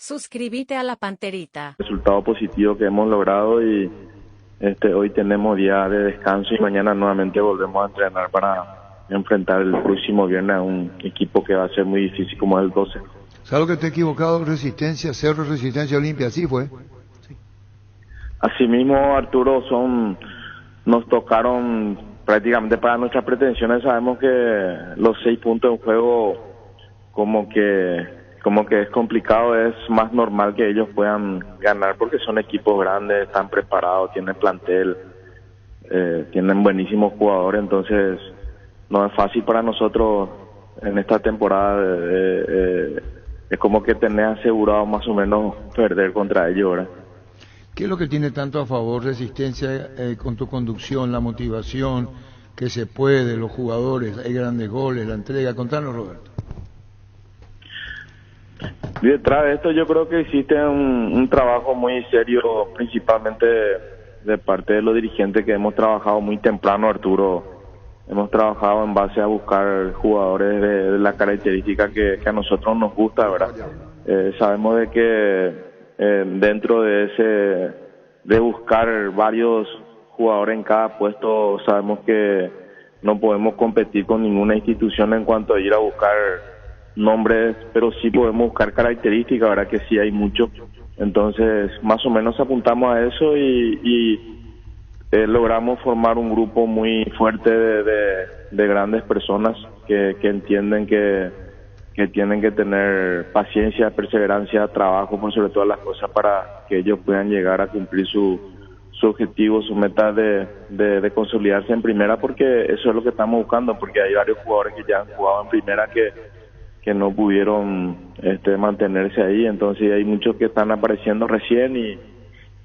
Suscríbete a la Panterita. Resultado positivo que hemos logrado y hoy tenemos día de descanso y mañana nuevamente volvemos a entrenar para enfrentar el próximo viernes a un equipo que va a ser muy difícil como es el 12. ¿Sabes que estoy equivocado? Resistencia, Cerro Resistencia Olimpia, ¿así fue? Sí. Asimismo, Arturo, nos tocaron prácticamente para nuestras pretensiones. Sabemos que los 6 puntos en juego como que es complicado, es más normal que ellos puedan ganar porque son equipos grandes, están preparados, tienen plantel, tienen buenísimos jugadores, entonces no es fácil para nosotros en esta temporada. Es como que tenés asegurado más o menos perder contra ellos, ¿verdad? ¿Qué es lo que tiene tanto a favor Resistencia con tu conducción, la motivación, que se puede, los jugadores, hay grandes goles, la entrega? Contanos, Roberto. Detrás de esto yo creo que existe un trabajo muy serio, principalmente de parte de los dirigentes, que hemos trabajado muy temprano, Arturo. Hemos trabajado en base a buscar jugadores de la característica que a nosotros nos gusta, ¿verdad? Sabemos de que dentro de buscar varios jugadores en cada puesto, sabemos que no podemos competir con ninguna institución en cuanto a ir a buscar nombres, pero sí podemos buscar características, ¿verdad? Que sí hay mucho. Entonces, más o menos apuntamos a eso y logramos formar un grupo muy fuerte de grandes personas que entienden que tienen que tener paciencia, perseverancia, trabajo por sobre todas las cosas para que ellos puedan llegar a cumplir su objetivo, su meta de consolidarse en primera, porque eso es lo que estamos buscando, porque hay varios jugadores que ya han jugado en primera que no pudieron mantenerse ahí, entonces hay muchos que están apareciendo recién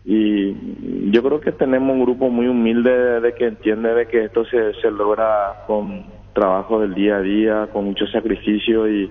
y yo creo que tenemos un grupo muy humilde de que entiende de que esto se logra con trabajo del día a día, con mucho sacrificio, y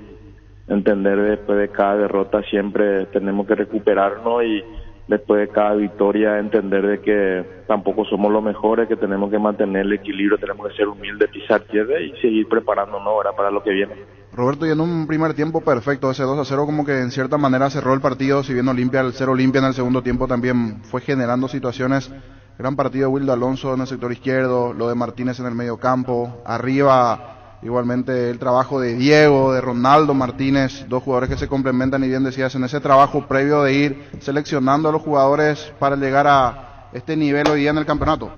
entender después de cada derrota siempre tenemos que recuperarnos, y después de cada victoria entender de que tampoco somos los mejores, que tenemos que mantener el equilibrio, tenemos que ser humildes, pisar tierra y seguir preparándonos ahora para lo que viene. Roberto, y en un primer tiempo perfecto, ese 2-0 como que en cierta manera cerró el partido, si bien Olimpia, el 0 Olimpia en el segundo tiempo también fue generando situaciones. Gran partido de Wildo Alonso en el sector izquierdo, lo de Martínez en el medio campo, arriba igualmente el trabajo de Diego, de Ronaldo Martínez, dos jugadores que se complementan, y bien decías, en ese trabajo previo de ir seleccionando a los jugadores para llegar a este nivel hoy día en el campeonato.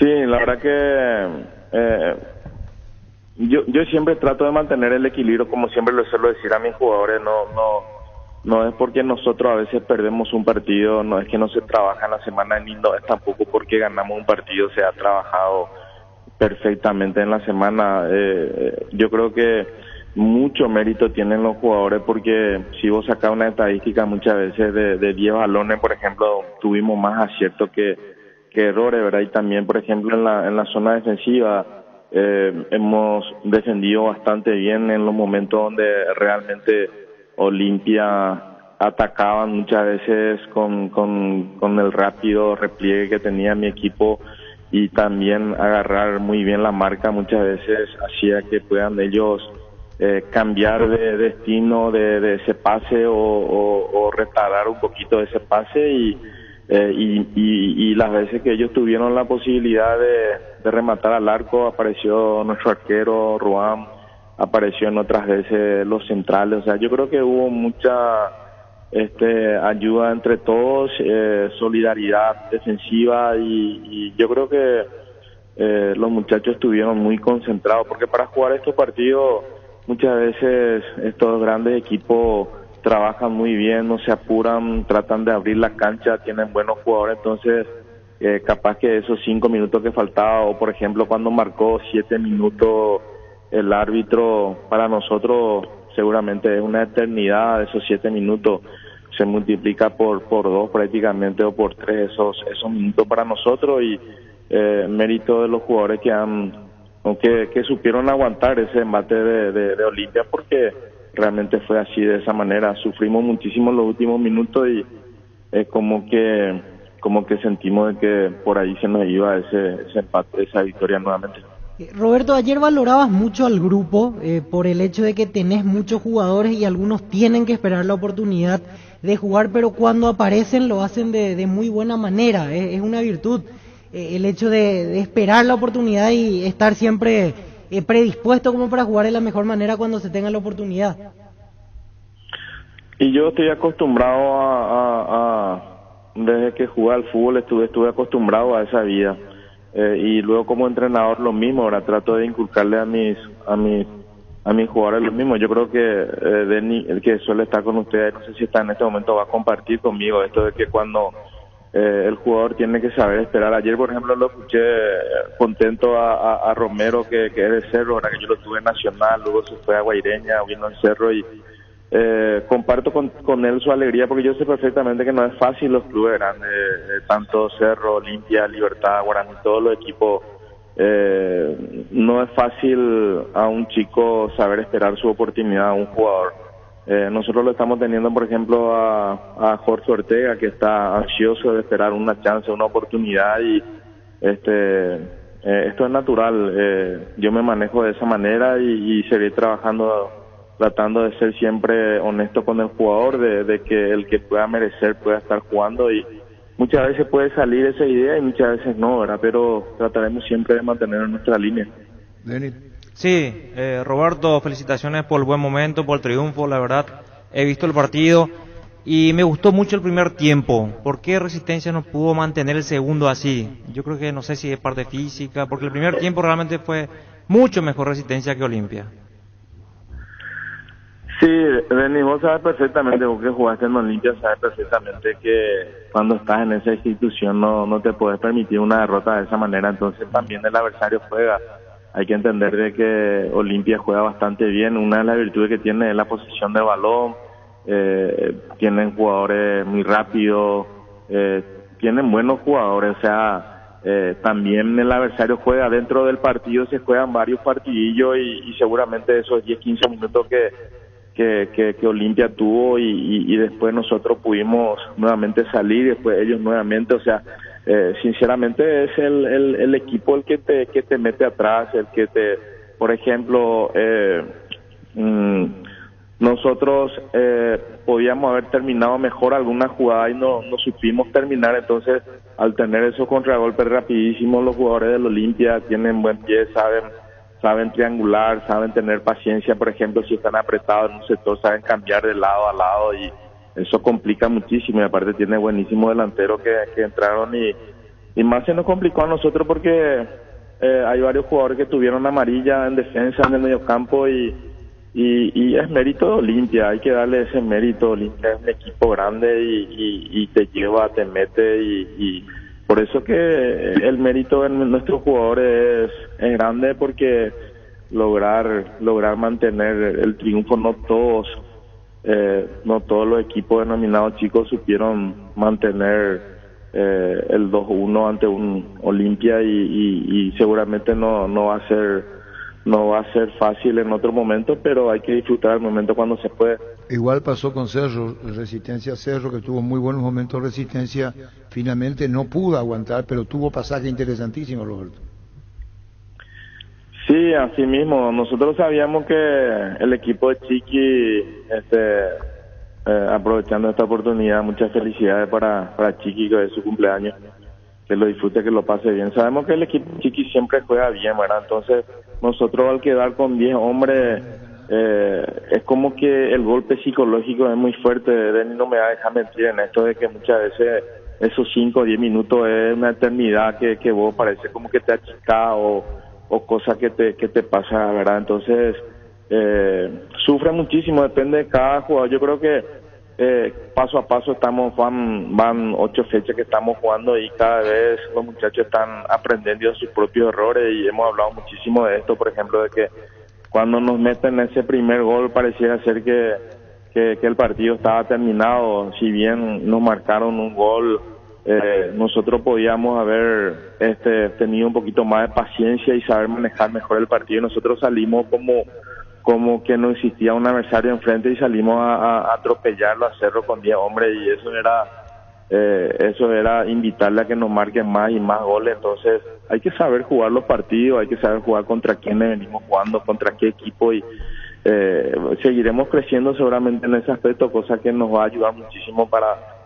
Sí, la verdad que yo siempre trato de mantener el equilibrio, como siempre lo suelo decir a mis jugadores. No es porque nosotros a veces perdemos un partido, no es que no se trabaja en la semana, ni no es tampoco porque ganamos un partido se ha trabajado perfectamente en la semana. Yo creo que mucho mérito tienen los jugadores, porque si vos sacás una estadística muchas veces de 10 balones, por ejemplo, tuvimos más aciertos que errores, ¿verdad? Y también, por ejemplo, en la zona defensiva hemos defendido bastante bien en los momentos donde realmente Olimpia atacaban, muchas veces con el rápido repliegue que tenía mi equipo, y también agarrar muy bien la marca muchas veces hacía que puedan ellos cambiar de destino de ese pase o retardar un poquito ese pase, y las veces que ellos tuvieron la posibilidad de rematar al arco, apareció nuestro arquero Ruam, apareció en otras veces los centrales. O sea, yo creo que hubo mucha ayuda entre todos, solidaridad defensiva, y yo creo que los muchachos estuvieron muy concentrados, porque para jugar estos partidos muchas veces estos grandes equipos trabajan muy bien, no se apuran, tratan de abrir la cancha, tienen buenos jugadores, entonces capaz que esos 5 minutos que faltaba, o por ejemplo cuando marcó 7 minutos el árbitro, para nosotros seguramente es una eternidad. Esos 7 minutos se multiplica por 2 prácticamente, o por 3 esos minutos para nosotros, y mérito de los jugadores que supieron aguantar ese embate de Olimpia, porque realmente fue así, de esa manera. Sufrimos muchísimo en los últimos minutos, y como que sentimos de que por ahí se nos iba ese empate, esa victoria nuevamente. Roberto, ayer valorabas mucho al grupo por el hecho de que tenés muchos jugadores y algunos tienen que esperar la oportunidad de jugar, pero cuando aparecen lo hacen de muy buena manera, es una virtud el hecho de esperar la oportunidad y estar siempre predispuesto como para jugar de la mejor manera cuando se tenga la oportunidad. Y yo estoy acostumbrado desde que jugué al fútbol estuve acostumbrado a esa vida. Y luego como entrenador lo mismo, ahora trato de inculcarle a mis jugadores lo mismo. Yo creo que Denny, el que suele estar con ustedes, no sé si está en este momento, va a compartir conmigo esto de que cuando el jugador tiene que saber esperar. Ayer, por ejemplo, lo escuché contento a Romero, que es de Cerro, ahora que yo lo tuve en Nacional, luego se fue a Guaireña, vino en Cerro y comparto con él su alegría, porque yo sé perfectamente que no es fácil los clubes grandes, tanto Cerro, Olimpia, Libertad, Guaraní, todos los equipos. No es fácil a un chico saber esperar su oportunidad, a un jugador. Nosotros lo estamos teniendo, por ejemplo, a Jorge Ortega, que está ansioso de esperar una chance, una oportunidad, y esto es natural. Yo me manejo de esa manera y seguiré trabajando, tratando de ser siempre honesto con el jugador, de que el que pueda merecer pueda estar jugando, y muchas veces puede salir esa idea y muchas veces no, ¿verdad? Pero trataremos siempre de mantener nuestra línea. Sí, Roberto, felicitaciones por el buen momento, por el triunfo, la verdad, he visto el partido y me gustó mucho el primer tiempo. ¿Por qué Resistencia no pudo mantener el segundo así? Yo creo que no sé si es parte física, porque el primer tiempo realmente fue mucho mejor Resistencia que Olimpia. Sí, Denis, vos sabes perfectamente, vos que jugaste en Olimpia, sabes perfectamente que cuando estás en esa institución no te puedes permitir una derrota de esa manera, entonces también el adversario juega. Hay que entender de que Olimpia juega bastante bien, una de las virtudes que tiene es la posesión de balón, tienen jugadores muy rápidos, tienen buenos jugadores, o sea, también el adversario juega dentro del partido, se juegan varios partidillos y seguramente esos 10-15 minutos que Olimpia tuvo y después nosotros pudimos nuevamente salir, después ellos nuevamente, o sea, sinceramente es el equipo el que te mete atrás, el que por ejemplo, nosotros podíamos haber terminado mejor alguna jugada y no supimos terminar, entonces al tener esos contragolpes rapidísimos, los jugadores del Olimpia tienen buen pie, saben triangular, saben tener paciencia, por ejemplo, si están apretados en un sector, saben cambiar de lado a lado y eso complica muchísimo, y aparte tiene buenísimos delanteros que entraron y más se nos complicó a nosotros porque hay varios jugadores que tuvieron amarilla en defensa, en el mediocampo y es mérito de Olimpia, hay que darle ese mérito. Olimpia es un equipo grande y te lleva, te mete y por eso que el mérito en nuestros jugadores es grande, porque lograr mantener el triunfo, no todos los equipos denominados chicos supieron mantener el 2-1 ante un Olimpia y seguramente no va a ser fácil en otro momento, pero hay que disfrutar el momento cuando se puede. Igual pasó con Cerro, Resistencia Cerro, que tuvo muy buenos momentos. Resistencia finalmente no pudo aguantar, pero tuvo pasaje interesantísimo, Roberto. Sí, así mismo. Nosotros sabíamos que el equipo de Chiqui, aprovechando esta oportunidad, muchas felicidades para Chiqui, que es su cumpleaños, que lo disfrute, que lo pase bien. Sabemos que el equipo de Chiqui siempre juega bien, ¿verdad? Entonces nosotros al quedar con 10 hombres, es como que el golpe psicológico es muy fuerte. Denny no me va a dejar mentir en esto de que muchas veces esos 5 o 10 minutos es una eternidad que vos parece como que te achicás o cosas que te pasa, ¿verdad? Entonces sufre muchísimo, depende de cada jugador. Yo creo que paso a paso van 8 fechas que estamos jugando y cada vez los muchachos están aprendiendo de sus propios errores, y hemos hablado muchísimo de esto, por ejemplo, de que cuando nos meten ese primer gol pareciera ser que el partido estaba terminado. Si bien nos marcaron un gol, nosotros podíamos haber tenido un poquito más de paciencia y saber manejar mejor el partido. Nosotros salimos como que no existía un adversario enfrente y salimos a atropellarlo, a Cerro con 10 hombres, y eso eso era invitarle a que nos marquen más y más goles. Entonces hay que saber jugar los partidos, hay que saber jugar contra quiénes venimos jugando, contra qué equipo, y seguiremos creciendo seguramente en ese aspecto, cosa que nos va a ayudar muchísimo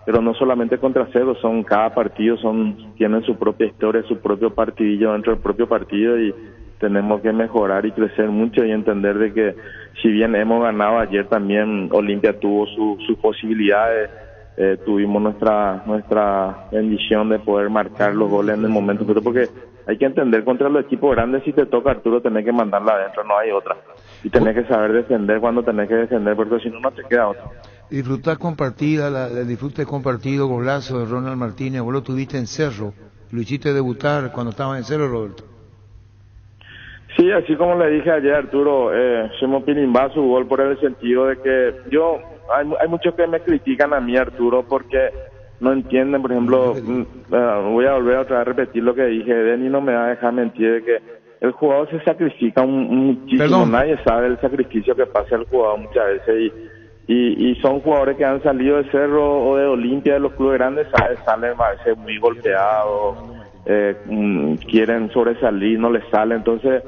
pero no solamente contra Cerro, cada partido tienen su propia historia, su propio partidillo dentro del propio partido, y tenemos que mejorar y crecer mucho y entender de que si bien hemos ganado ayer, también Olimpia tuvo sus posibilidades. Tuvimos nuestra bendición de poder marcar los goles en el momento, pero porque hay que entender, contra los equipos grandes, si te toca, Arturo, tenés que mandarla adentro, no hay otra, y tenés que saber defender cuando tenés que defender, porque si no, no te queda otra. Disfrutar compartida, el disfrute compartido, golazo de Ronald Martínez. Vos lo tuviste en Cerro, lo hiciste debutar cuando estaba en Cerro, Roberto. Sí, así como le dije ayer, Arturo, Shemo Pilimba su gol, por el sentido de que hay muchos que me critican a mí, Arturo, porque no entienden. Por ejemplo, voy a volver otra vez a repetir lo que dije. Denny no me va a dejar mentir, de que el jugador se sacrifica muchísimo. Perdón. Nadie sabe el sacrificio que pasa el jugador muchas veces, y son jugadores que han salido de Cerro o de Olimpia, de los clubes grandes, salen a veces muy golpeados, quieren sobresalir, no les sale, entonces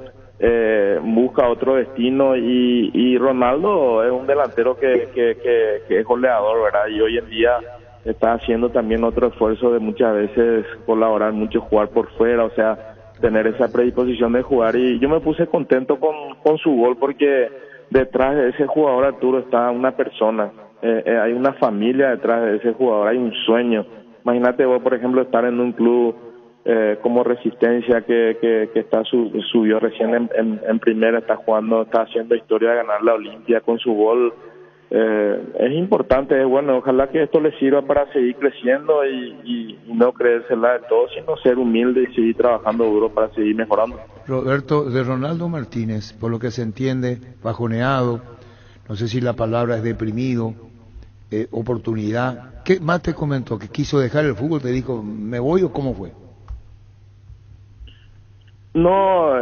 busca otro destino, y Ronaldo es un delantero que es goleador, ¿verdad? Y hoy en día está haciendo también otro esfuerzo de muchas veces colaborar mucho, jugar por fuera, o sea, tener esa predisposición de jugar, y yo me puse contento con su gol, porque detrás de ese jugador, Arturo, está una persona, hay una familia detrás de ese jugador, hay un sueño. Imagínate vos, por ejemplo, estar en un club como Resistencia, que subió recién en primera, está jugando, está haciendo historia de ganar la Olimpia con su gol. Es importante, es bueno, ojalá que esto le sirva para seguir creciendo y no creérsela de todo, sino ser humilde y seguir trabajando duro para seguir mejorando. Roberto, de Ronaldo Martínez, por lo que se entiende, bajoneado, no sé si la palabra es deprimido, oportunidad. ¿Qué más te comentó? ¿Que quiso dejar el fútbol? ¿Te dijo, me voy, o cómo fue? No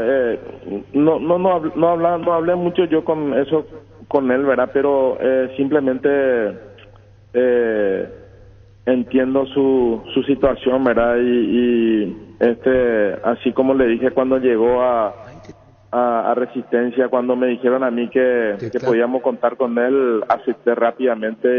hablé mucho yo con él, ¿verdad? Pero simplemente entiendo su situación, ¿verdad? Y así como le dije cuando llegó a Resistencia, cuando me dijeron a mí que podíamos contar con él, acepté rápidamente,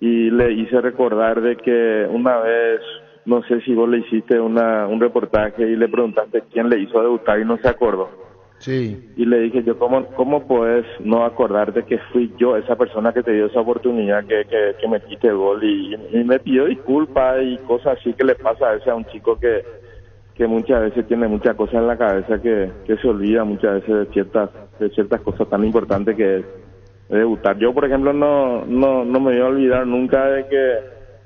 y le hice recordar de que una vez, no sé si vos le hiciste un reportaje y le preguntaste quién le hizo debutar y no se acordó. Sí. Y le dije yo, ¿cómo puedes no acordarte que fui yo esa persona que te dio esa oportunidad, que metiste el gol? Y me pidió disculpas y cosas así que le pasa a veces a un chico que muchas veces tiene muchas cosas en la cabeza, que se olvida muchas veces de ciertas cosas tan importantes que es debutar. Yo, por ejemplo, no me voy a olvidar nunca de que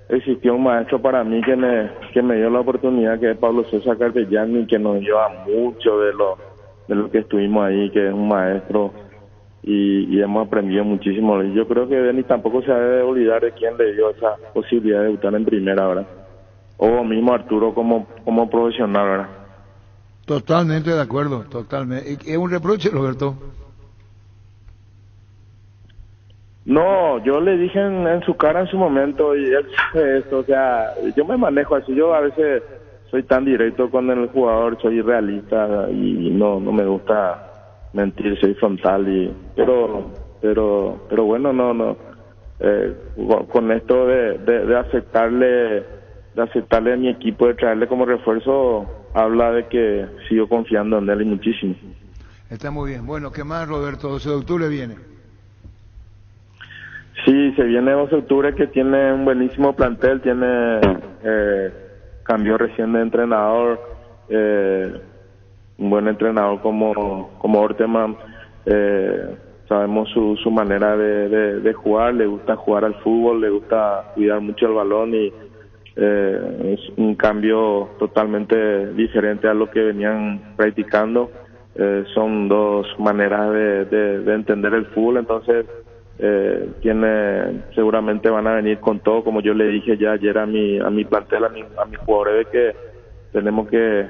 existió un maestro para mí que me dio la oportunidad, que es Pablo Sosa Carpellani, que nos lleva mucho de lo que estuvimos ahí, que es un maestro, y hemos aprendido muchísimo. Y yo creo que Denis tampoco se debe olvidar de quién le dio esa posibilidad de debutar en primera, ¿verdad? O mismo Arturo como profesional, ¿verdad? Totalmente de acuerdo, totalmente. ¿Es un reproche, Roberto? No, yo le dije en su cara en su momento, y él sabe esto, o sea, yo me manejo así, yo a veces soy tan directo con el jugador, soy realista y no me gusta mentir, soy frontal, pero bueno, con esto de aceptarle a mi equipo, de traerle como refuerzo, habla de que sigo confiando en él y muchísimo. Está muy bien. Bueno, ¿qué más, Roberto? 12 de octubre viene. Sí, se viene 12 de octubre, que tiene un buenísimo plantel, cambió recién de entrenador, un buen entrenador como Orteman, sabemos su manera de jugar, le gusta jugar al fútbol, le gusta cuidar mucho el balón, y es un cambio totalmente diferente a lo que venían practicando. Son dos maneras de entender el fútbol, entonces seguramente van a venir con todo, como yo le dije ya ayer a mi plantel, a mis jugadores, de que tenemos que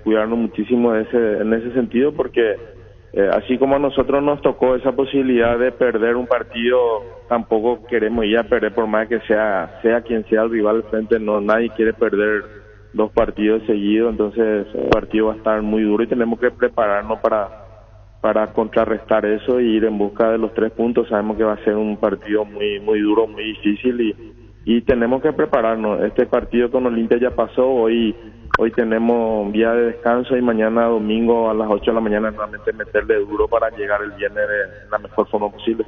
cuidarnos muchísimo en ese sentido, porque así como a nosotros nos tocó esa posibilidad de perder un partido, tampoco queremos ir a perder por más que sea quien sea el rival al frente. No, nadie quiere perder 2 partidos seguidos, entonces el partido va a estar muy duro y tenemos que prepararnos para contrarrestar eso y ir en busca de los 3 puntos. Sabemos que va a ser un partido muy muy duro, muy difícil y tenemos que prepararnos. Este partido con Olimpia ya pasó, hoy tenemos día de descanso y mañana domingo a las 8 de la mañana nuevamente meterle duro para llegar el viernes de la mejor forma posible.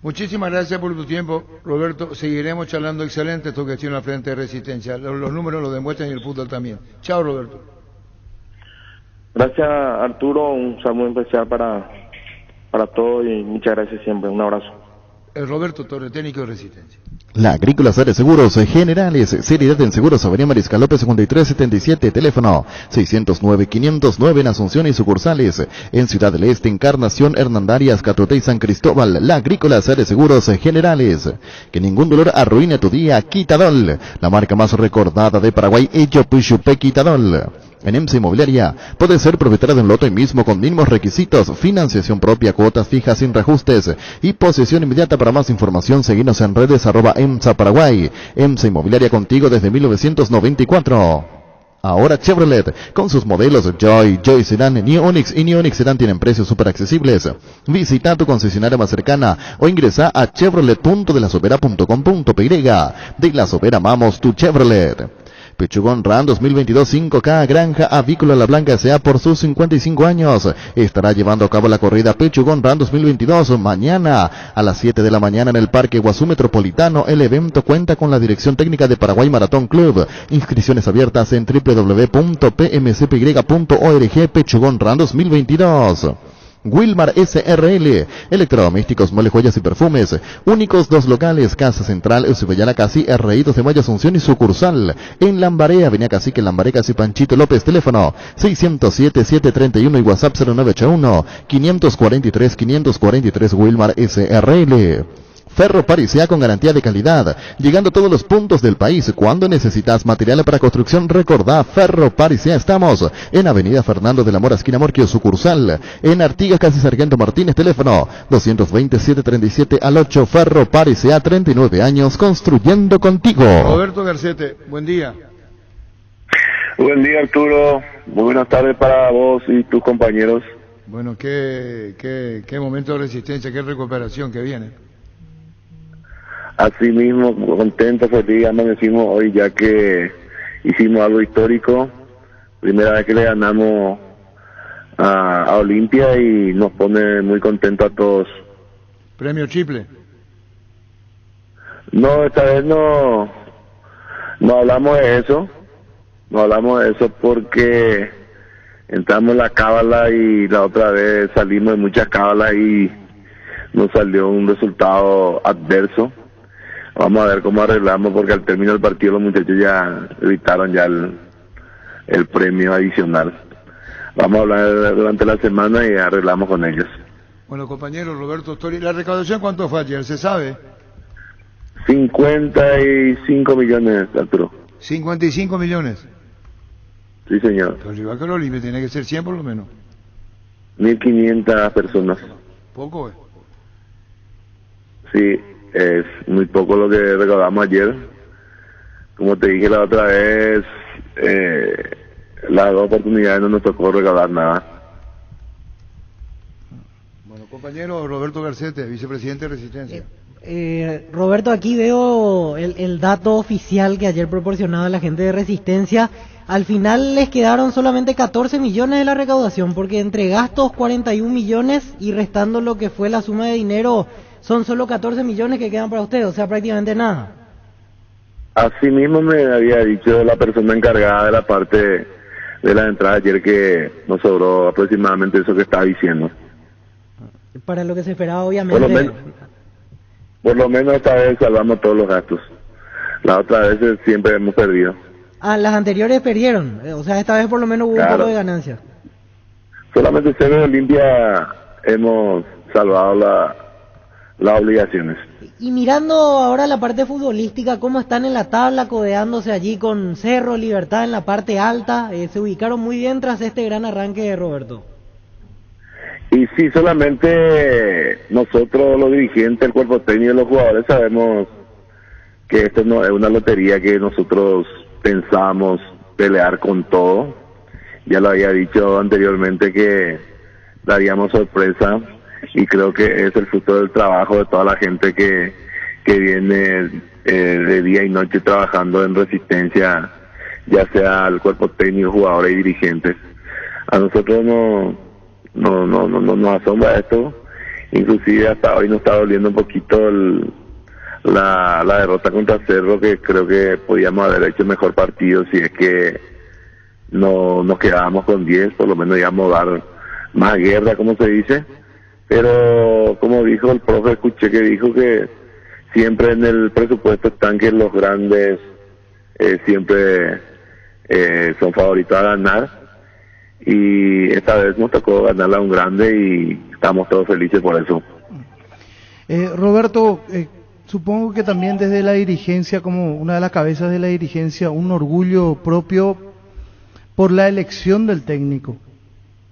Muchísimas gracias por tu tiempo, Roberto. Seguiremos charlando. Excelente tu gestión al frente de Resistencia. Los números lo demuestran y el fútbol también. Chao, Roberto. Gracias, Arturo. Un saludo especial para todos y muchas gracias siempre. Un abrazo. Roberto Torre, técnico de Resistencia. La Agrícola Sare Seguros Generales, seriedad en seguros, Avenida Mariscal López 5377, teléfono 609-509 en Asunción y sucursales, en Ciudad del Este, Encarnación, Hernandarias, Catrote y San Cristóbal. La Agrícola Sare Seguros Generales. Que ningún dolor arruine tu día. Quitadol, la marca más recordada de Paraguay, Ello Puchupe Quitadol. En EMSA Inmobiliaria, puede ser propietario de un lote mismo con mínimos requisitos, financiación propia, cuotas fijas sin reajustes y posesión inmediata. Para más información, seguinos en redes @EMSA Paraguay. EMSA Inmobiliaria, contigo desde 1994. Ahora Chevrolet, con sus modelos Joy Sedan, New Onix y New Onix Sedan tienen precios súper accesibles. Visita tu concesionaria más cercana o ingresa a chevrolet.delasovera.com.py. De La Sobera amamos tu Chevrolet. Pechugón Ram 2022 5K Granja Avícola La Blanca S.A. por sus 55 años. Estará llevando a cabo la corrida Pechugón Ram 2022 mañana a las 7 de la mañana en el Parque Guazú Metropolitano. El evento cuenta con la dirección técnica de Paraguay Maratón Club. Inscripciones abiertas en www.pmcpy.org. Pechugón Ram 2022. Wilmar SRL, electrodomésticos, muebles, joyas y perfumes, únicos 2 locales, Casa Central, Eusebellana Casi, RI 2 de Mayo, Asunción y sucursal, en Lambaré, Avenida Cacique, Lambaré, Casi Panchito López, teléfono 607-731 y WhatsApp 0981-543-543, Wilmar SRL. Ferro Parisea con garantía de calidad, llegando a todos los puntos del país. Cuando necesitas material para construcción, recordá Ferro Parisea. Estamos en Avenida Fernando de la Mora, esquina Morquio, sucursal, en Artigas, casi Sargento Martínez, teléfono 220-737-8. Ferro Parisea, 39 años construyendo contigo. Roberto Garcete, buen día. Buen día, Arturo. Muy buenas tardes para vos y tus compañeros. Bueno, qué momento de resistencia, qué recuperación que viene. Así mismo, contento, feliz, amanecimos hoy ya que hicimos algo histórico. Primera vez que le ganamos a Olimpia y nos pone muy contentos a todos. ¿Premio triple? No, esta vez no hablamos de eso. No hablamos de eso porque entramos en la cábala y la otra vez salimos de muchas cábalas y nos salió un resultado adverso. Vamos a ver cómo arreglamos porque al término del partido los muchachos ya evitaron ya el premio adicional. Vamos a hablar durante la semana y arreglamos con ellos. Bueno, compañero Roberto Tori, ¿la recaudación cuánto fue ayer? ¿Se sabe? 55 millones, Arturo. 55 millones. Sí, señor. Pero el rival que lo libre tiene que ser 100 por lo menos. 1.500 personas. Poco, Sí, es muy poco lo que recaudamos ayer. Como te dije la otra vez, las 2 oportunidades no nos tocó recaudar nada. Bueno, compañero Roberto Garcete, vicepresidente de Resistencia. Roberto, aquí veo el dato oficial que ayer proporcionaba la gente de Resistencia. Al final les quedaron solamente 14 millones de la recaudación, porque entre gastos 41 millones y restando lo que fue la suma de dinero, son solo 14 millones que quedan para ustedes, o sea, prácticamente nada. Así mismo me había dicho la persona encargada de la parte de la entrada ayer que nos sobró aproximadamente eso que estaba diciendo. Para lo que se esperaba, obviamente. Por lo menos esta vez salvamos todos los gastos. Las otras veces siempre hemos perdido. Ah, las anteriores perdieron, o sea, esta vez por lo menos hubo un poco de ganancia. Solamente Cerro de Olimpia hemos salvado las obligaciones. Y mirando ahora la parte futbolística, ¿cómo están en la tabla, codeándose allí con Cerro, Libertad en la parte alta? Se ubicaron muy bien tras este gran arranque de Roberto. Y sí, solamente nosotros los dirigentes, el cuerpo técnico y los jugadores sabemos que esto no es una lotería que nosotros pensamos pelear con todo. Ya lo había dicho anteriormente que daríamos sorpresa y creo que es el fruto del trabajo de toda la gente que viene de día y noche trabajando en Resistencia, ya sea el cuerpo técnico, jugadores y dirigentes. A nosotros no nos asombra esto, inclusive hasta hoy nos está doliendo un poquito la derrota contra Cerro, que creo que podíamos haber hecho mejor partido si es que no nos quedábamos con 10, por lo menos íbamos a dar más guerra, como se dice. Pero como dijo el profe, escuché que dijo que siempre en el presupuesto están que los grandes siempre son favoritos a ganar, y esta vez nos tocó ganarle a un grande y estamos todos felices por eso. Roberto, supongo que también desde la dirigencia, como una de las cabezas de la dirigencia, un orgullo propio por la elección del técnico,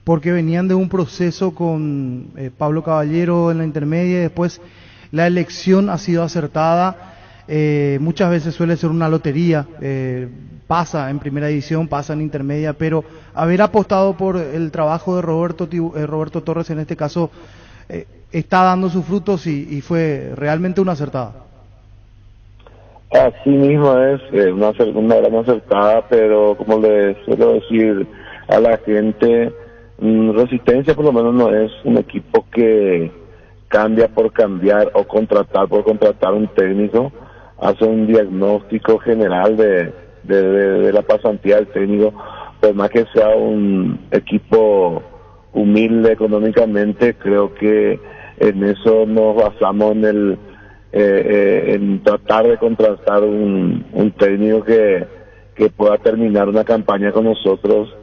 porque venían de un proceso con Pablo Caballero en la intermedia y después la elección ha sido acertada. Muchas veces suele ser una lotería, pasa en primera división, pasa en intermedia, pero haber apostado por el trabajo de Roberto Torres en este caso está dando sus frutos y fue realmente una acertada. Así mismo es, una gran acertada, pero como le suelo decir a la gente, Resistencia por lo menos no es un equipo que cambia por cambiar o contratar por contratar un técnico. Hace un diagnóstico general de la pasantía del técnico, por más que sea un equipo humilde económicamente, creo que en eso nos basamos en tratar de contratar un técnico que pueda terminar una campaña con nosotros.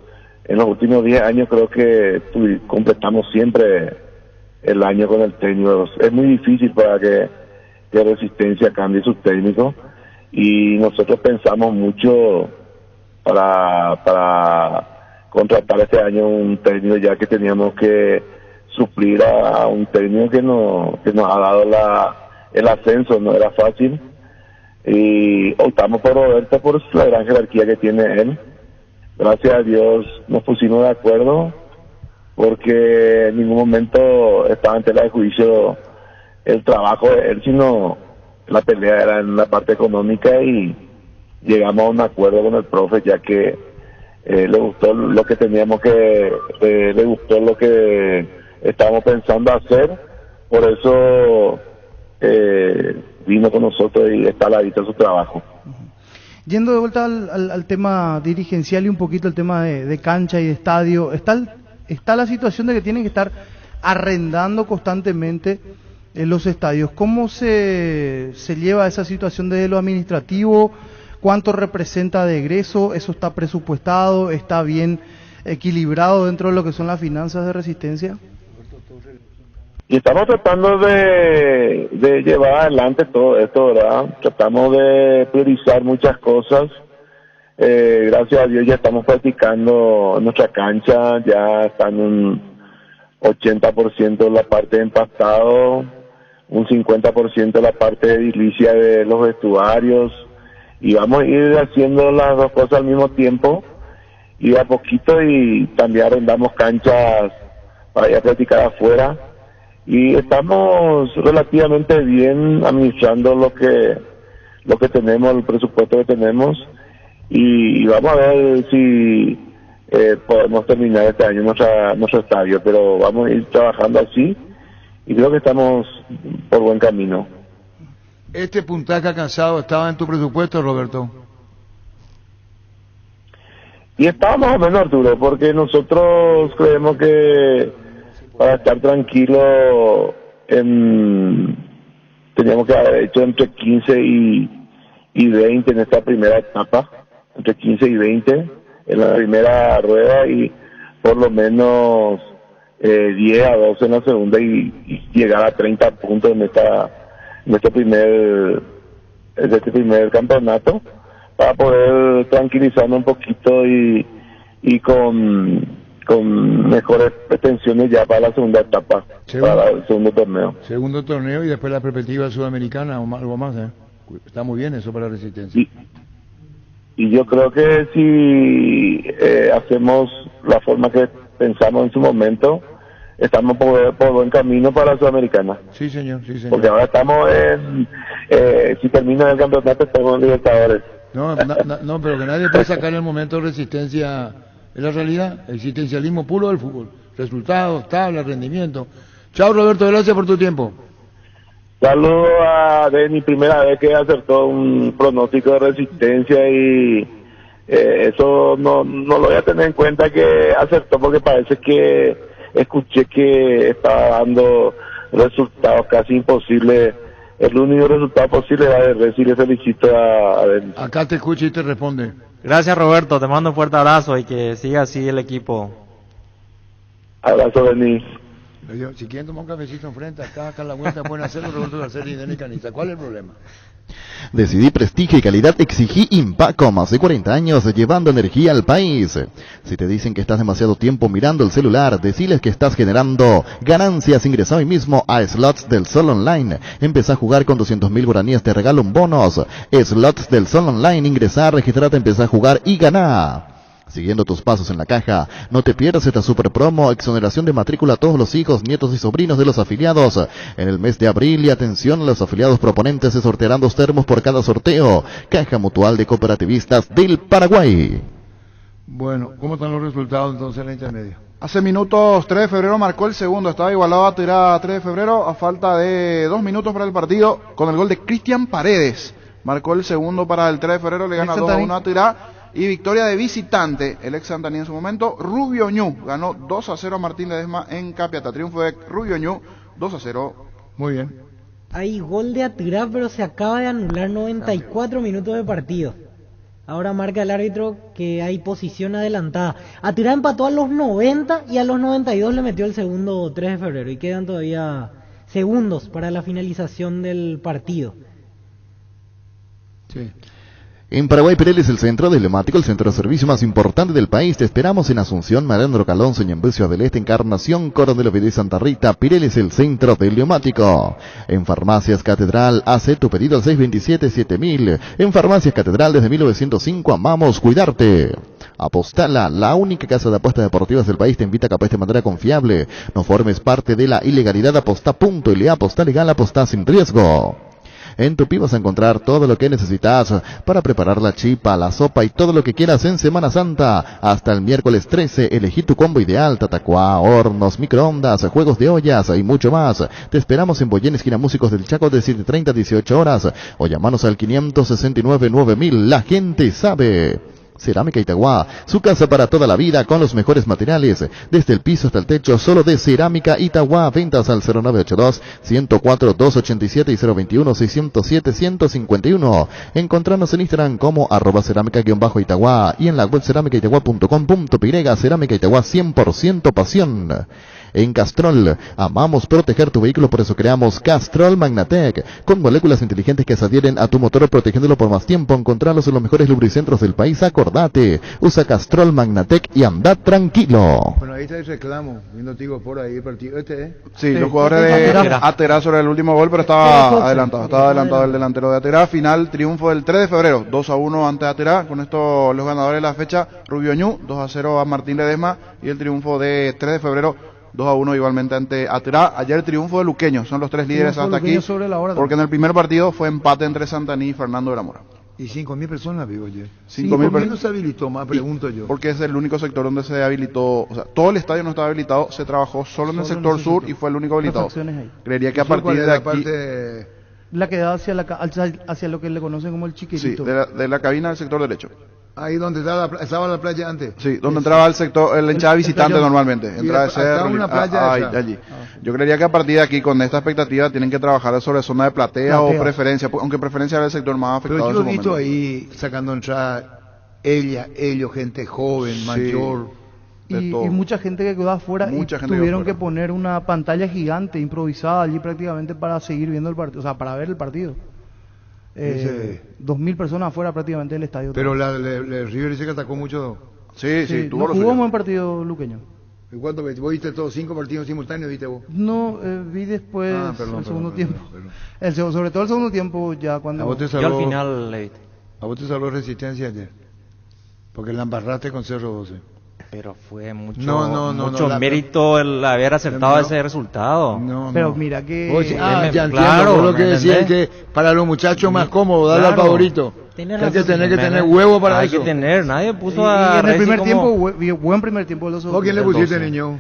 En los últimos 10 años creo que completamos siempre el año con el técnico. Es muy difícil para que Resistencia cambie sus técnicos, y nosotros pensamos mucho para contratar este año un técnico, ya que teníamos que suplir a un técnico que nos ha dado el ascenso. No era fácil, y optamos por Roberto por la gran jerarquía que tiene él. Gracias a Dios nos pusimos de acuerdo, porque en ningún momento estaba en tela de juicio el trabajo de él, sino la pelea era en la parte económica, y llegamos a un acuerdo con el profe, ya que le gustó lo que teníamos le gustó lo que estábamos pensando hacer. Por eso vino con nosotros y está a la vista su trabajo. Yendo de vuelta al tema dirigencial y un poquito el tema de cancha y de estadio, está la situación de que tienen que estar arrendando constantemente los estadios. ¿Cómo se lleva esa situación desde lo administrativo? ¿Cuánto representa de egreso? ¿Eso está presupuestado? ¿Está bien equilibrado dentro de lo que son las finanzas de Resistencia? Y estamos tratando de llevar adelante todo esto, ¿verdad? Tratamos de priorizar muchas cosas. Gracias a Dios ya estamos practicando en nuestra cancha, ya están un 80% la parte de empastado, un 50% la parte de edilicia de los vestuarios, y vamos a ir haciendo las dos cosas al mismo tiempo, y a poquito, y también arrendamos canchas para ir a practicar afuera, y estamos relativamente bien administrando lo que tenemos, el presupuesto que tenemos, y vamos a ver si podemos terminar este año nuestro estadio, pero vamos a ir trabajando así, y creo que estamos por buen camino. ¿Este puntaje alcanzado estaba en tu presupuesto, Roberto? Y estaba más o menos, Arturo, porque nosotros creemos que para estar tranquilo teníamos que haber hecho entre 15 y 20 en esta primera etapa, entre 15 y 20 en la primera rueda, y por lo menos 10 a 12 en la segunda, y llegar a 30 puntos en este primer campeonato, para poder tranquilizarnos un poquito y con con mejores pretensiones ya para la segunda etapa, para el segundo torneo. Segundo torneo y después la perspectiva sudamericana o algo más, ¿eh? Está muy bien eso para Resistencia. Y yo creo que si hacemos la forma que pensamos en su momento, estamos por buen camino para la Sudamericana. Sí, señor, sí, señor. Porque ahora estamos si termina el campeonato, estamos en Libertadores. No, pero que nadie puede sacar en el momento Resistencia, es la realidad, existencialismo puro del fútbol. Resultados, tabla, rendimiento. Chao, Roberto, gracias por tu tiempo. Saludo a Denny, primera vez que acertó un pronóstico de Resistencia y eso no lo voy a tener en cuenta que acertó, porque parece que escuché que estaba dando resultados casi imposibles. El único resultado posible va a decir, le felicito a Denny. Acá te escucha y te responde. Gracias, Roberto, te mando un fuerte abrazo y que siga así el equipo. Abrazo, Denny. Si quieren tomar un cafecito enfrente, acá a la vuelta pueden hacerlo, Roberto García y Denny Canizza. ¿Cuál es el problema? Decidí prestigio y calidad, exigí Impaco, más de 40 años llevando energía al país. Si te dicen que estás demasiado tiempo mirando el celular, deciles que estás generando ganancias. Ingresa hoy mismo a Slots del Sol Online. Empezá a jugar con 200.000 guaraníes, te regalo un bonus. Slots del Sol Online, ingresá, registrate, empezá a jugar y ganá. Siguiendo tus pasos en la caja, no te pierdas esta super promo, exoneración de matrícula a todos los hijos, nietos y sobrinos de los afiliados en el mes de abril. Y atención, a los afiliados proponentes se sortearán 2 termos por cada sorteo. Caja Mutual de Cooperativistas del Paraguay. Bueno, ¿cómo están los resultados entonces en la intermedia? Hace minutos 3 de febrero marcó el segundo, estaba igualado a tirar 3 de febrero a falta de 2 minutos para el partido, con el gol de Cristian Paredes. Marcó el segundo para el 3 de febrero, le gana 2-1 a tirar. Y victoria de visitante, el ex Santaní en su momento, Rubio Ñu, ganó 2-0 a Martín Ledesma en Capiatá. Triunfo de Rubio Ñu, 2-0. Muy bien. Hay gol de Atirá, pero se acaba de anular 94 minutos de partido. Ahora marca el árbitro que hay posición adelantada. Atirá empató a los 90 y a los 92 le metió el segundo 3 de febrero. Y quedan todavía segundos para la finalización del partido. Sí. En Paraguay, Pirelli es el centro de Lemático, el centro de servicio más importante del país. Te esperamos en Asunción, Malandro Calonzo, Ñembucio del Este, Encarnación, Coronel Ovidio y Santa Rita. Pirelli es el centro del Lemático. En Farmacias Catedral, hace tu pedido al 627-7000. En Farmacias Catedral, desde 1905, amamos cuidarte. Apostala, la única casa de apuestas deportivas del país, te invita a que apueste de manera confiable. No formes parte de la ilegalidad. Apostá.le, apostá legal, apostá sin riesgo. En Tupi vas a encontrar todo lo que necesitas para preparar la chipa, la sopa y todo lo que quieras en Semana Santa. Hasta el miércoles 13, elegí tu combo ideal, tatacuá, hornos, microondas, juegos de ollas y mucho más. Te esperamos en Boyén, esquina Músicos del Chaco, de 7:30 a 18 horas. O llamanos al 569-9000. La gente sabe. Cerámica Itaguá, su casa para toda la vida con los mejores materiales, desde el piso hasta el techo, solo de Cerámica Itaguá. Ventas al 0982-104-287 y 021-607-151. Encontrarnos en Instagram como @cerámica_Itaguá y en la web cerámicaitagua.com.py. Cerámica Itaguá, 100% pasión. En Castrol, amamos proteger tu vehículo, por eso creamos Castrol Magnatec, con moléculas inteligentes que se adhieren a tu motor protegiéndolo por más tiempo. Encontrarlos en los mejores lubricentros del país. Acordate, usa Castrol Magnatec y anda tranquilo. Bueno, ahí está el reclamo, viendo Tigo por ahí el partido. Sí, los jugadores de Aterá sobre el último gol, pero estaba adelantado el delantero de Aterá. Final, triunfo del 3 de febrero, 2-1 ante Aterá. Con esto los ganadores de la fecha, Rubio Ñu, 2-0 a Martín Ledesma, y el triunfo de 3 de febrero, 2-1 igualmente ante Aterá. Ayer triunfo de Luqueño, son los 3 líderes hasta aquí, porque en el primer partido fue empate entre Santaní y Fernando de la Mora. Y 5.000 personas, vivo yo. 5.000 personas. No se habilitó más, pregunto yo. Porque es el único sector donde se habilitó, o sea, todo el estadio no estaba habilitado, se trabajó solo en el sector sur y fue el único habilitado. Creería que a partir de aquí... La que da hacia lo que le conocen como el chiquitito. Sí, de la cabina del sector derecho. Ahí donde estaba la playa antes. Sí, donde entraba el sector, la hinchada visitante normalmente. Entraba de Cerro, una playa allí. Yo creería que a partir de aquí, con esta expectativa, tienen que trabajar sobre zona de platea o preferencia, aunque preferencia era el sector más afectado. Pero yo he visto ahí sacando entrada ellos, gente joven, mayor. Y mucha gente que quedó afuera y tuvieron que poner una pantalla gigante improvisada allí prácticamente para seguir viendo el partido, o sea, para ver el partido. 2.000 personas afuera prácticamente del estadio. Pero River dice que atacó mucho. Sí, tuvo no jugó un buen partido luqueño. ¿Y cuánto viste? ¿Vos viste todos 5 partidos simultáneos, viste vos? No, vi después el segundo tiempo. Sobre todo el segundo tiempo, ya cuando... ¿A vos te Yo salvó, al final le viste. ¿A vos te salvó Resistencia ayer? Porque la embarraste con Cerro 12. Pero fue mucho, No, mérito el haber acertado ese resultado. Pero mira que... Vos decís, ya entiendo, claro, vos lo que ¿me decía es entendés? que para los muchachos más cómodo, darle al Claro. favorito. Tenés Hay que razón. tener huevo para Hay eso. que tener, nadie puso Y a en el primer Racing como- tiempo, buen primer tiempo de los ¿Vos quién le El pusiste, 12. niño?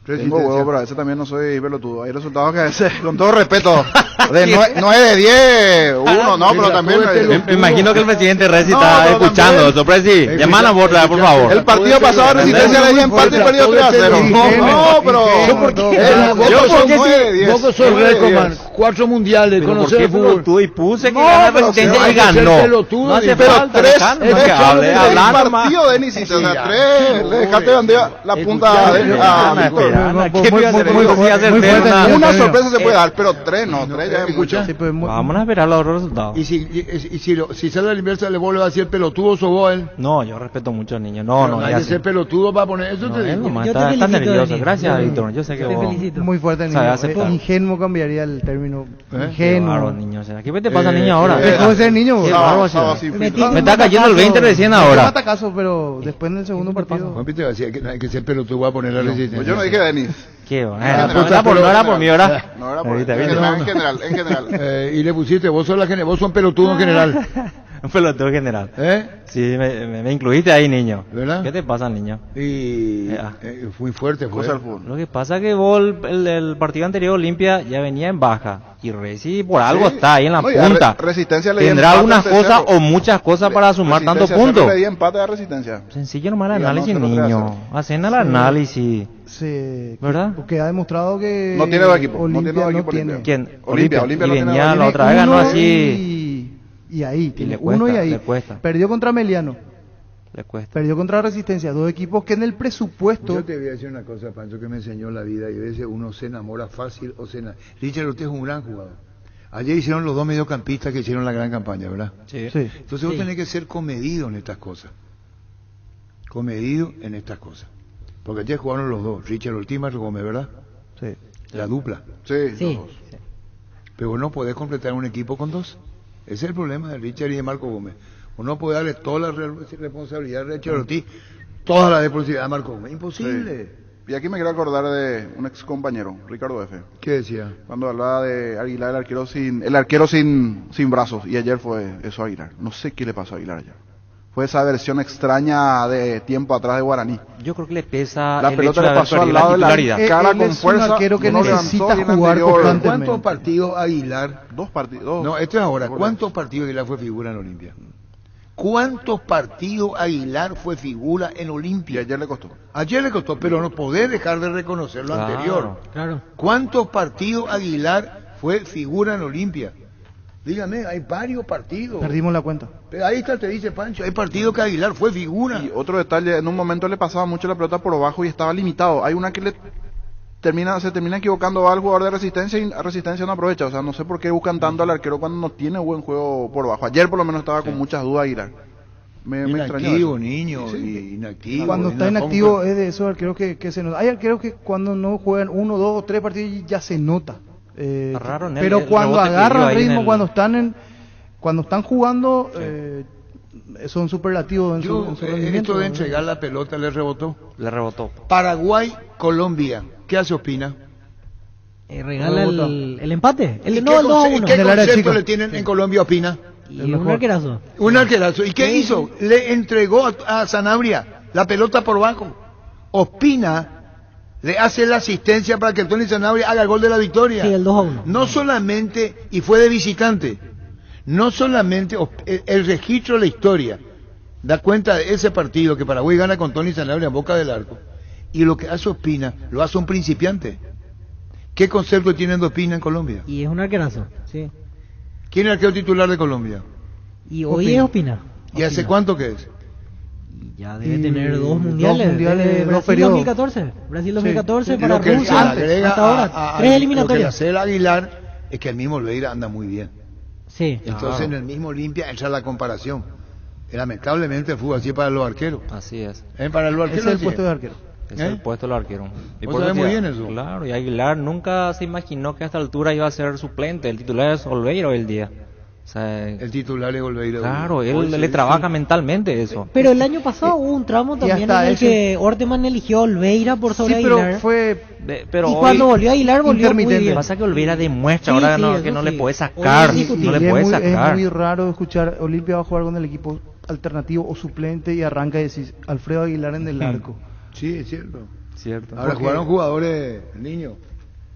Tengo huevo, pero a veces también no soy pelotudo. Hay resultados que a veces, con todo respeto, no es de 10, 1, no, pero también... Me imagino que el presidente Racing No, está pero escuchando también- eso, Presi. Llamala vos otra vez, por favor. El partido pasado Resistencia le dio empate y perdió 3-0. No, pero... Vos Vos sos Recoman, 4 mundiales, Pero ¿por conocer qué el fútbol. pelotudo? Y puse que No, gana pero Resistencia no, y hay que ser ganó. pelotudo, No hace pero falta, tres, dejando que hable, el hablando más. partido de Nicita, o sea, 3, le dejaste bandear la punta a Víctor. Una sorpresa se puede dar, pero 3 no, 3 ya es mucho. Escucha, Vamos a esperar los resultados. y si sale a la inversa le vuelve a decir pelotudo, sos vos él. No, yo respeto mucho al niño. Pero No, hay ya que sé. ser pelotudo para poner eso. No, Te él digo. nomás Yo te está felicito, nervioso. Denis. Gracias, Yo Víctor. Yo sé que te vos... felicito. Muy fuerte el Sabe niño. aceptar. Ingenuo cambiaría el término. Qué bárbaro, Ingenuo. niño. O sea, ¿qué te pasa, niño, ahora? Dejó de ser niño. Qué vos. bárbaro, Sábado sí. sin Metí filtro. Me está un cayendo el 20 recién ahora. Mata caso, pero después en el segundo partido. Juan Pito decía que no hay que ser pelotudo para poner la resistencia. Pues yo no dije Denis. Qué bueno. general, No era por mí, ¿verdad? No era por Ahorita, en ¿viste? general, en general. Y le pusiste, vos sos pelotudo en general. Un pelotudo general. ¿Eh? Sí, me incluiste ahí, niño. ¿Verdad? ¿Qué te pasa, niño? Y muy fuerte fue. Cosa del fútbol. Lo que pasa es que vos, el partido anterior, Olimpia, ya venía en baja. Y Reci por algo Sí. está ahí en la No, y a punta. Resistencia le dio Tendrá empate algunas en cosas tercero. o muchas cosas para sumar tantos Resistencia puntos. le dio empate a Resistencia. Sencillo nomás el Y ganó análisis, 0-3. niño. Hacen el análisis. ¿Verdad? ¿Verdad? Porque ha demostrado que No tiene dos equipos, no Olimpia tiene dos no equipos tiene. Olimpia. ¿Quién? Olimpia Y no tiene venía dos. la otra vez, ganó Uno así. y ahí, tiene le cuesta, uno y ahí. le cuesta. Perdió contra Meliano, Le cuesta. perdió contra Resistencia, dos equipos que en el presupuesto... Yo te voy a decir una cosa, Pancho, que me enseñó la vida y a veces uno se enamora fácil o se enamora. Richard Ortiz es un gran jugador. Ayer hicieron los dos mediocampistas que hicieron la gran campaña, ¿verdad? Sí. Sí. Entonces vos tenés que ser comedido en estas cosas. Comedido en estas cosas. Porque ayer jugaron los dos, Richard Ortiz y Marco Gómez, ¿verdad? Sí. La dupla. Sí, Sí. los dos. Pero vos no podés completar un equipo con dos. Ese es el problema de Richard y de Marco Gómez. Vos no podés darle toda la responsabilidad a Richard Ortiz, toda la responsabilidad a Marco Gómez. Imposible. Y aquí me quiero acordar de un ex compañero, Ricardo F. ¿Qué decía? Cuando hablaba de Aguilar, el arquero sin brazos. Y ayer fue eso a Aguilar. No sé qué le pasó a Aguilar ayer. Fue esa versión extraña de tiempo atrás de Guaraní. Yo creo que le pesa La el pelota hecho de le haber pasó al perdido lado de la titularidad. cara Él con es un fuerza. arquero que no necesita levantó y en jugar anterior. constantemente. ¿Cuántos partidos Aguilar? Dos partidos. No, esto es ahora. Goles. ¿Cuántos partidos Aguilar fue figura en Olimpia? ¿Cuántos partidos Aguilar fue figura en Y Olimpia? ayer le costó. Ayer le costó, pero no podés dejar de reconocer lo Claro. anterior. Claro. ¿Cuántos partidos Aguilar fue figura en Olimpia? Dígame, hay varios partidos. Perdimos la cuenta. Pero ahí está, te dice Pancho, hay partidos que Aguilar fue figura. Y otro detalle, en un momento le pasaba mucho la pelota por abajo y estaba limitado. Hay una que se termina equivocando al jugador de Resistencia y Resistencia no aprovecha. O sea, no sé por qué buscan tanto al arquero cuando no tiene buen juego por abajo. Ayer por lo menos estaba con muchas dudas Aguilar. Me extrañó Inactivo, eso. niño, Sí. y inactivo. Cuando y está no inactivo pongo- es de esos arqueros que se nota. Hay arqueros que cuando no juegan 1, 2 o 3 partidos ya se nota. Agarraron Pero el cuando rebote que dio agarran ahí en ritmo, el- cuando están jugando, son superlativos en Yo, su rendimiento. esto de entregar la pelota le rebotó. Le rebotó. Paraguay, Colombia. ¿Qué hace Ospina? Regala el empate. ¿Y No, el 2 a 1. ¿Qué Del área concepto chica. le tienen en Colombia a Ospina? Y un arquerazo. Un arquerazo. ¿Y qué hizo? Le entregó a Sanabria la pelota por bajo. Ospina le hace la asistencia para que Tony Sanabria haga el gol de la victoria. Sí, el 2 a 1. No solamente, y fue de visitante, no solamente el registro de la historia da cuenta de ese partido que Paraguay gana con Tony Sanabria en boca del arco, y lo que hace Ospina lo hace un principiante. ¿Qué concepto tienen de Ospina en Colombia? Y es un arquerazo. Sí. ¿Quién es el arquero titular de Colombia? Y hoy es Ospina. ¿Y hace cuánto que es? Ya debe Y tener 2 dos mundiales. mundiales, desde dos Brasil periodos. 2014. Brasil 2014 Y para lo que Rusia. agrega Hasta ahora. 3 lo que eliminatorias. hace el Aguilar es que el mismo Olveira anda muy bien. Sí. Entonces en el mismo Olimpia entra la comparación. Lamentablemente el fútbol así es para los arqueros. Así es. Para los Ese arqueros es el así puesto es. de arquero. Es el puesto del arquero. Y Vos por sabés eso muy ya- bien eso. Claro, y Aguilar nunca se imaginó que a esta altura iba a ser suplente. El titular es Olveira hoy el día. O sea, El titular es Olveira. claro, Hoy él se le dice- trabaja mentalmente eso. Pero el año pasado hubo un tramo y también en hasta el ese- que Orteman eligió a Olveira por sobre Sí, pero Aguilar. fue Pero Y hoy cuando volvió a Aguilar, volvió muy intermitente. bien. pasa que Olveira demuestra Sí, ahora sí, no, eso que no le sí. puede Hoy sacar, es no indiscutible. le y puede es sacar. muy raro escuchar Olimpia va a jugar con el equipo alternativo o suplente y arranca y decís Alfredo Aguilar en el arco. Sí, es cierto. Cierto. Ahora jugaron jugadores, niños.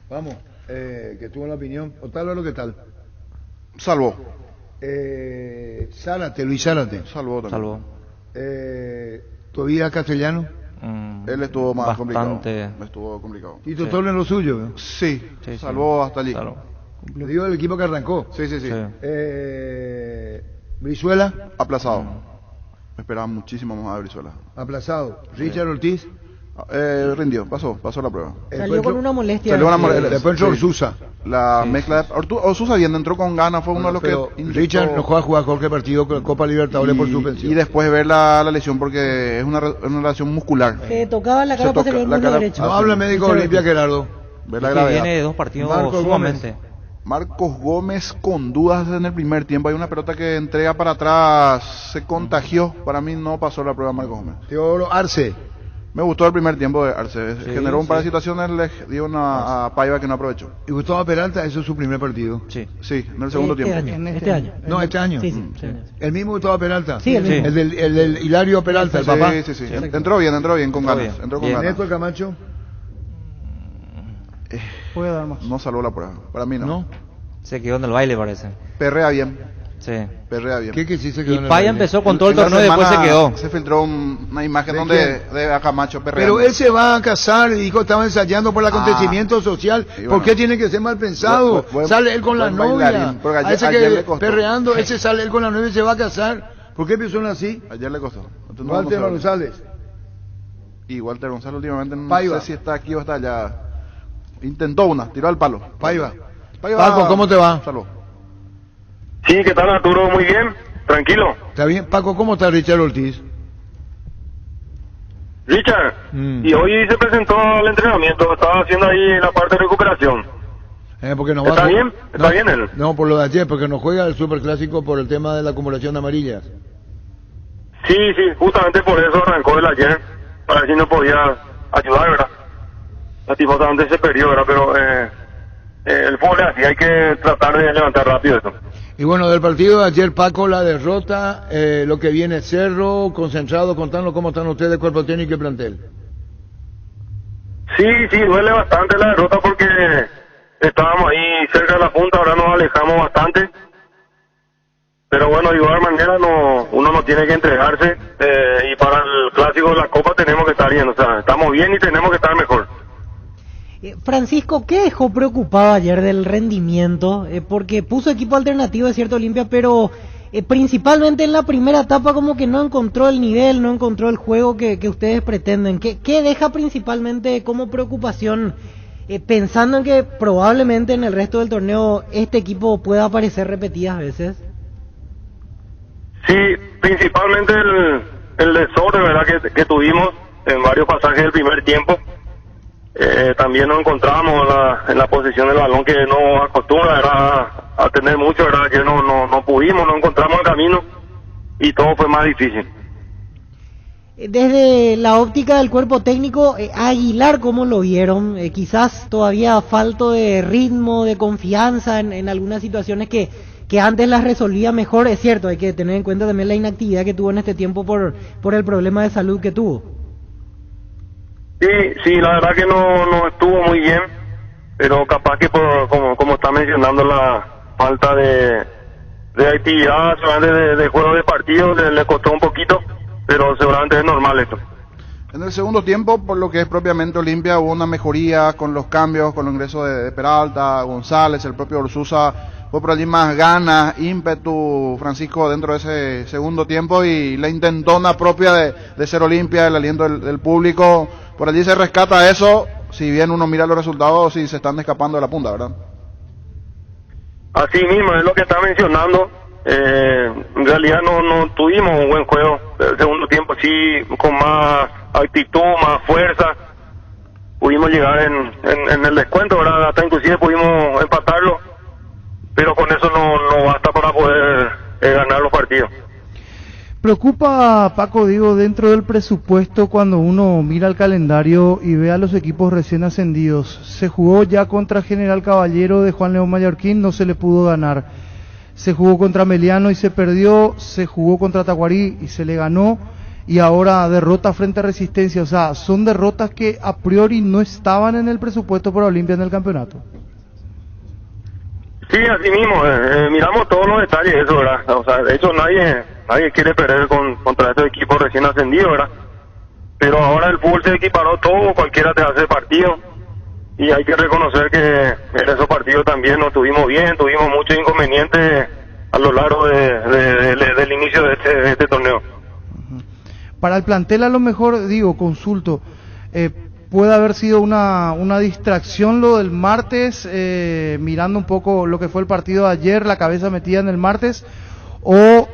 Vamos, que tuvo la opinión. Otálvaro, ¿qué tal? Salvó. Zárate, Luis Zárate. Salvó también. Salvo. Todavía Castellano. Él estuvo más Bastante. complicado. Estuvo complicado. Tito Torres lo suyo. ¿no? Sí, Sí, sí. salvó hasta allí. Salvo. Digo el equipo que arrancó. Sí, sí, sí. Sí. Brizuela, Aplazado. Me esperaba muchísimo más a Brizuela. aplazado. Richard Ortiz. Rindió, pasó la prueba. Salió con una molestia. Salió una Sí. molestia. Después entró Sí. Orsusa. La mezcla de... Osusa bien, entró con ganas, fue uno de los Pero que... Richard no juega a jugar cualquier partido con la Copa Libertadores por suspensión. Y después ver la lesión porque es una lesión muscular. Se tocaba la cara Se para toca salir el la muslo cara- derecho. No habla médico de Olimpia, Gerardo. Ver la Que gravedad. viene de dos partidos Marcos sumamente. Marcos Gómez con dudas en el primer tiempo. Hay una pelota que entrega para atrás, se contagió. Para mí no pasó la prueba Marcos Gómez. Teodoro Arce. Me gustó el primer tiempo de Arce. Sí, Generó un par de sí. situaciones, le dio una a Paiva que no aprovechó. Y Gustavo Peralta, eso es su primer partido. Sí. Sí, en el segundo Este tiempo. año, En este año. No, este año. Sí, sí. El mismo Gustavo Peralta. Sí, el mismo. El del Hilario Peralta, el papá. Sí, sí, sí. Entró bien, con Entró ganas. bien. Entró con Bien. ganas. Néstor Camacho. Puede dar más. No salvó la prueba. Para mí no. ¿No? Se quedó en el baile, parece. Perrea bien. Sí. Perrea bien. ¿Qué sí se quedó Y en el Paya baile? empezó con todo el En la torneo y después se semana quedó. Se filtró una imagen ¿De donde quién? de a Camacho perreando. Pero él se va a casar y dijo estaba ensayando por el acontecimiento social. Sí, ¿Por bueno. qué tiene que ser mal pensado? Buen- Sale él con la buen novia. bailarín, porque A ese ayer que le costó. perreando, ese sale él con la novia y se va a casar. ¿Por qué persona así? Ayer le costó. Entonces no Walter vamos a ver. González. Y Walter González últimamente no Paiva. sé si está aquí o está allá. Intentó una, tiró al palo. Paiva. Paiva, Paco, ¿cómo te va? Salvo. Sí, ¿qué tal, Arturo? Muy bien, tranquilo. ¿Está bien? Paco, ¿cómo está Richard Ortiz? Richard, y hoy se presentó al entrenamiento, estaba haciendo ahí la parte de recuperación. Porque no ¿Está va a- bien? ¿Está bien él? No, por lo de ayer, porque no juega el Superclásico por el tema de la acumulación de amarillas. Sí, sí, justamente por eso arrancó el ayer, para ver si no podía ayudar, ¿verdad? Lastimosamente se perdió, ¿verdad? Pero el fútbol es así, hay que tratar de levantar rápido eso. Y bueno, del partido de ayer, Paco, la derrota, lo que viene Cerro, concentrado, contando cómo están ustedes, cuerpo técnico y plantel. Sí, sí, duele bastante la derrota porque estábamos ahí cerca de la punta, ahora nos alejamos bastante. Pero bueno, de igual manera uno no tiene que entregarse y para el clásico de la Copa tenemos que estar bien, o sea, estamos bien y tenemos que estar mejor. Francisco, ¿qué dejó preocupado ayer del rendimiento? Porque puso equipo alternativo, es cierto, Olimpia, pero principalmente en la primera etapa como que no encontró el nivel, no encontró el juego que ustedes pretenden. ¿Qué deja principalmente como preocupación, pensando en que probablemente en el resto del torneo este equipo pueda aparecer repetidas veces? Sí, principalmente el desorden, ¿verdad? Que tuvimos en varios pasajes del primer tiempo. También nos encontramos en la posición del balón que no acostumbra, ¿verdad? A tener mucho, ¿verdad? Ayer no pudimos, no encontramos el camino y todo fue más difícil. Desde la óptica del cuerpo técnico, Aguilar, ¿cómo lo vieron? Quizás todavía falto de ritmo, de confianza en algunas situaciones que antes las resolvía mejor. Es cierto, hay que tener en cuenta también la inactividad que tuvo en este tiempo por el problema de salud que tuvo. Sí, la verdad que no estuvo muy bien, pero capaz que como está mencionando la falta de actividad, solamente de juego de partido, le costó un poquito, pero seguramente es normal esto. En el segundo tiempo, por lo que es propiamente Olimpia, hubo una mejoría con los cambios, con los ingresos de Peralta, González, el propio Orsusa, fue por allí más ganas, ímpetu, Francisco, dentro de ese segundo tiempo y la intentona propia de ser Olimpia, el aliento del público, por allí se rescata eso, si bien uno mira los resultados y se están escapando de la punta, ¿verdad? Así mismo, es lo que está mencionando. En realidad no tuvimos un buen juego. El segundo tiempo sí, con más actitud, más fuerza. Pudimos llegar en el descuento, ¿verdad? Hasta inclusive pudimos empatarlo, pero con eso no basta para poder ganar los partidos. Preocupa, Paco, digo, dentro del presupuesto cuando uno mira el calendario y ve a los equipos recién ascendidos. Se jugó ya contra General Caballero de Juan León Mallorquín, no se le pudo ganar. Se jugó contra Meliano y se perdió, se jugó contra Tacuarí y se le ganó, y ahora derrota frente a Resistencia. O sea, son derrotas que a priori no estaban en el presupuesto para Olimpia en el campeonato. Sí, así mismo, miramos todos los detalles, eso, ¿verdad? O sea, de hecho nadie quiere perder contra estos equipos recién ascendidos, ¿verdad? Pero ahora el fútbol se equiparó todo, cualquiera te hace partido, y hay que reconocer que en esos partidos también no estuvimos bien, tuvimos muchos inconvenientes a lo largo del inicio de este torneo. Para el plantel, a lo mejor, digo, consulto, puede haber sido una distracción lo del martes, mirando un poco lo que fue el partido de ayer, la cabeza metida en el martes, o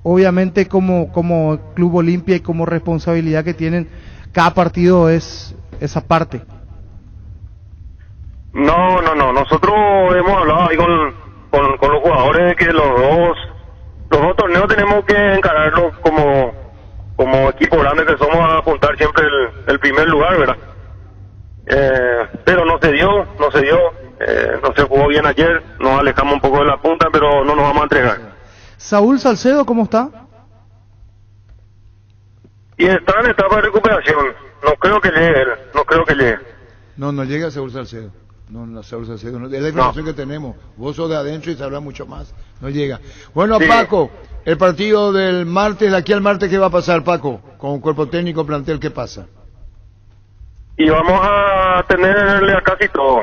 obviamente como Club Olimpia y como responsabilidad que tienen, cada partido es esa parte. No, nosotros hemos hablado ahí con los jugadores de que los dos torneos tenemos que encararlos como equipo grande que somos, a apuntar siempre el primer lugar, ¿verdad? Pero no se dio, no se jugó bien ayer, nos alejamos un poco de la punta, pero no nos vamos a entregar. Saúl Salcedo, ¿cómo está? Y está en etapa de recuperación, no creo que llegue. No llega Saúl Salcedo. No, Saúl Salcedo, no, es la información que tenemos. Vos sos de adentro y sabrás mucho más. No llega. Bueno, sí. Paco, el partido del martes, de aquí al martes, ¿qué va a pasar, Paco? Con cuerpo técnico, plantel, ¿qué pasa? Y vamos a tenerle a casi todo.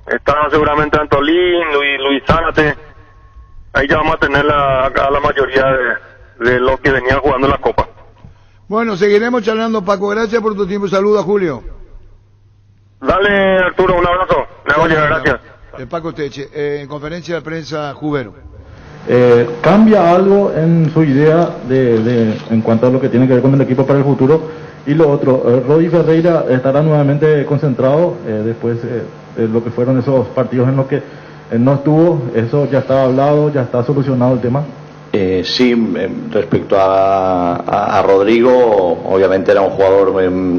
Está seguramente Antolín, Luis Zárate. Ahí ya vamos a tener a la mayoría de los que venían jugando la Copa. Bueno, seguiremos charlando, Paco. Gracias por tu tiempo. Saludos a Julio. Dale, Arturo, un abrazo. Gracias. Paco Teche, en conferencia de prensa, Jubero. ¿Cambia algo en su idea en cuanto a lo que tiene que ver con el equipo para el futuro? Y lo otro, Rodi Ferreira estará nuevamente concentrado después de lo que fueron esos partidos en los que no estuvo. ¿Eso ya está hablado, ya está solucionado el tema? Sí, respecto a Rodrigo, obviamente era un jugador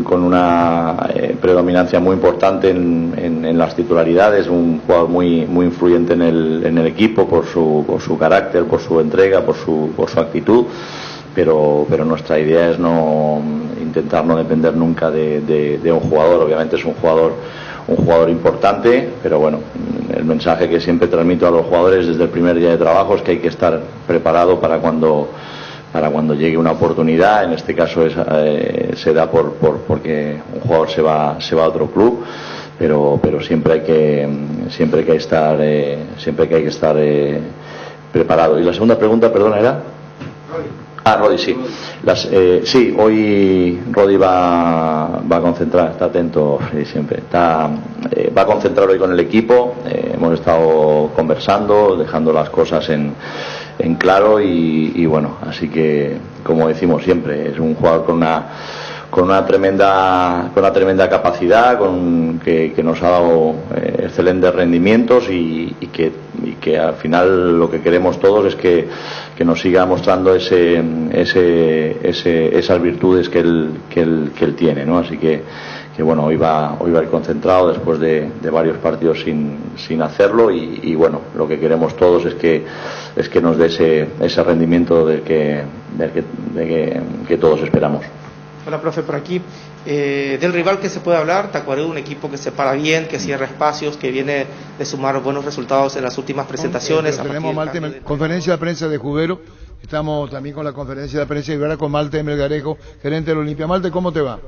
con una predominancia muy importante en las titularidades, un jugador muy influyente en el equipo por su carácter, por su entrega, por su actitud, pero nuestra idea es intentar no depender nunca de un jugador. Obviamente es un jugador importante, pero bueno, el mensaje que siempre transmito a los jugadores desde el primer día de trabajo es que hay que estar preparado para cuando llegue una oportunidad. En este caso se da porque un jugador se va a otro club, pero siempre hay que estar preparado. Y la segunda pregunta, perdona, era Rodi, sí. Sí, hoy Rodi va a concentrar, está atento siempre. Va a concentrar hoy con el equipo. Hemos estado conversando, dejando las cosas en claro y bueno, así que, como decimos siempre, es un jugador con una tremenda capacidad, que nos ha dado excelentes rendimientos y que al final lo que queremos todos es que nos siga mostrando esas virtudes que él tiene, ¿no? Así que bueno, hoy va a ir concentrado después de varios partidos sin hacerlo y bueno, lo que queremos todos es que nos dé ese rendimiento del que todos esperamos. Hola, profe, por aquí. Del rival que se puede hablar, Tacuarembó, un equipo que se para bien, que cierra espacios, que viene de sumar buenos resultados en las últimas presentaciones. Tenemos Malte, conferencia de prensa de Jubero, estamos también con la conferencia de prensa y ahora con Malte Melgarejo, gerente de la Olimpia. Malte, ¿cómo te va?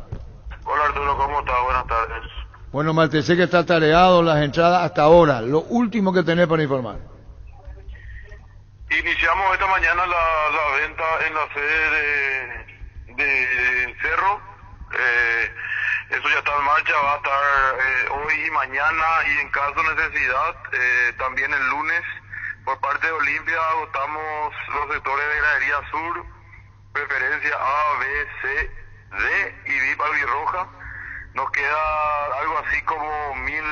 Hola Arturo, ¿cómo estás? Buenas tardes. Bueno, Malte, sé que está tareado las entradas hasta ahora, lo último que tenés para informar. Iniciamos esta mañana la venta en la sede de Cerro. Eso ya está en marcha, va a estar hoy y mañana, y en caso de necesidad también el lunes. Por parte de Olimpia agotamos los sectores de gradería sur, preferencia A, B, C, D D y VIP albirroja, nos queda algo así como 1000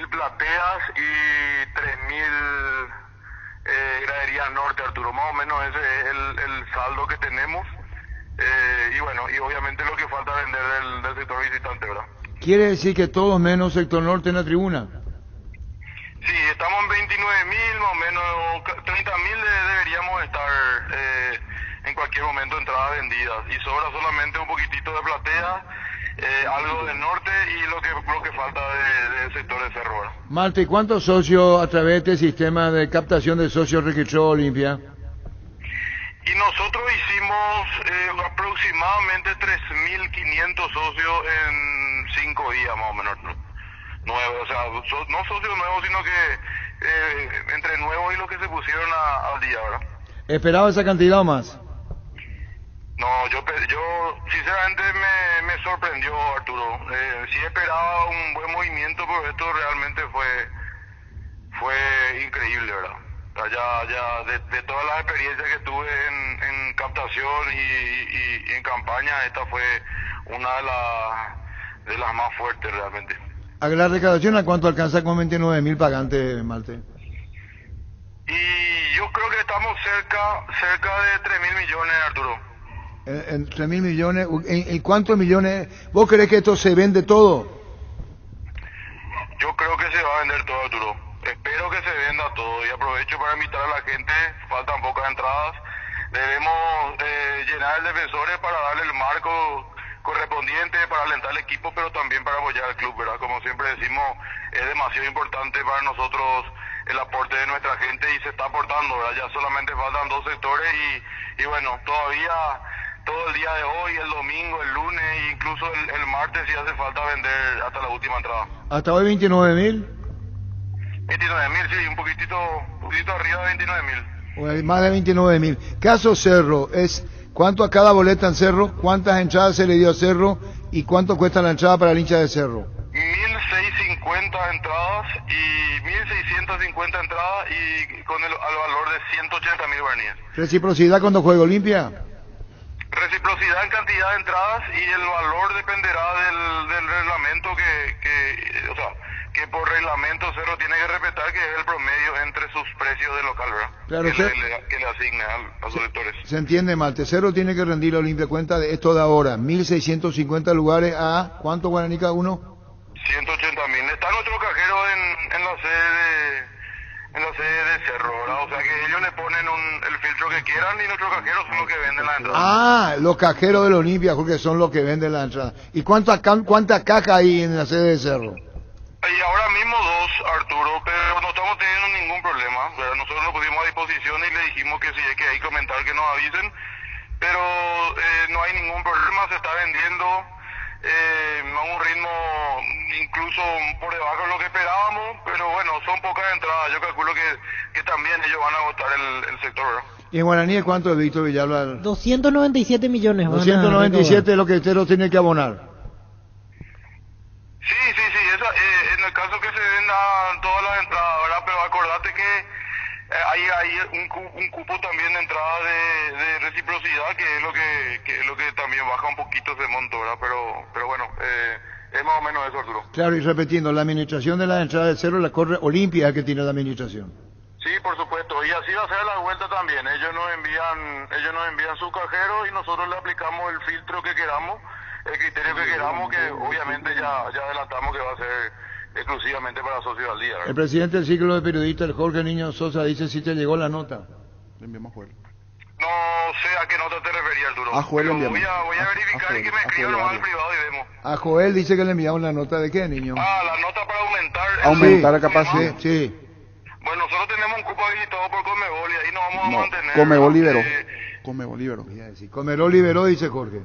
plateas y 3000 graderías norte, Arturo. Más o menos ese es el saldo que tenemos. Y bueno, y obviamente lo que falta vender del sector visitante, ¿verdad? Quiere decir que todos menos sector norte en la tribuna. Sí, estamos en 29.000, más o menos 30.000 deberíamos estar en cualquier momento entradas vendidas. Y sobra solamente un poquitito de platea, algo del norte y lo que falta del sector de Cerro, ¿verdad? Malte, ¿cuántos socios a través de este sistema de captación de socios registró Olimpia? Y nosotros hicimos aproximadamente 3.500 socios en 5 días más o menos, nuevos, o sea, no socios nuevos, sino que entre nuevos y los que se pusieron al día, ¿verdad? ¿Esperaba esa cantidad o más? No, yo sinceramente me sorprendió, Arturo. Sí esperaba un buen movimiento, pero esto realmente fue increíble, ¿verdad? Ya de todas las experiencias que tuve en captación y en campaña, esta fue una de las más fuertes realmente. ¿A la recaudación a cuánto alcanza con 29.000 pagantes, Malte? Y yo creo que estamos cerca de 3.000 millones, Arturo. En 3.000 millones, ¿en cuántos millones? ¿Vos crees que esto se vende todo? Yo creo que se va a vender todo, Arturo. Espero que se venda todo y aprovecho para invitar a la gente, faltan pocas entradas, debemos llenar el defensores para darle el marco correspondiente, para alentar al equipo, pero también para apoyar al club, ¿verdad? Como siempre decimos, es demasiado importante para nosotros el aporte de nuestra gente y se está aportando, ¿verdad? Ya solamente faltan 2 sectores y bueno, todavía todo el día de hoy, el domingo, el lunes e incluso el martes si hace falta vender hasta la última entrada. ¿Hasta hoy 29.000? 29.000, sí, un poquitito arriba de 29.000. Más de 29.000. Caso Cerro, es ¿cuánto a cada boleta en Cerro? ¿Cuántas entradas se le dio a Cerro? ¿Y cuánto cuesta la entrada para el hincha de Cerro? 1.650 entradas y 1.650 entradas y con al valor de 180.000 guaraníes. ¿Reciprocidad cuando juega Olimpia? Reciprocidad en cantidad de entradas y el valor dependerá del reglamento o sea, que por reglamento Cerro tiene que respetar, que es el promedio entre sus precios de local, ¿verdad? Claro, que le asigne a sus lectores. Se entiende, Malte. Cerro tiene que rendir a Olimpia cuenta de esto de ahora. 1.650 lugares a ¿cuánto guaraní cada uno? 180.000. Está nuestro cajero en la sede de Cerro, ¿verdad? O sea que ellos le ponen el filtro que quieran y nuestros cajeros son los que venden la entrada. Ah, los cajeros del Olimpia, porque son los que venden la entrada. ¿Y cuántas cajas hay en la sede de Cerro? Y ahora mismo 2, Arturo, pero no estamos teniendo ningún problema, ¿verdad? Nosotros lo pusimos a disposición y le dijimos que si es que hay que comentar que nos avisen, pero no hay ningún problema, se está vendiendo a un ritmo incluso por debajo de lo que esperábamos, pero bueno, son pocas entradas, yo calculo que también ellos van a agotar el sector, ¿verdad? ¿Y en guaraní cuánto es, Víctor Villalba? 297 millones. 297 es lo que usted tiene que abonar. Sí, en el caso que se vendan todas las entradas, ¿verdad? Pero acordate que hay un cupo también de entrada de reciprocidad, que es lo que también baja un poquito ese monto, ¿verdad? Pero bueno, es más o menos eso, Arturo. Claro, y repitiendo, la administración de la entrada de Cerro la corre Olimpia, que tiene la administración. Sí, por supuesto, y así va a ser la vuelta también. Ellos nos envían su cajero y nosotros le aplicamos el filtro que queramos, el criterio que queramos, que obviamente ya adelantamos que va a ser exclusivamente para socios al día, ¿verdad? El presidente del ciclo de periodistas, el Jorge Niño Sosa, dice si te llegó la nota. Le enviamos a Joel. No sé a qué nota te referías, Arturo. A Joel le enviamos. Voy a verificar y que me escriban nomás al privado y vemos. A Joel dice que le enviaron la nota de qué, niño. La nota para aumentar. Aumentar la capacidad. Sí. Bueno, nosotros tenemos un cupo habilitado por Conmebol y ahí nos vamos a mantener. Conmebol liberó. Conmebol liberó, dice Jorge.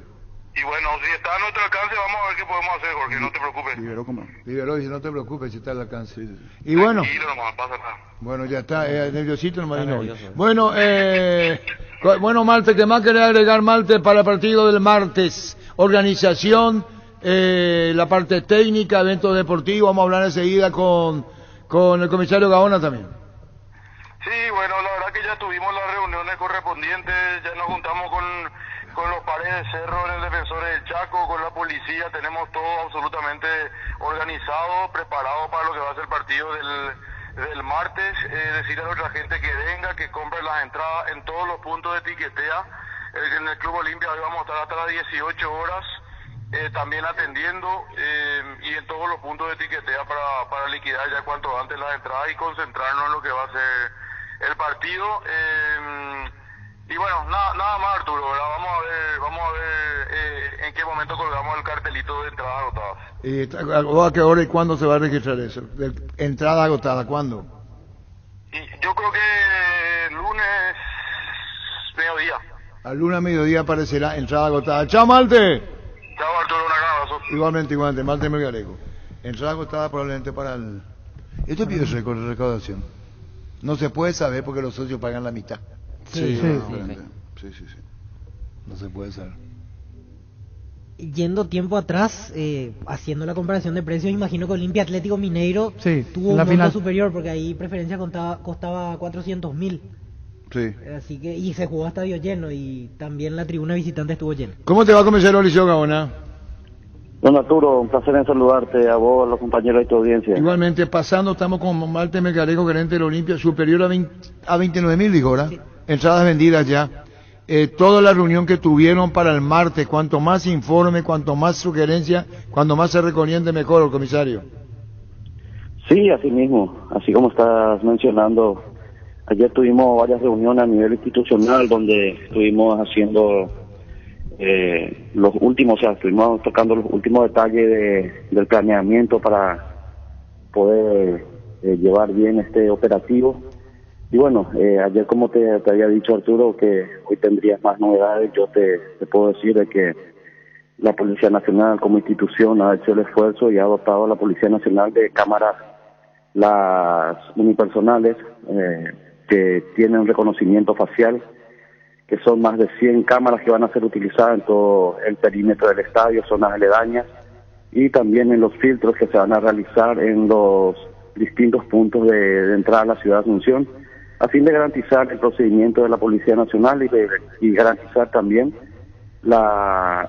Y bueno, si está a nuestro alcance, vamos a ver qué podemos hacer, Jorge, no te preocupes. Liberó, dice, no te preocupes, si está al alcance. Sí. Y bueno. Tranquilo nomás, pasa nada. Bueno, ya está, nerviosito nomás. Bueno, bueno, Malte, ¿qué más querés agregar, Malte, para el partido del martes? Organización, la parte técnica, evento deportivo, vamos a hablar enseguida con el comisario Gaona también. Sí, bueno, la verdad que ya tuvimos las reuniones correspondientes, ya nos juntamos con con los pares de Cerro en el Defensores del Chaco, con la policía, tenemos todo absolutamente organizado, preparado para lo que va a ser el partido del martes. Decirle a nuestra gente que venga, que compre las entradas en todos los puntos de tiquetea. En el Club Olimpia hoy vamos a estar hasta las 18 horas. También atendiendo y en todos los puntos de tiquetea para liquidar ya cuanto antes las entradas y concentrarnos en lo que va a ser el partido. Y bueno, nada más, Arturo, ¿verdad? Vamos a ver en qué momento colgamos el cartelito de entradas agotadas. ¿A qué hora y cuándo se va a registrar eso? ¿Entrada agotada cuándo? Y yo creo que lunes mediodía. Al lunes mediodía aparecerá entrada agotada. ¡Chao, Malte! Chao, Arturo, un gran abrazo. Igualmente, Malte Melgarejo. Entrada agotada probablemente para el... Esto pide récord de recaudación. No se puede saber porque los socios pagan la mitad. Sí. No se puede saber. Yendo tiempo atrás, haciendo la comparación de precios, imagino que Olimpia Atlético Mineiro tuvo un la monto final superior, porque ahí preferencia costaba 400.000. Sí. Así que, y se jugó a estadio lleno, y también la tribuna visitante estuvo llena. ¿Cómo te va a comenzar Liceo Gaona? Don Arturo, un placer en saludarte, a vos, a los compañeros de tu audiencia. Igualmente, pasando, estamos con Malte Melgarejo, gerente de la Olimpia, superior a 29.000, dijo, ¿verdad? Sí. Entradas vendidas ya. Toda la reunión que tuvieron para el martes, cuanto más informe, cuanto más sugerencia, cuanto más se recomiende, mejor, comisario. Sí, así mismo, así como estás mencionando. Ayer tuvimos varias reuniones a nivel institucional donde estuvimos haciendo los últimos, estuvimos tocando los últimos detalles del planeamiento para poder llevar bien este operativo. Y bueno, ayer como te había dicho Arturo que hoy tendrías más novedades, yo te puedo decir de que la Policía Nacional como institución ha hecho el esfuerzo y ha dotado a la Policía Nacional de cámaras, las unipersonales, que tienen reconocimiento facial, que son más de 100 cámaras que van a ser utilizadas en todo el perímetro del estadio, zonas aledañas, y también en los filtros que se van a realizar en los distintos puntos de entrada a la ciudad de Asunción, a fin de garantizar el procedimiento de la Policía Nacional y garantizar también a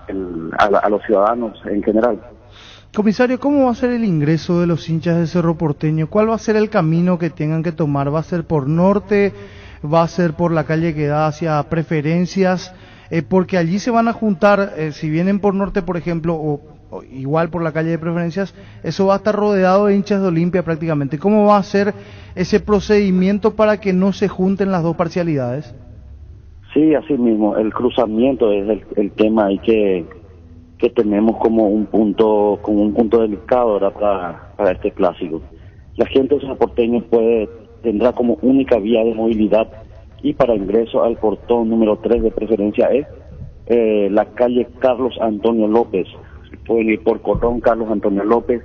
los ciudadanos en general. Comisario, ¿cómo va a ser el ingreso de los hinchas de Cerro Porteño? ¿Cuál va a ser el camino que tengan que tomar? ¿Va a ser por norte? ¿Va a ser por la calle que da hacia Preferencias? Porque allí se van a juntar, si vienen por norte, por ejemplo, o igual por la calle de Preferencias, eso va a estar rodeado de hinchas de Olimpia prácticamente. ¿Cómo va a ser ese procedimiento para que no se junten las dos parcialidades? Sí, así mismo, el cruzamiento es el tema ahí que tenemos como un punto delicado, ¿verdad? para este clásico. La gente de Cerro Porteño tendrá como única vía de movilidad y para ingreso al portón número 3 de preferencia es la calle Carlos Antonio López. Pueden ir por Colón Carlos Antonio López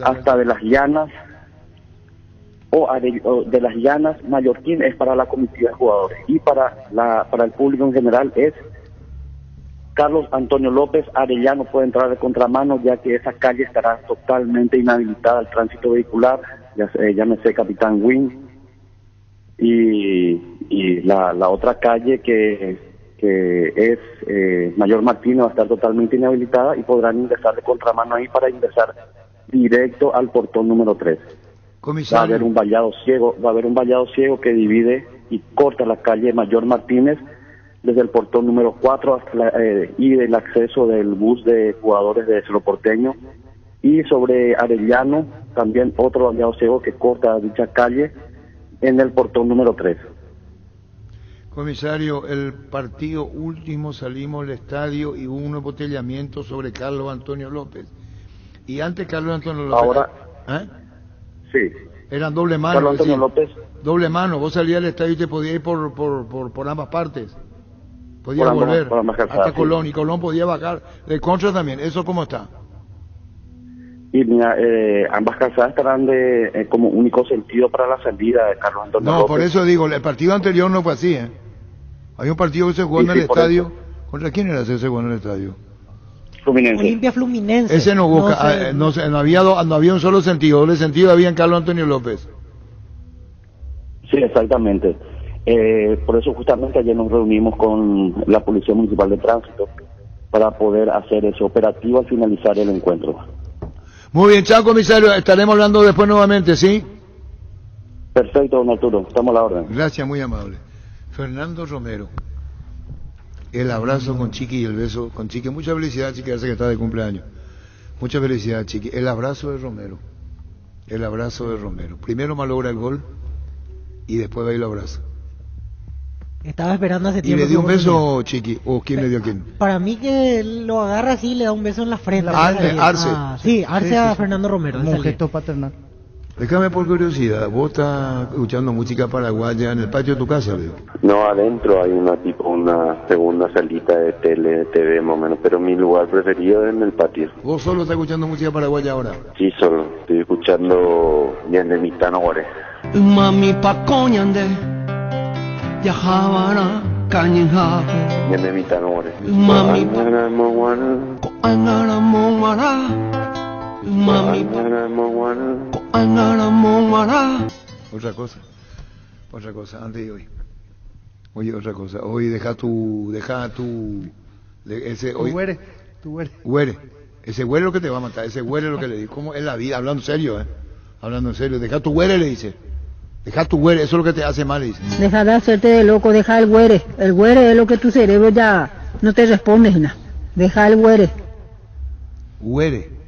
hasta de las Llanas o de las Llanas Mallorquín es para la comitiva de jugadores y para el público en general es Carlos Antonio López. Arellano puede entrar de contramano ya que esa calle estará totalmente inhabilitada al tránsito vehicular, llámese Capitán Wing, y la otra calle que es Mayor Martínez va a estar totalmente inhabilitada y podrán ingresar de contramano ahí para ingresar directo al portón número 3. Comisario. Va a haber un vallado ciego que divide y corta la calle Mayor Martínez desde el portón número 4 hasta y el acceso del bus de jugadores de Cerro Porteño, y sobre Arellano también otro vallado ciego que corta dicha calle en el portón número 3. Comisario, el partido último salimos del estadio y hubo un embotellamiento sobre Carlos Antonio López. Y antes Carlos Antonio López... Ahora, sí. Eran doble mano. Carlos Antonio López. Doble mano, vos salías del estadio y te podías ir por ambas partes. Podías volver hasta Colón, y Colón podía bajar de Contra también. ¿Eso cómo está? Y mira, ambas calzadas estarán como único sentido para la salida de Carlos Antonio López. No, por eso digo, el partido anterior no fue así, ¿eh? Hay un partido que se jugó en el estadio. ¿Contra quién era ese que se jugó en el estadio? Fluminense. Olimpia Fluminense. Ese no hubo, no había un solo sentido, doble sentido había en Carlos Antonio López. Sí, exactamente. Por eso justamente ayer nos reunimos con la Policía Municipal de Tránsito para poder hacer ese operativo al finalizar el encuentro. Muy bien, chao comisario, estaremos hablando después nuevamente, ¿sí? Perfecto, don Arturo, estamos a la orden. Gracias, muy amable. Fernando Romero. El abrazo con Chiqui y el beso con Chiqui. Mucha felicidad, Chiqui, hace que está de cumpleaños. Mucha felicidad, Chiqui. El abrazo de Romero. El abrazo de Romero. Primero malogra el gol y después va y lo abraza. Estaba esperando hace ¿Y tiempo. le dio un beso, Chiqui? ¿O quién le dio a quién? Para mí que lo agarra así y le da un beso en la frente. Arce. Sí, Arce a Fernando Romero. Como gesto paternal. Déjame por curiosidad, ¿vos estás escuchando música paraguaya en el patio de tu casa, Leo? No, adentro hay una segunda salita de TV más o menos, pero mi lugar preferido es en el patio. ¿Vos solo estás escuchando música paraguaya ahora? Sí, solo. Estoy escuchando Yandemitano Gore. Mami pa coñande, Yahabana, Cañenjabe. Yandemitano Gore. Mami pa coñana mongwana. Mami Otra cosa, antes de hoy. Oye, otra cosa. Hoy deja tu ese hoy. Tu Güere. Ese güere es lo que te va a matar, ese güere es lo que le dice. ¿Cómo es la vida? Hablando en serio, Hablando en serio. Deja tu güere, le dice. Deja tu güere, eso es lo que te hace mal, le dice. Deja de hacerte de loco, deja el güere. El güere es lo que tu cerebro ya no te responde, nada. Deja el güere. Güere.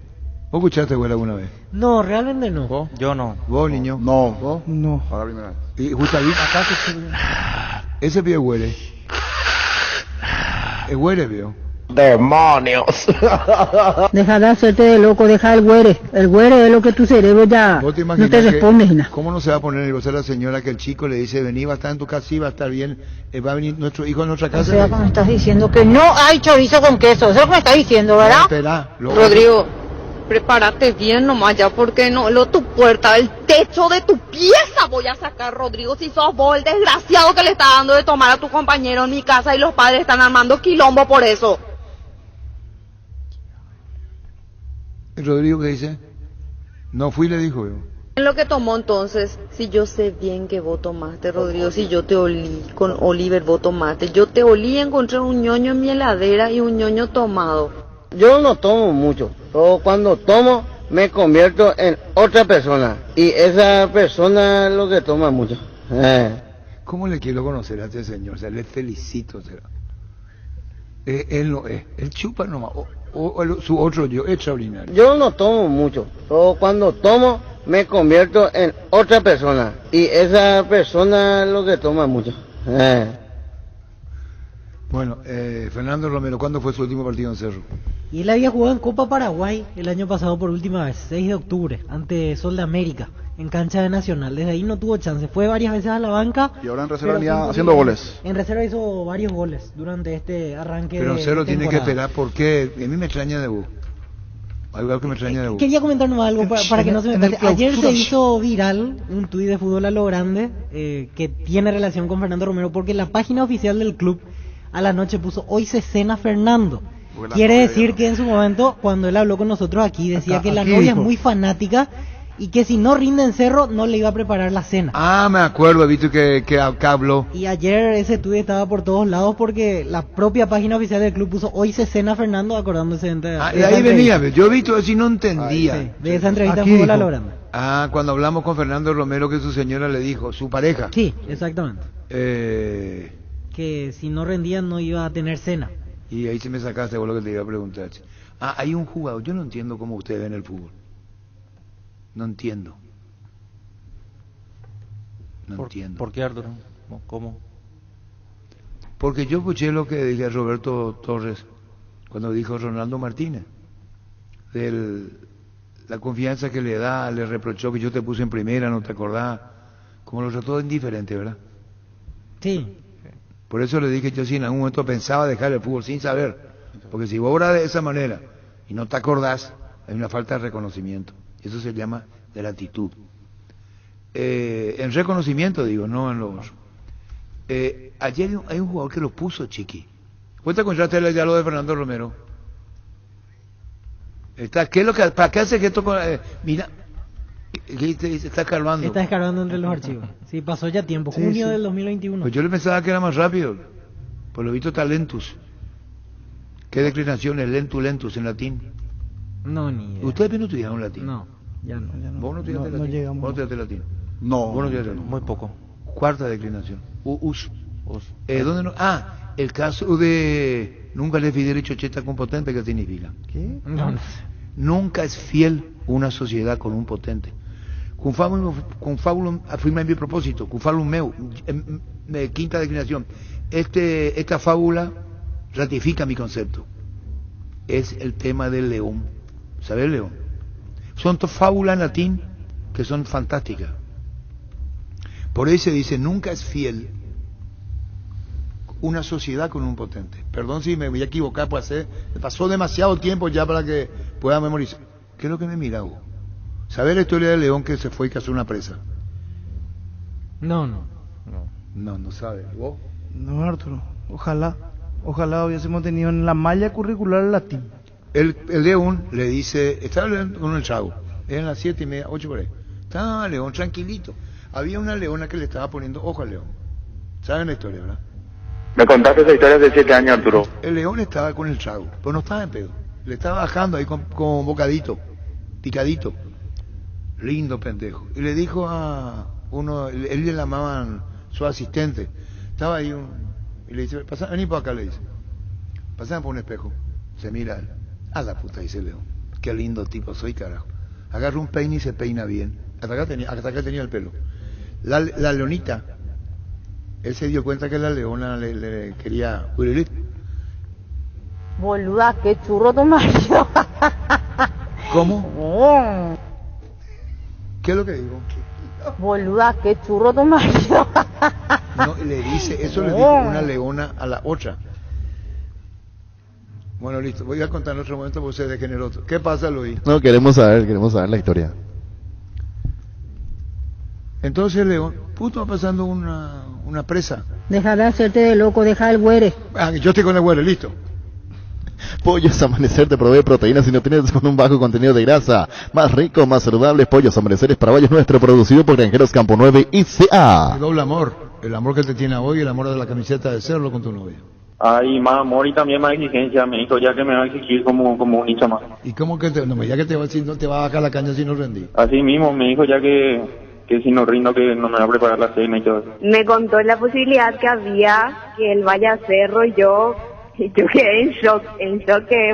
¿Vos escuchaste güere alguna vez? No, realmente no. ¿Vos? Yo no. ¿Vos, niño? No. ¿Vos? No. Ahora primera vez. ¿Y Gustavito? Ese pie güere. El güere, vio. ¡Demonios! Deja de hacerte de loco, deja el güere. El güere es lo que tu cerebro ya ¿Vos te no imaginas te responde, que, nada. cómo no se va a poner nerviosa la señora que el chico le dice, vení, va a estar en tu casa, sí, va a estar bien, va a venir nuestro hijo a nuestra O casa? sea, como estás diciendo que no hay chorizo con queso, eso es lo que me estás diciendo, ¿verdad? Espera, Rodrigo, prepárate bien nomás ya, porque no, tu puerta, el techo de tu pieza voy a sacar, Rodrigo, si sos vos el desgraciado que le está dando de tomar a tu compañero en mi casa y los padres están armando quilombo por eso. Rodrigo, ¿qué dice? No fui, le dijo yo. En lo que tomó entonces, si yo sé bien que vos tomaste, Rodrigo, si yo te olí, con Oliver vos tomaste, yo te olí y encontré un ñoño en mi heladera y un ñoño tomado. Yo no tomo mucho, pero cuando tomo me convierto en otra persona y esa persona es lo que toma mucho. ¿Cómo le quiero conocer a este señor? O sea, le felicito. Será. Él no es, él chupa nomás, su otro yo, extraordinario. Yo no tomo mucho, pero cuando tomo me convierto en otra persona y esa persona es lo que toma mucho. Bueno, Fernando Romero, ¿cuándo fue su último partido en Cerro? Y él había jugado en Copa Paraguay el año pasado por última vez, 6 de octubre, ante Sol de América, en cancha de Nacional. Desde ahí no tuvo chance, fue varias veces a la banca. Y ahora en reserva venía haciendo goles. En reserva hizo varios goles durante este arranque. Pero de Cerro tiene que temporada. esperar porque a mí me extraña de vos. Algo que me extraña de vos. Quería comentar nomás algo para que no se me pase. Ayer se hizo viral un tuit de Fútbol a lo Grande que tiene relación con Fernando Romero, porque la página oficial del club a la noche puso: hoy se cena Fernando. Quiere decir que en su momento, cuando él habló con nosotros aquí, decía que la novia es muy fanática y que si no rinde en Cerro no le iba a preparar la cena. Ah, me acuerdo, he visto que acá habló. Y ayer ese tuit estaba por todos lados porque la propia página oficial del club puso: hoy se cena Fernando, acordándose de De ahí venía, yo he visto así, no entendía. Sí, de esa entrevista en Fútbol a lo Grande. Cuando hablamos con Fernando Romero, que su señora le dijo, su pareja. Sí, exactamente. Que si no rendían no iba a tener cena. Y ahí se me sacaste vos lo que te iba a preguntar. Hay un jugador, yo no entiendo cómo ustedes ven el fútbol. No entiendo. No entiendo. ¿Por qué, Arturo? ¿Cómo? Porque yo escuché lo que decía Roberto Torres cuando dijo Ronaldo Martínez. La confianza que le da, le reprochó que yo te puse en primera, no te acordás. Como lo trató de indiferente, ¿verdad? Sí. Por eso le dije, yo sí en algún momento pensaba dejar el fútbol sin saber. Porque si vos obras de esa manera y no te acordás, hay una falta de reconocimiento. Eso se llama gratitud. En reconocimiento, digo, no en lo otro. Ayer hay un jugador que lo puso, Chiqui. ¿Vos te encontraste ya lo de Fernando Romero? ¿Qué es lo que, ¿para qué hace que esto? Mira, ¿Qué dice? Está escarbando. Está escarbando entre los archivos. Sí, pasó ya tiempo, Sí, junio sí. del 2021. Pues yo le pensaba que era más rápido. Por lo visto está lentus. ¿Qué declinación es lentus en latín? No, ni idea. ¿Ustedes bien estudiaron latín? No, ya no. ¿Vos no estudiaste latín? llegamos. ¿Vos no estudiaste latín? No. ¿Vos no estudiaste latín? Muy poco. Cuarta declinación. ¿Dónde no? El caso de nunca le fidere chocheta con potente, ¿qué significa? ¿Qué? No. Nunca es fiel una sociedad con un potente. Con fábulum afirma en mi propósito, con fábulum meu, quinta declinación. Esta fábula ratifica mi concepto. Es el tema del león. ¿Sabes el león? Son fábulas en latín que son fantásticas. Por eso se dice, nunca es fiel una sociedad con un potente. Perdón si me voy a equivocar, pasó demasiado tiempo ya para que pueda memorizar. ¿Qué es lo que me mira, Hugo? ¿Sabes la historia del león que se fue y cazó una presa? No. No sabe. ¿Vos? No, Arturo. Ojalá hubiésemos tenido en la malla curricular el latín. El león le dice, estaba hablando con el chavo, eran las 7:30, 8 por ahí. Estaba el león tranquilito. Había una leona que le estaba poniendo ojo al león. ¿Saben la historia, verdad? Me contaste esa historia hace 7 años, Arturo. El león estaba con el chavo, pero no estaba en pedo. Le estaba bajando ahí con bocadito, picadito. Lindo pendejo. Y le dijo a uno, él le llamaban su asistente. Estaba ahí y le dice, vení por acá, le dice. Pasame por un espejo. Se mira él. A la puta, dice el león. Qué lindo tipo soy, carajo. Agarra un peine y se peina bien. Hasta acá tenía el pelo. La leonita, él se dio cuenta que la leona le quería huir. Boluda, qué churro tu marido. ¿Cómo? ¿Qué es lo que digo? Boluda, qué churro tu marido. No, le dice, eso le dijo una leona a la otra. Bueno, listo, voy a contar en otro momento porque se degeneró. ¿Qué pasa, Luis? No, queremos saber la historia. Entonces León, puto, va pasando una presa. Deja de hacerte de loco, deja el güere. Yo estoy con el güere, listo. Pollos Amanecer te provee proteínas y nutrientes con un bajo contenido de grasa. Más rico, más saludable. Pollos Amanecer es para Valles Nuestro, producido por Granjeros Campo 9 y CA. El doble amor. El amor que te tiene hoy, el amor de la camiseta de Cerro con tu novia. Hay más amor y también más exigencia, me dijo, ya que me va a exigir como un hincha más. ¿Y cómo que ya que no te va a bajar la caña si no rendí? Así mismo, me dijo ya que si no rindo, que no me va a preparar la cena y todo eso. Me contó la posibilidad que había que él vaya a Cerro y yo quedé en shock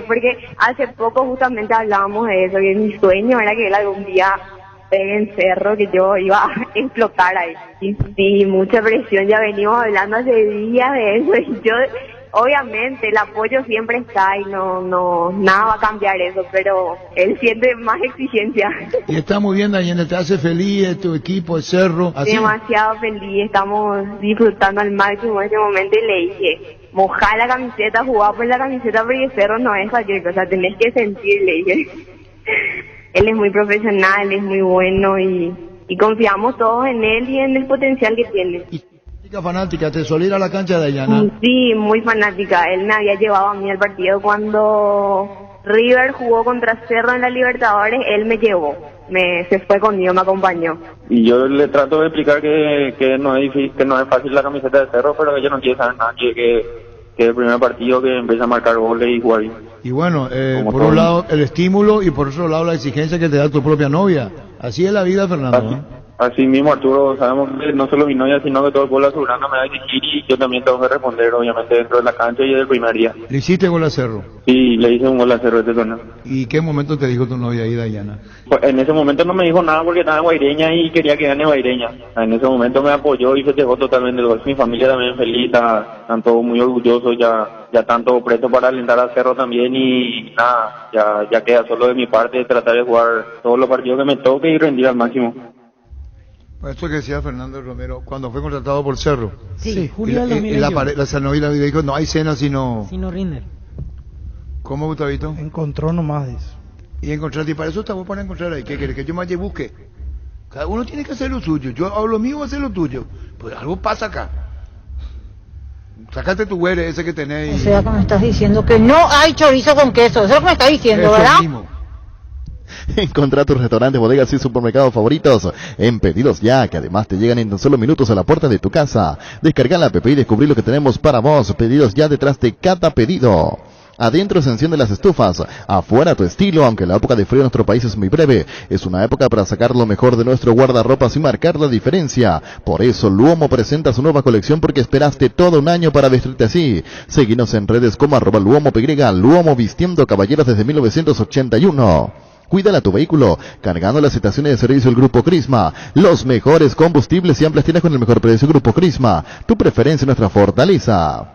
porque hace poco justamente hablábamos de eso, que mi sueño era que él algún día pegue en Cerro, que yo iba a explotar ahí. Y sí, mucha presión, ya venimos hablando hace días de eso y yo, obviamente el apoyo siempre está y no nada va a cambiar eso, pero él siente más exigencia. Y está muy bien, Daniela, te hace feliz tu equipo, el Cerro. ¿Así? Demasiado feliz, estamos disfrutando al máximo en este momento y le dije, mojar la camiseta, jugar por la camiseta porque Cerro no es cualquier cosa, tenés que sentir, le dije. Él es muy profesional, es muy bueno y confiamos todos en él y en el potencial que tiene. Fanática, ¿te solía ir a la cancha de Ayana? Sí, muy fanática. Él me había llevado a mí al partido cuando River jugó contra Cerro en la Libertadores, él me llevó. Se fue conmigo, me acompañó. Y yo le trato de explicar que no es difícil, que no es fácil la camiseta de Cerro, pero ella no quiere saber nada, que el primer partido que empieza a marcar goles y jugar bien. Y bueno, por un lado el estímulo y por otro lado la exigencia que te da tu propia novia. Así es la vida, Fernando. Así mismo, Arturo, sabemos que no solo mi novia, sino que todo el pueblo azulgrana me va a exigir y yo también tengo que responder, obviamente, dentro de la cancha y del primer día. ¿Le hiciste gol a Cerro? Sí, le hice un gol a Cerro este torneo. ¿Y qué momento te dijo tu novia ahí, Dayana? Pues en ese momento no me dijo nada porque estaba en Guaireña y quería que gane Guaireña. En ese momento me apoyó y festejó totalmente el gol. Mi familia también feliz, están todos muy orgullosos, ya están todos prestos para alentar a Cerro también y nada, ya queda solo de mi parte tratar de jugar todos los partidos que me toque y rendir al máximo. Esto que decía Fernando Romero, cuando fue contratado por Cerro. Sí, julio del 2021. La novia le dijo, no hay cena si no rinde. ¿Cómo, Gustavito? Encontró nomás eso. Y encontraste, y para eso estamos para encontrar ahí. ¿Qué quieres? Que yo me busque. Cada uno tiene que hacer lo suyo. Yo hago lo mío, voy a hacer lo tuyo. Pues algo pasa acá. Sacate tu güere ese que tenés. O sea, que me estás diciendo que no hay chorizo con queso. Eso es lo que me estás diciendo, eso ¿verdad? Mismo. Encontrá tus restaurantes, bodegas y supermercados favoritos en Pedidos Ya, que además te llegan en tan solo minutos a la puerta de tu casa. Descarga la app y descubrí lo que tenemos para vos. Pedidos Ya detrás de cada pedido. Adentro se encienden las estufas, afuera tu estilo, aunque la época de frío en nuestro país es muy breve. Es una época para sacar lo mejor de nuestro guardarropas y marcar la diferencia. Por eso Luomo presenta su nueva colección, porque esperaste todo un año para vestirte así. Seguinos en redes como @LuomoPY, Luomo vistiendo caballeros desde 1981. Cuídala tu vehículo, cargando las estaciones de servicio del Grupo Crisma. Los mejores combustibles y amplias tiendas con el mejor precio. Grupo Crisma, tu preferencia, nuestra fortaleza.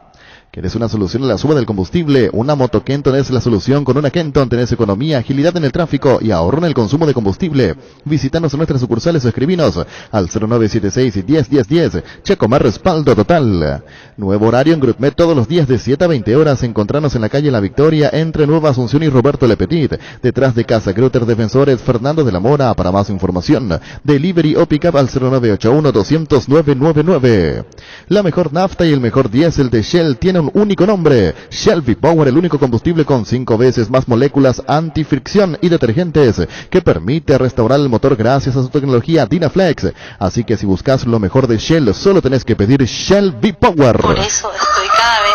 ¿Quieres una solución a la suba del combustible? Una moto Kenton es la solución. Con una Kenton tenés economía, agilidad en el tráfico y ahorro en el consumo de combustible. Visítanos en nuestras sucursales o escribinos al 0976-101010. Checo más respaldo total. Nuevo horario en GroupMed todos los días de 7 a 20 horas. Encontrarnos en la calle La Victoria entre Nueva Asunción y Roberto Lepetit. Detrás de Casa Grutter Defensores Fernando de la Mora. Para más información, delivery o pick up al 0981-200-999. La mejor nafta y el mejor diésel de Shell tiene un único nombre: Shell V-Power, el único combustible con 5 veces más moléculas antifricción y detergentes que permite restaurar el motor gracias a su tecnología Dynaflex. Así que si buscas lo mejor de Shell, solo tenés que pedir Shell V-Power. Por eso estoy cada vez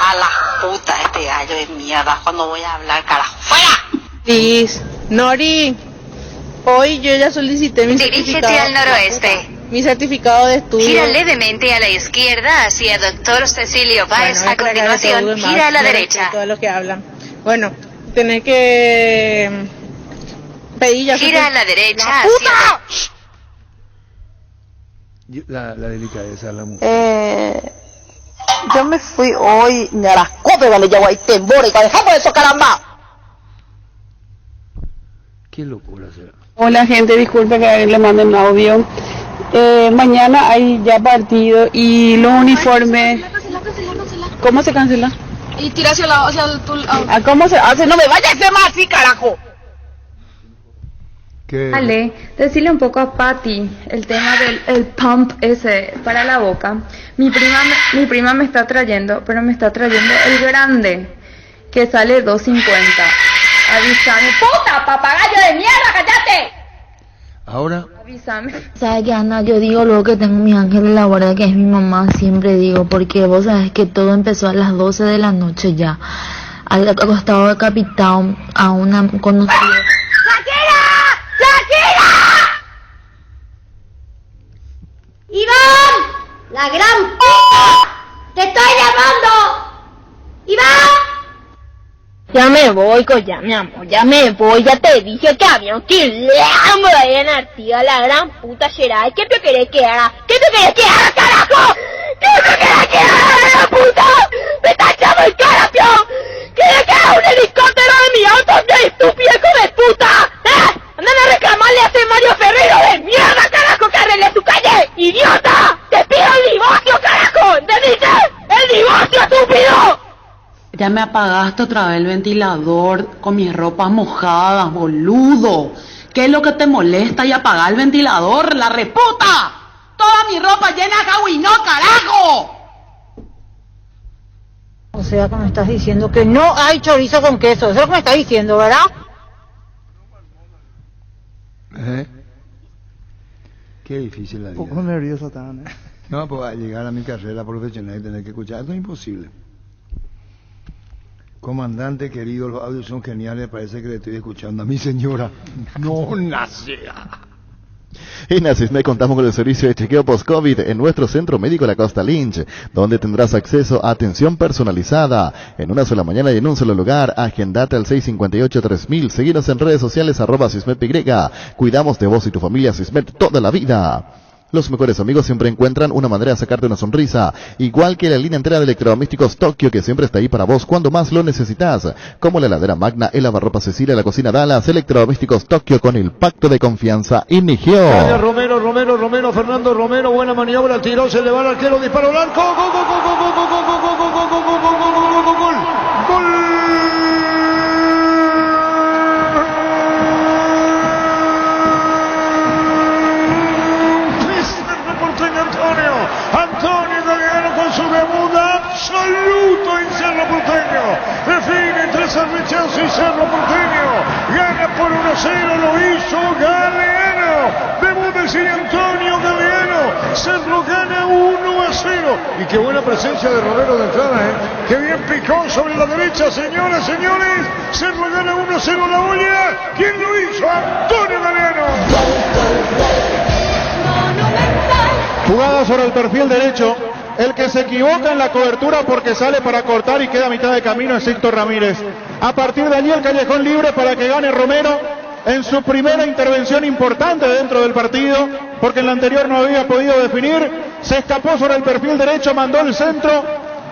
a la puta este gallo de mierda cuando voy a hablar, carajo. ¡Fuera! Liz, Nori, hoy yo ya solicité mi certificado. Dirígete al noroeste. Mi certificado de estudio. Gira levemente a la izquierda hacia Dr. Cecilio Báez. Bueno, a continuación, gira a la derecha. Todos los que hablan. Bueno, tenés que pedir ya. Gira a la derecha hacia... La delicadeza de la mujer. Yo me fui hoy a las copas, vale, ya voy tembores, dejamos eso, caramba. Qué locura será. Hola gente, disculpe que le manden un audio. Mañana hay ya partido y los uniformes. ¿Cómo se cancela? Y tira hacia el ¿Cómo se hace? No me vayas a hacer más así, carajo. Vale, decirle un poco a Patty el tema del pump ese para la boca. Mi prima me está trayendo, pero me está trayendo el grande, que sale $2.50. Avísame. ¡Puta, papagayo de mierda, cállate! Ahora. Avísame. ¿Sabes qué, Ana? Yo digo luego que tengo mi ángel la guarda, que es mi mamá, siempre digo, porque vos sabes que todo empezó a las 12 de la noche ya. Al acostado decapitado a una conocida. ¡Iván! ¡La gran puta! ¡Te estoy llamando! ¡Iván! Ya me voy, ya mi amor, ya me voy, ya te dije que había un quilombo ahí en Artigas, la gran puta Sheray. ¿Qué te querés que haga? ¿Qué te querés que haga, carajo? ¿Qué te querés que haga, la gran puta? ¡Me está echando el cara, pión! ¿Quieres que haga un helicóptero de mi auto, qué estúpido, hijo de puta? ¡Andan a reclamarle a ese Mario Ferrero de mierda, carajo, que arregle su calle! ¡Idiota! ¡Te pido el divorcio, carajo! ¿Entendiste? ¡El divorcio, estúpido! Ya me apagaste otra vez el ventilador con mis ropas mojadas, boludo. ¿Qué es lo que te molesta y apagar el ventilador, la reputa? Toda mi ropa llena de agua y no, carajo. O sea que me estás diciendo que no hay chorizo con queso. Eso es lo que me estás diciendo, ¿verdad? Qué difícil la vida. Un poco nervioso también. No, pues al llegar a mi carrera profesional y tener que escuchar, esto es imposible. Comandante querido, los audios son geniales, parece que le estoy escuchando a mi señora. No nace. En Asismed contamos con el servicio de chequeo post-COVID en nuestro centro médico La Costa Lynch, donde tendrás acceso a atención personalizada en una sola mañana y en un solo lugar. Agendate al 658-3000. Seguinos en redes sociales @SismedPY. Cuidamos de vos y tu familia. Sismed toda la vida. Los mejores amigos siempre encuentran una manera de sacarte una sonrisa, igual que la línea entera de electrodomésticos Tokio, que siempre está ahí para vos cuando más lo necesitas, como la heladera Magna, el lavarropa Cecilia, la cocina Dallas. Electrodomésticos Tokio, con el pacto de confianza inició. Romero, Fernando Romero, buena maniobra, tiró, se le va al arquero, disparo al arco, gol. Antonio Galeano con su debut absoluto en Cerro Porteño. Define entre San Lorenzo y Cerro Porteño. Gana por 1-0 hizo Galeano. Debut de San Antonio Galeano. Cerro gana 1-0. Y qué buena presencia de Romero de entrada, ¿eh? Qué bien picó sobre la derecha, señoras, señores. Cerro gana 1-0 la olla. ¿Quién lo hizo? Antonio Galeano. Jugada sobre el perfil derecho. El que se equivoca en la cobertura porque sale para cortar y queda a mitad de camino es Héctor Ramírez. A partir de allí el callejón libre para que gane Romero en su primera intervención importante dentro del partido, porque en la anterior no había podido definir. Se escapó sobre el perfil derecho, mandó el centro.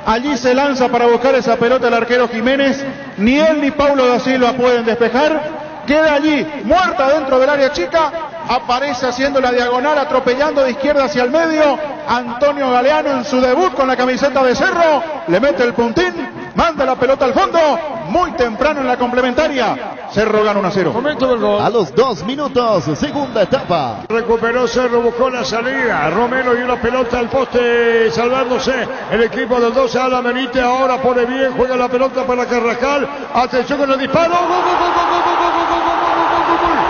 Allí se lanza para buscar esa pelota el arquero Jiménez. Ni él ni Paulo da Silva pueden despejar. Queda allí, muerta dentro del área chica. Aparece haciendo la diagonal, atropellando de izquierda hacia el medio. Antonio Galeano en su debut con la camiseta de Cerro. Le mete el puntín, manda la pelota al fondo. Muy temprano en la complementaria. Cerro gana 1-0. Momento del gol. A los 2 minutos, segunda etapa. Recuperó Cerro, buscó la salida. Romero y una pelota al poste, salvándose el equipo del 12 a la Benítez. Ahora pone bien, juega la pelota para Carrascal. Atención con el disparo. ¡Gol, gol, gol, gol, gol, gol, gol, gol, gol!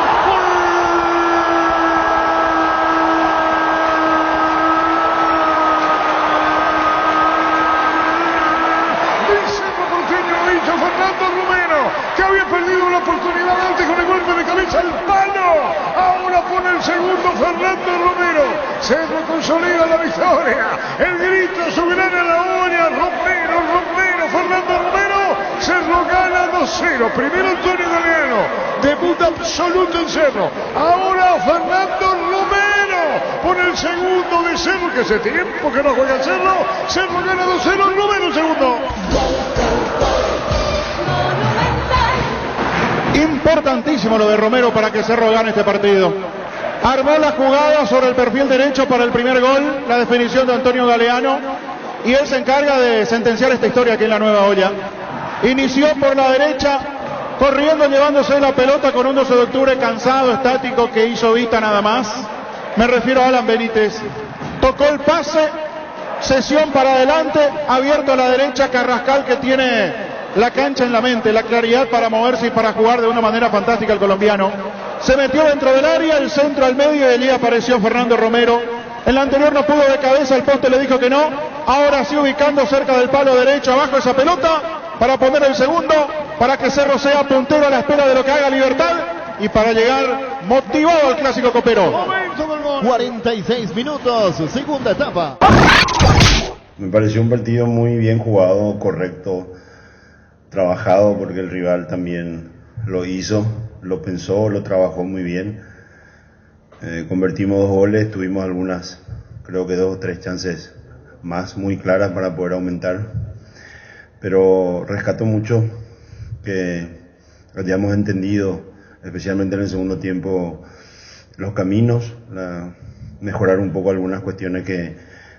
Que había perdido la oportunidad antes con el golpe de cabeza al palo. Ahora pone el segundo Fernando Romero. Cerro consolida la victoria. El grito soberano a la olla. Romero, Romero, Fernando Romero. Cerro gana 2-0. Primero Antonio Galeano. Debut absoluto en Cerro. Ahora Fernando Romero pone el segundo de Cerro, que hace tiempo que no juega Cerro. Cerro gana 2-0. Romero el segundo. Importantísimo lo de Romero para que Cerro gane este partido. Armó la jugada sobre el perfil derecho para el primer gol, la definición de Antonio Galeano, y él se encarga de sentenciar esta historia aquí en la Nueva Olla. Inició por la derecha, corriendo, llevándose la pelota con un 12 de octubre cansado, estático, que hizo vista nada más. Me refiero a Alan Benítez. Tocó el pase, sesión para adelante, abierto a la derecha Carrascal, que tiene la cancha en la mente, la claridad para moverse y para jugar de una manera fantástica el colombiano. Se metió dentro del área, el centro al medio, y allí apareció Fernando Romero. En la anterior no pudo de cabeza, el poste le dijo que no. Ahora sí, ubicando cerca del palo derecho, abajo esa pelota, para poner el segundo, para que Cerro sea puntero a la espera de lo que haga Libertad y para llegar motivado al clásico copero. 46 minutos, segunda etapa. Me pareció un partido muy bien jugado, correcto, trabajado, porque el rival también lo hizo, lo pensó, lo trabajó muy bien. Convertimos 2 goles, tuvimos algunas, creo que 2 o 3 chances más muy claras para poder aumentar, pero rescato mucho que hayamos entendido, especialmente en el segundo tiempo, los caminos, mejorar un poco algunas cuestiones que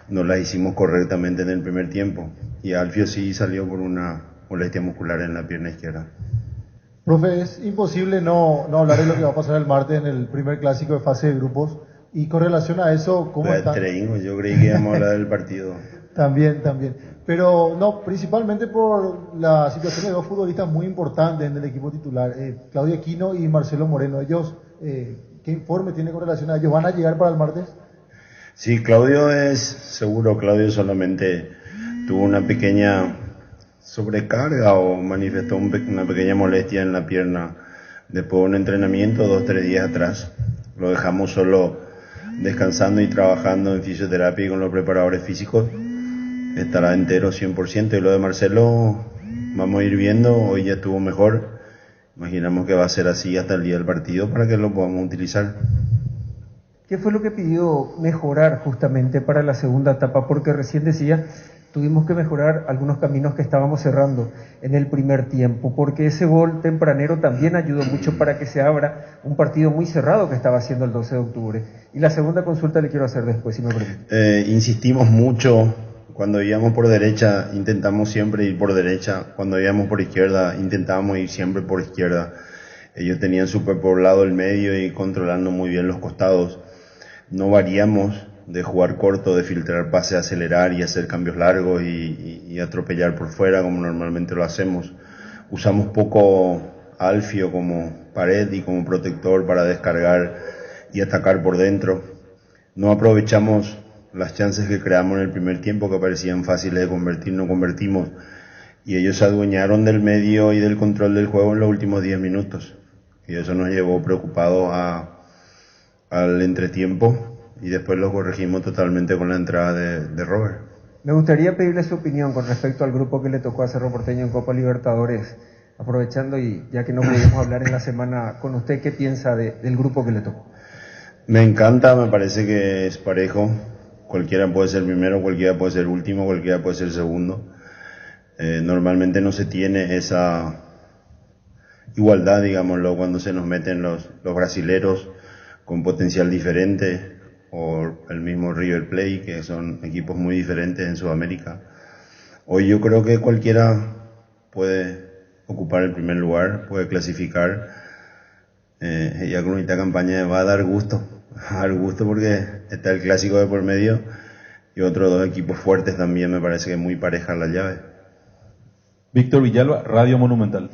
no las hicimos correctamente en el primer tiempo, y Alfio sí salió por una molestia muscular en la pierna izquierda. Profe, es imposible no hablar de lo que va a pasar el martes en el primer clásico de fase de grupos, y con relación a eso, ¿cómo está? Yo creí que íbamos a hablar del partido. También, pero no, principalmente por la situación de 2 futbolistas muy importantes en el equipo titular, Claudio Aquino y Marcelo Moreno. Ellos, ¿qué informe tiene con relación a ellos? ¿Van a llegar para el martes? Sí, Claudio es seguro. Claudio solamente tuvo una pequeña sobrecarga o manifestó una pequeña molestia en la pierna después de un entrenamiento 2 o 3 días atrás. Lo dejamos solo descansando y trabajando en fisioterapia y con los preparadores físicos. Estará entero 100%, y lo de Marcelo vamos a ir viendo. Hoy ya estuvo mejor, imaginamos que va a ser así hasta el día del partido para que lo podamos utilizar. ¿Qué fue lo que pidió mejorar justamente para la segunda etapa? Porque recién decía, tuvimos que mejorar algunos caminos que estábamos cerrando en el primer tiempo, porque ese gol tempranero también ayudó mucho para que se abra un partido muy cerrado que estaba haciendo el 12 de octubre. Y la segunda consulta le quiero hacer después, si me permite. Insistimos mucho. Cuando íbamos por derecha, intentamos siempre ir por derecha. Cuando íbamos por izquierda, intentábamos ir siempre por izquierda. Ellos tenían superpoblado el medio y controlando muy bien los costados. No variamos de jugar corto, de filtrar pase, acelerar y hacer cambios largos y atropellar por fuera como normalmente lo hacemos. Usamos poco Alfio como pared y como protector para descargar y atacar por dentro. No aprovechamos las chances que creamos en el primer tiempo, que parecían fáciles de convertir, no convertimos, y ellos se adueñaron del medio y del control del juego en los últimos 10 minutos, y eso nos llevó preocupados al entretiempo, y después lo corregimos totalmente con la entrada de Robert. Me gustaría pedirle su opinión con respecto al grupo que le tocó a Cerro Porteño en Copa Libertadores, aprovechando y ya que no pudimos hablar en la semana con usted, ¿qué piensa del grupo que le tocó? Me encanta, me parece que es parejo. Cualquiera puede ser primero, cualquiera puede ser último, cualquiera puede ser segundo. Normalmente no se tiene esa igualdad, digámoslo, cuando se nos meten los brasileros con potencial diferente, o el mismo River Plate, que son equipos muy diferentes en Sudamérica. Hoy yo creo que cualquiera puede ocupar el primer lugar, puede clasificar. Ya con esta campaña va a dar gusto porque está el clásico de por medio y otros dos equipos fuertes también. Me parece que es muy pareja la llave. Víctor Villalba, Radio Monumental.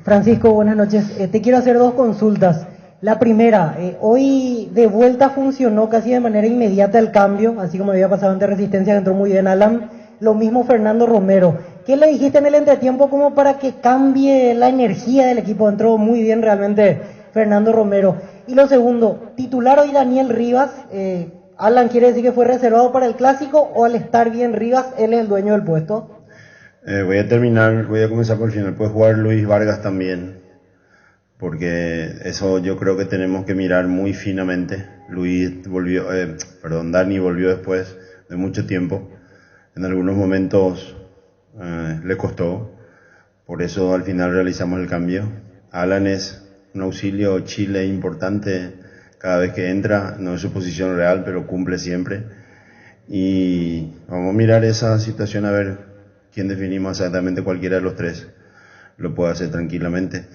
Francisco, buenas noches. Te quiero hacer dos consultas. La primera, hoy de vuelta funcionó casi de manera inmediata el cambio, así como había pasado ante Resistencia, que entró muy bien Alan. Lo mismo Fernando Romero. ¿Qué le dijiste en el entretiempo como para que cambie la energía del equipo? Entró muy bien realmente Fernando Romero. Y lo segundo, titular hoy Daniel Rivas. Alan, ¿quiere decir que fue reservado para el clásico o al estar bien Rivas, él es el dueño del puesto? Voy a comenzar por el final. Puede jugar Luis Vargas también, porque eso yo creo que tenemos que mirar muy finamente. Dani volvió después de mucho tiempo. En algunos momentos le costó, por eso al final realizamos el cambio. Alan es un auxilio Chile importante cada vez que entra, no es su posición real, pero cumple siempre. Y vamos a mirar esa situación a ver quién definimos exactamente. Cualquiera de los tres lo puede hacer tranquilamente.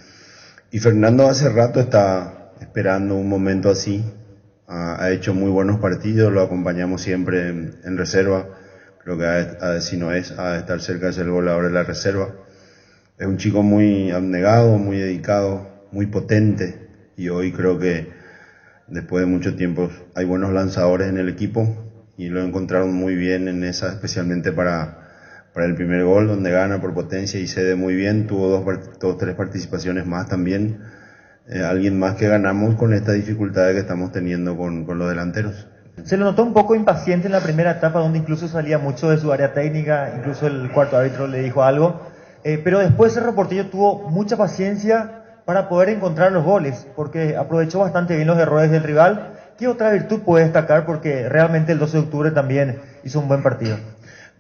Y Fernando hace rato está esperando un momento así, ha hecho muy buenos partidos, lo acompañamos siempre en reserva. Creo que si no es, a estar cerca de ser goleador de la reserva. Es un chico muy abnegado, muy dedicado, muy potente, y hoy creo que después de mucho tiempo hay buenos lanzadores en el equipo y lo encontraron muy bien en esa, especialmente para el primer gol, donde gana por potencia y cede muy bien. Tuvo tres participaciones más también. Alguien más que ganamos con esta dificultad que estamos teniendo con los delanteros. Se lo notó un poco impaciente en la primera etapa, donde incluso salía mucho de su área técnica, incluso el cuarto árbitro le dijo algo, pero después Cerro Porteño tuvo mucha paciencia para poder encontrar los goles, porque aprovechó bastante bien los errores del rival. ¿Qué otra virtud puede destacar? Porque realmente el 12 de octubre también hizo un buen partido.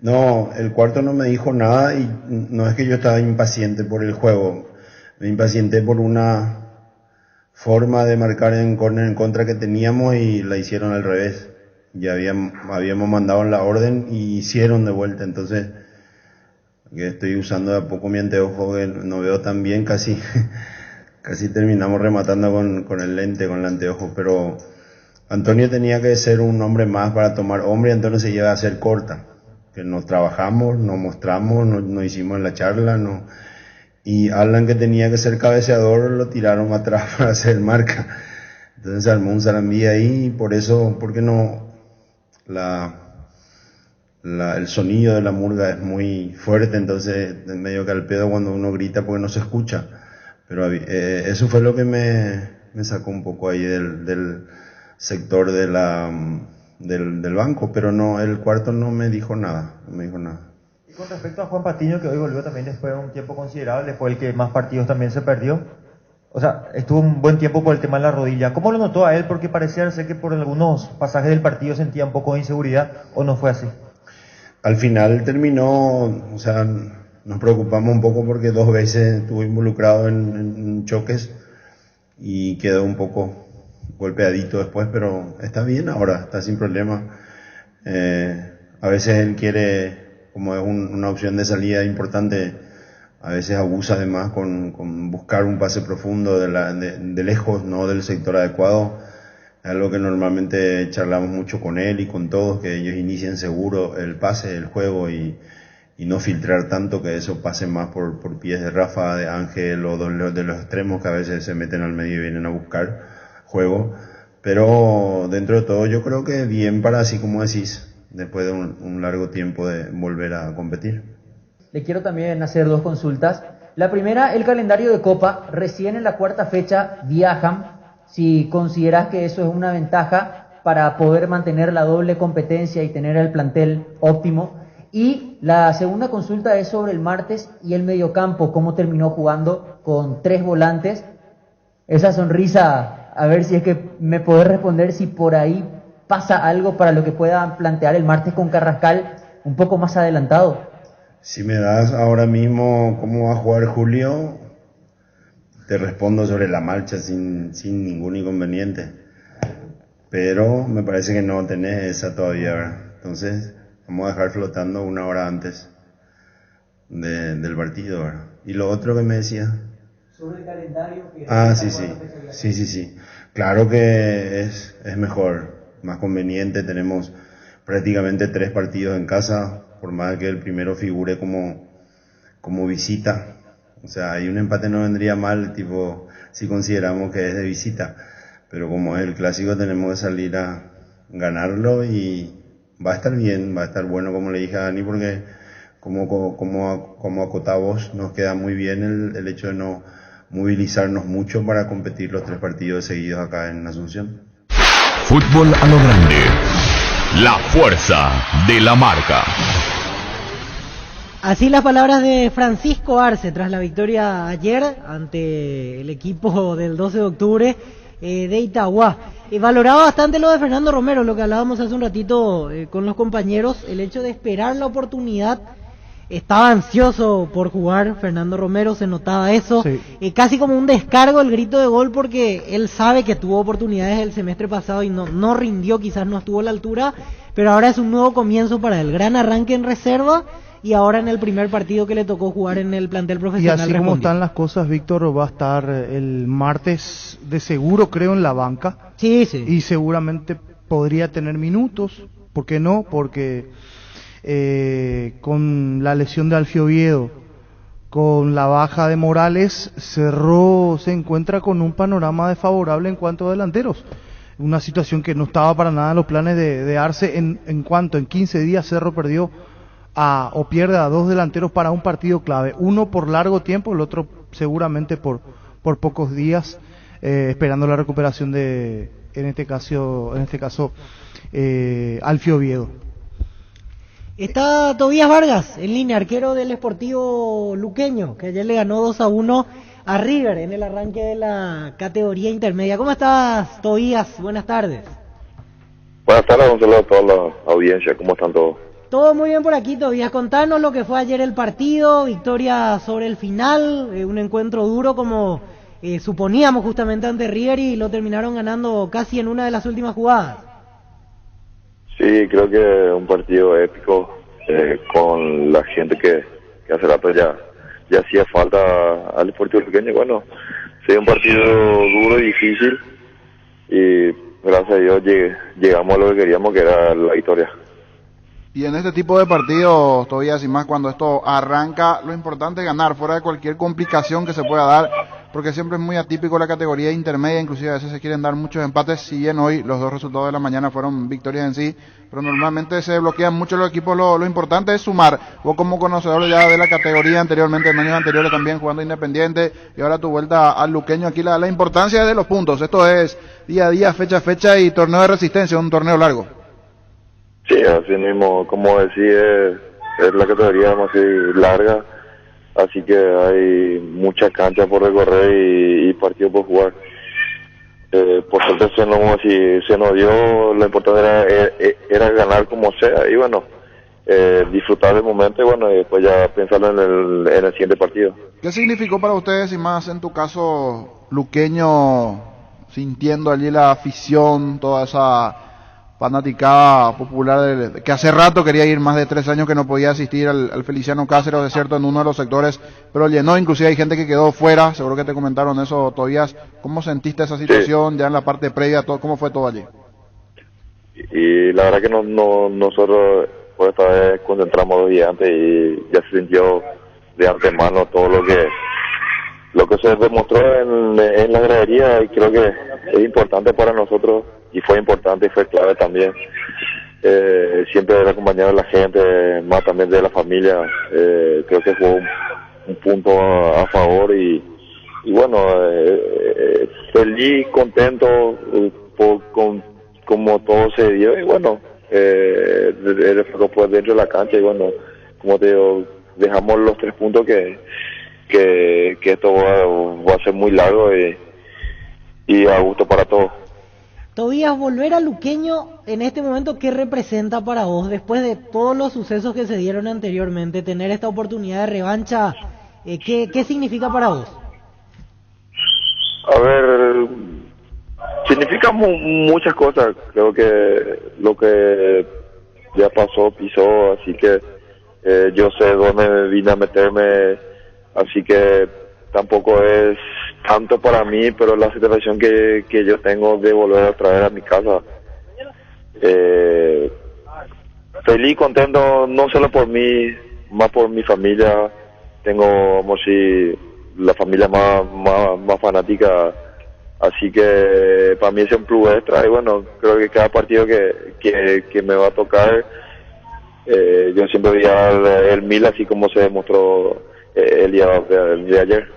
No, el cuarto no me dijo nada, y no es que yo estaba impaciente por el juego, me impacienté por una forma de marcar en córner en contra que teníamos y la hicieron al revés. Ya habíamos mandado la orden y hicieron de vuelta, entonces que estoy usando de a poco mi anteojo, que no veo tan bien, casi terminamos rematando con el lente, con el anteojo, pero Antonio tenía que ser un hombre más para tomar hombre, Antonio se lleva a hacer corta, que nos trabajamos, nos mostramos, nos hicimos en la charla, y Alan, que tenía que ser cabeceador, lo tiraron atrás para hacer marca. Entonces se armó un zarambí ahí, y por eso, porque no, el sonido de la murga es muy fuerte, entonces es medio que al pedo cuando uno grita porque no se escucha. Pero eso fue lo que me sacó un poco ahí del sector del banco, pero no, el cuarto no me dijo nada, Y con respecto a Juan Patiño, que hoy volvió también después de un tiempo considerable, fue el que más partidos también se perdió. O sea, estuvo un buen tiempo por el tema de la rodilla. ¿Cómo lo notó a él? Porque parecía ser que por algunos pasajes del partido sentía un poco de inseguridad, ¿o no fue así? Al final terminó, o sea, nos preocupamos un poco porque 2 veces estuvo involucrado en choques y quedó un poco golpeadito después, pero está bien ahora, está sin problema. A veces él quiere, como es una opción de salida importante, a veces abusa además con buscar un pase profundo de lejos, no del sector adecuado. Es algo que normalmente charlamos mucho con él y con todos, que ellos inicien seguro el pase, el juego, y no filtrar tanto, que eso pase más por pies de Rafa, de Ángel o de los extremos que a veces se meten al medio y vienen a buscar juego. Pero dentro de todo yo creo que bien para, así como decís, después de un largo tiempo de volver a competir. Le quiero también hacer 2 consultas. La primera, el calendario de Copa. Recién en la cuarta fecha viajan. Si consideras que eso es una ventaja para poder mantener la doble competencia y tener el plantel óptimo. Y la segunda consulta es sobre el martes y el mediocampo. ¿Cómo terminó jugando con 3 volantes? Esa sonrisa, a ver si es que me podés responder si por ahí pasa algo para lo que puedan plantear el martes con Carrascal un poco más adelantado. Si me das ahora mismo cómo va a jugar Julio, te respondo sobre la marcha sin ningún inconveniente. Pero me parece que no tenés esa todavía, ¿verdad? Entonces vamos a dejar flotando 1 hora antes del partido, ¿verdad? Y lo otro que me decía... Sobre el calendario. Sí. Claro que es mejor, más conveniente. Tenemos prácticamente 3 partidos en casa, por más que el primero figure como visita. O sea, ahí un empate no vendría mal, tipo, si consideramos que es de visita. Pero como es el clásico, tenemos que salir a ganarlo y va a estar bien, va a estar bueno, como le dije a Dani, porque como acotamos, nos queda muy bien el hecho de no movilizarnos mucho para competir los 3 partidos seguidos acá en Asunción. Fútbol a lo grande. La fuerza de la marca. Así las palabras de Francisco Arce tras la victoria ayer ante el equipo del 12 de octubre de Itagua. Valoraba bastante lo de Fernando Romero, lo que hablábamos hace un ratito con los compañeros, el hecho de esperar la oportunidad. Estaba ansioso por jugar Fernando Romero, se notaba eso, sí. Casi como un descargo el grito de gol, porque él sabe que tuvo oportunidades el semestre pasado y no rindió, quizás no estuvo a la altura, pero ahora es un nuevo comienzo para el gran arranque en reserva y ahora en el primer partido que le tocó jugar en el plantel profesional. Y así como están las cosas, Víctor, va a estar el martes de seguro, creo, en la banca. Sí. Y seguramente podría tener minutos, ¿por qué no? Porque con la lesión de Alfio Oviedo, con la baja de Morales, Cerro se encuentra con un panorama desfavorable en cuanto a delanteros. Una situación que no estaba para nada en los planes de Arce, en cuanto en 15 días Cerro perdió pierde a 2 delanteros para un partido clave, uno por largo tiempo, el otro seguramente por pocos días, esperando la recuperación de, en este caso Alfio Oviedo. Está Tobías Vargas en línea, arquero del Sportivo Luqueño, que ayer le ganó 2-1 a River en el arranque de la categoría intermedia. ¿Cómo estás, Tobías? Buenas tardes. Buenas tardes, un saludo a toda la audiencia. ¿Cómo están todos? Todo muy bien por aquí, Tobías. Contanos lo que fue ayer el partido, victoria sobre el final, un encuentro duro como suponíamos justamente ante River y lo terminaron ganando casi en una de las últimas jugadas. Sí, creo que un partido épico con la gente que hace rato ya hacía falta al Sportivo Luqueño. Bueno, sí, un partido duro y difícil y gracias a Dios llegamos a lo que queríamos, que era la victoria. Y en este tipo de partidos, todavía sin más cuando esto arranca, lo importante es ganar, fuera de cualquier complicación que se pueda dar, porque siempre es muy atípico la categoría intermedia, inclusive a veces se quieren dar muchos empates, si bien hoy los 2 resultados de la mañana fueron victorias en sí, pero normalmente se bloquean mucho los equipos, lo importante es sumar. Vos como conocedor ya de la categoría anteriormente, en años anteriores también jugando Independiente, y ahora tu vuelta al Luqueño, aquí la importancia de los puntos, esto es día a día, fecha a fecha y torneo de resistencia, un torneo largo. Sí, así mismo, como decía, es la categoría más larga, así que hay muchas canchas por recorrer y partidos por jugar. Por suerte se nos dio, lo importante era ganar como sea y bueno, disfrutar del momento y bueno, y después ya pensarlo en el siguiente partido. ¿Qué significó para ustedes, y más en tu caso, Luqueño, sintiendo allí la afición, toda esa fanaticada popular que hace rato quería ir, más de 3 años que no podía asistir al Feliciano Cáceres, de cierto, en uno de los sectores, pero llenó, inclusive hay gente que quedó fuera, seguro que te comentaron eso, Tobías? ¿Cómo sentiste esa situación ya en la parte previa, cómo fue todo allí? Y la verdad que nosotros por esta vez concentramos 2 días antes y ya se sintió de antemano todo lo que se demostró en la gradería, y creo que es importante para nosotros, y fue importante y fue clave también. Siempre haber acompañado a la gente, más también de la familia, creo que fue un punto a favor, y bueno, feliz, contento con como todo se dio, y bueno, el reflejo fue dentro de la cancha, y bueno, como te digo, dejamos los 3 puntos que esto va a ser muy largo y a gusto para todos. Tobías, volver a Luqueño en este momento, ¿qué representa para vos? Después de todos los sucesos que se dieron anteriormente, tener esta oportunidad de revancha, ¿qué significa para vos? A ver, significa muchas cosas. Creo que lo que ya pasó, pisó, así que yo sé dónde vine a meterme, así que tampoco es tanto para mí, pero la satisfacción que yo tengo de volver otra vez a mi casa. Feliz, contento, no solo por mí, más por mi familia. Tengo, como si, la familia más fanática, así que para mí es un plus extra, y bueno, creo que cada partido que me va a tocar, yo siempre voy a dar el 1000, así como se demostró el día de ayer.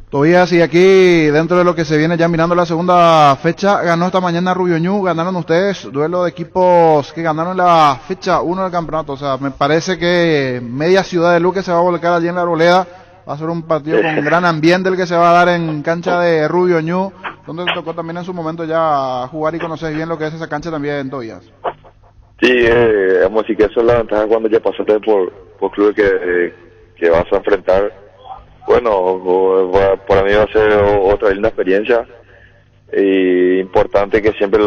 Tobías, y aquí dentro de lo que se viene ya mirando la segunda fecha, ganó esta mañana Rubio Ñu, ganaron ustedes, duelo de equipos que ganaron la fecha 1 del campeonato. O sea, me parece que media ciudad de Luque se va a volcar allí en la Arboleda. Va a ser un partido con gran ambiente el que se va a dar en cancha de Rubio Ñu, donde te tocó también en su momento ya jugar y conoces bien lo que es esa cancha también, Tobías. Sí, vamos a decir que eso es la ventaja cuando ya pasaste por clubes que vas a enfrentar. Bueno, para mí va a ser otra linda experiencia, y importante que siempre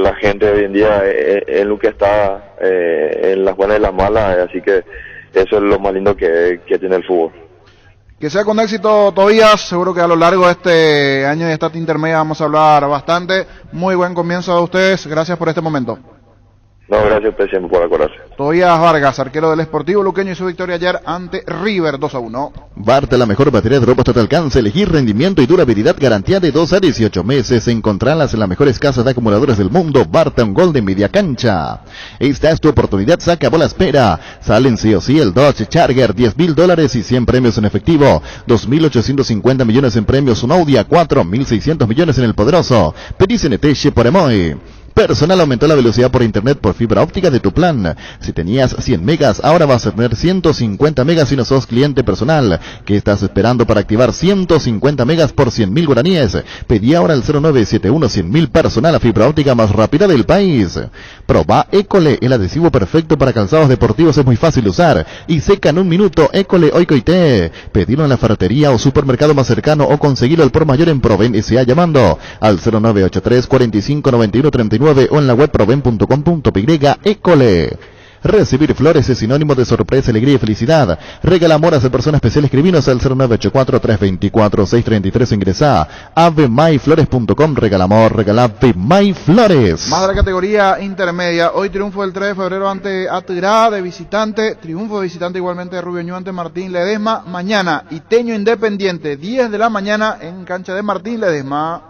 la gente hoy en día en lo que está en las buenas y las malas, así que eso es lo más lindo que tiene el fútbol. Que sea con éxito, Tobías. Seguro que a lo largo de este año y esta intermedia vamos a hablar bastante. Muy buen comienzo de ustedes, gracias por este momento. No, gracias a usted siempre por acordarse. Tobías Vargas, arquero del Sportivo Luqueño, y su victoria ayer ante River 2-1. Bart, la mejor batería de ropa hasta tu alcance. Elegir rendimiento y durabilidad, garantía de 2 a 18 meses. Encontrarlas en las mejores casas de acumuladores del mundo. Barton Golden Media Cancha. Esta es tu oportunidad, se acabó la espera. Salen sí o sí el Dodge Charger, $10,000 y 100 premios en efectivo. 2.850 millones en premios, un Audi A4, 1.600 millones en el poderoso. Pedís en Eteche por Emoy. Personal aumentó la velocidad por internet por fibra óptica de tu plan. Si tenías 100 megas, ahora vas a tener 150 megas si no sos cliente personal. ¿Qué estás esperando para activar 150 megas por 100.000 guaraníes? Pedí ahora al 0971 100.000 personal, a fibra óptica más rápida del país. Proba École, el adhesivo perfecto para calzados deportivos, es muy fácil de usar y seca en 1 minuto. École Oikoité. Pedilo en la ferretería o supermercado más cercano, o conseguilo al por mayor en Proven S.A. llamando al 0983 45 91 39 o en la web proven.com.py. École. Recibir flores es sinónimo de sorpresa, alegría y felicidad. Regala amor a persona especial. Escribinos al 0984-324-633. Ingresá a avemyflores.com. Regala amor, regala Ave My Flores. Más de la categoría intermedia. Hoy triunfo del 3 de febrero ante Atirá de visitante. Triunfo de visitante igualmente de Rubio Ñu ante Martín Ledesma. Mañana, Iteño Independiente, 10 de la mañana en cancha de Martín Ledesma.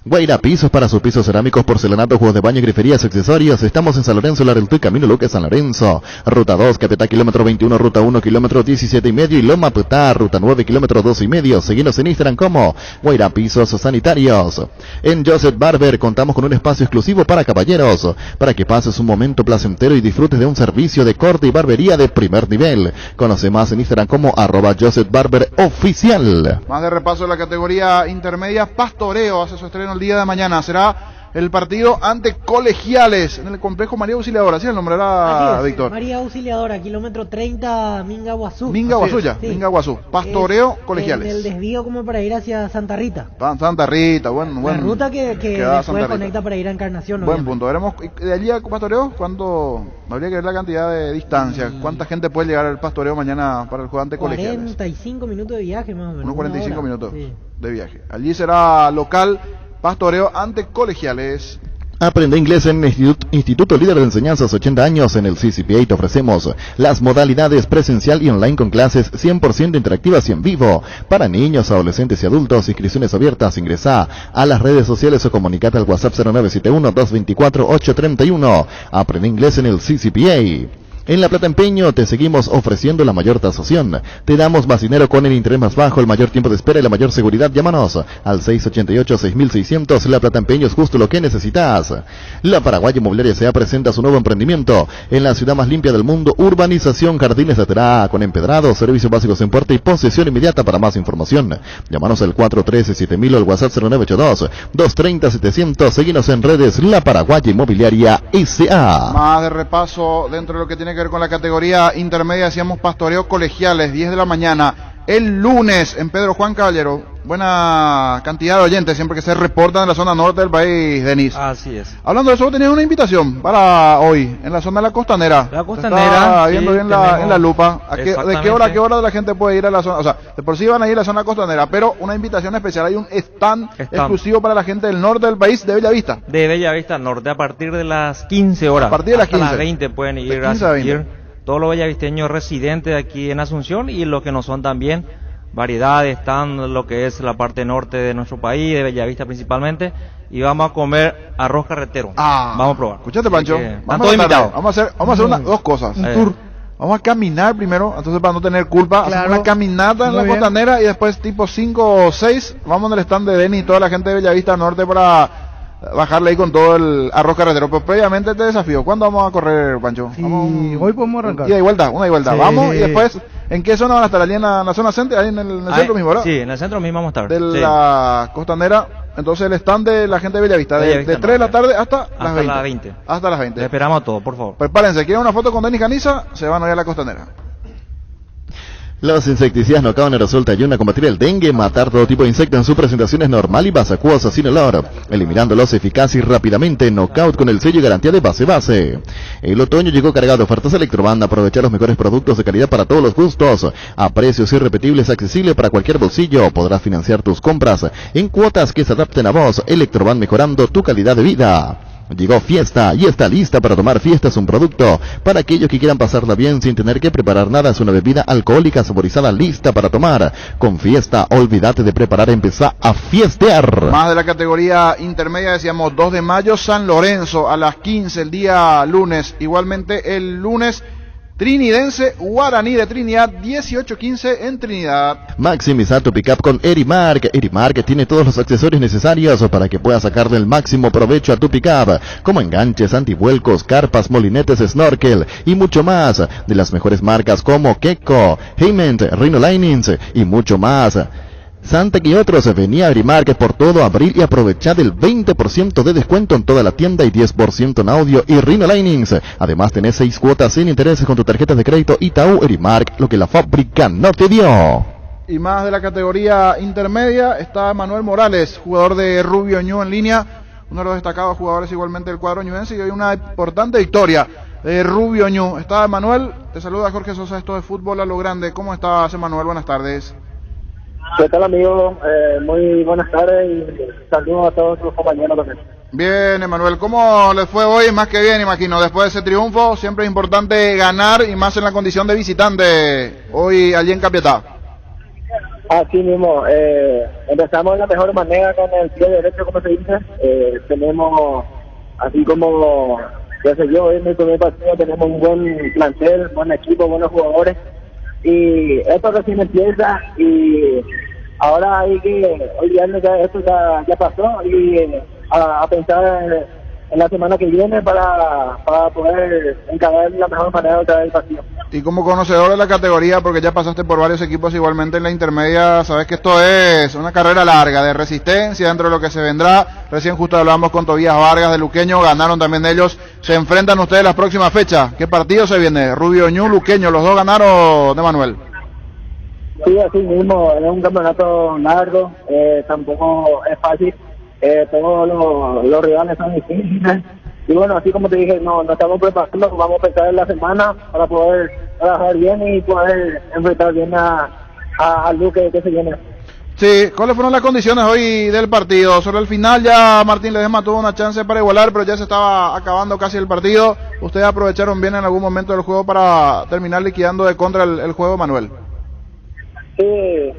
Guaira Pisos, para sus pisos cerámicos, porcelanato, juegos de baño, griferías, accesorios. Estamos en San Lorenzo, La Reltú, Camino Luque, San Lorenzo. Ruta 2, Capiatá, kilómetro 21, Ruta 1, kilómetro 17,5 y Loma Putá, Ruta 9, kilómetro 12,5. Seguinos en Instagram como Guaira Pisos Sanitarios. En Joseph Barber contamos con un espacio exclusivo para caballeros, para que pases un momento placentero y disfrutes de un servicio de corte y barbería de primer nivel. Conoce más en Instagram como @JosephBarberOficial. Más de repaso de la categoría intermedia. Pastoreo hace su estreno el día de mañana. Será el partido ante Colegiales en el complejo María Auxiliadora. ¿Sí el nombre era, Víctor? María Auxiliadora, kilómetro 30, Minga Guazú. Minga Guazú, ya. Sí. Minga Guazú. Pastoreo, Colegiales. En el desvío como para ir hacia Santa Rita. Santa Rita, bueno. La ruta que después conecta para ir a Encarnación. Buen punto. Veremos de allí a Pastoreo cuánto. Habría que ver la cantidad de distancia. ¿Cuánta gente puede llegar al Pastoreo mañana para el juego ante Colegiales? 45 minutos de viaje más o menos. Unos 45 minutos de viaje. Allí será local Pastoreo ante Colegiales. Aprende inglés en Instituto Líder de Enseñanzas 80 años. En el CCPA te ofrecemos las modalidades presencial y online con clases 100% interactivas y en vivo. Para niños, adolescentes y adultos, inscripciones abiertas. Ingresá a las redes sociales o comunicate al WhatsApp 0971-224-831. Aprende inglés en el CCPA. En La Plata Empeño te seguimos ofreciendo la mayor tasación. Te damos más dinero con el interés más bajo, el mayor tiempo de espera y la mayor seguridad. Llámanos al 688-6600. La Plata Empeño es justo lo que necesitas. La Paraguay Inmobiliaria S.A. presenta su nuevo emprendimiento en la ciudad más limpia del mundo, Urbanización Jardines de Terá, con empedrado, servicios básicos en puerta y posesión inmediata. Para más información, llámanos al 413-7000 o al WhatsApp 0982-230-700. Seguinos en redes La Paraguay Inmobiliaria S.A. Más de repaso dentro de lo que tiene que ver con la categoría intermedia, decíamos pastoreo colegiales, 10 de la mañana, el lunes en Pedro Juan Caballero. Buena cantidad de oyentes siempre que se reportan en la zona norte del país, Denis. Así es. Hablando de eso, tenía una invitación para hoy, en la zona de la costanera. La costanera. Está viendo bien en la lupa. ¿De qué hora a qué hora la gente puede ir a la zona? O sea, de por sí van a ir a la zona costanera, pero una invitación especial. Hay un stand exclusivo para la gente del norte del país, de Bellavista. De Bellavista Norte, a partir de las 15 horas. A partir de las 15. Hasta las 20 pueden ir a asistir todos los bellavisteños residentes aquí en Asunción y los que no son también. Variedades, están lo que es la parte norte de nuestro país, de Bellavista principalmente, y vamos a comer arroz carretero. Vamos a probar. Escuchate, Pancho. Vamos a hacer dos cosas. Un tour. Vamos a caminar primero, entonces para no tener culpa, hacemos una caminata en la costanera y después tipo 5 o 6 vamos en el stand de Denis y toda la gente de Bellavista Norte para bajarle ahí con todo el arroz carretero. Pero previamente te desafío, ¿cuándo vamos a correr, Pancho? Sí, hoy podemos arrancar. Una y vuelta. Sí. Vamos y después, ¿en qué zona van a estar? ¿Allí en la zona centro? ¿Ahí en el centro mismo, verdad? Sí, en el centro mismo vamos a estar. De la costanera, entonces el stand de la gente de Bellavista, de 3 de la tarde hasta las 20. Hasta las 20. Les esperamos a todos, por favor. Prepárense, ¿quieren una foto con Denis Caniza? Se van a ir a la costanera. Los insecticidas Knockout Aerosol te ayudan a combatir el dengue, matar todo tipo de insectos en su presentación es normal y vasacuosa sin olor, eliminándolos eficaz y rápidamente. Knockout con el sello y garantía de base. El otoño llegó cargado de ofertas Electroban. Aprovechar los mejores productos de calidad para todos los gustos, a precios irrepetibles, accesible para cualquier bolsillo. Podrás financiar tus compras en cuotas que se adapten a vos. Electroban, mejorando tu calidad de vida. Llegó Fiesta y está lista para tomar. Fiesta es un producto para aquellos que quieran pasarla bien sin tener que preparar nada. Es una bebida alcohólica saborizada lista para tomar. Con Fiesta, olvídate de preparar, empezá a fiestear. Más de la categoría intermedia, decíamos 2 de mayo, San Lorenzo a las 15 el día lunes. Igualmente el lunes, Trinidense Guaraní de Trinidad, 18-15 en Trinidad. Maximiza tu pickup con Erimark. Erimark tiene todos los accesorios necesarios para que puedas sacarle el máximo provecho a tu pickup, como enganches, antivuelcos, carpas, molinetes, snorkel y mucho más, de las mejores marcas como Keko, Heyment, Rhino Linings y mucho más. Santec y otros. Venía a Erimark por todo abril y aprovechad el 20% de descuento en toda la tienda y 10% en audio y Rhino Linings. Además tenés 6 cuotas sin intereses con tu tarjeta de crédito Itaú. Erimark, lo que la fábrica no te dio. Y más de la categoría intermedia está Manuel Morales, jugador de Rubio Ñu en línea, uno de los destacados jugadores igualmente del cuadro ñuense, y hoy una importante victoria de Rubio Ñu. Está Manuel, te saluda Jorge Sosa, esto de Fútbol a lo Grande. ¿Cómo estás, Manuel? Buenas tardes. ¿Qué tal, amigo? Muy buenas tardes y saludos a todos los compañeros también. Bien, Emanuel, ¿cómo les fue hoy? Más que bien, imagino. Después de ese triunfo, siempre es importante ganar y más en la condición de visitante hoy allí en Capiatá. Así mismo, empezamos de la mejor manera con el pie derecho, como se dice. Tenemos, así como ya se vio hoy en el primer partido, tenemos un buen plantel, buen equipo, buenos jugadores. Y esto recién empieza y ahora hay que olvidarnos que esto ya pasó y a pensar en la semana que viene para poder encarar la mejor manera otra vez el partido. Y como conocedor de la categoría, porque ya pasaste por varios equipos igualmente en la intermedia, sabes que esto es una carrera larga de resistencia dentro de lo que se vendrá. Recién justo hablamos con Tobías Vargas de Luqueño, ganaron también ellos. Se enfrentan ustedes las próximas fechas. ¿Qué partido se viene? Rubio Ñu, Luqueño, los dos ganaron, de Manuel. Sí, así mismo, es un campeonato largo, tampoco es fácil. Todos los rivales son difíciles y bueno, así como te dije, no estamos preparando, vamos a pensar en la semana para poder trabajar bien y poder enfrentar bien a Luque que se viene. Sí, ¿cuáles fueron las condiciones hoy del partido? Sobre el final ya Martín Ledesma tuvo una chance para igualar, pero ya se estaba acabando casi el partido. ¿Ustedes aprovecharon bien en algún momento del juego para terminar liquidando de contra el juego, Manuel? Sí,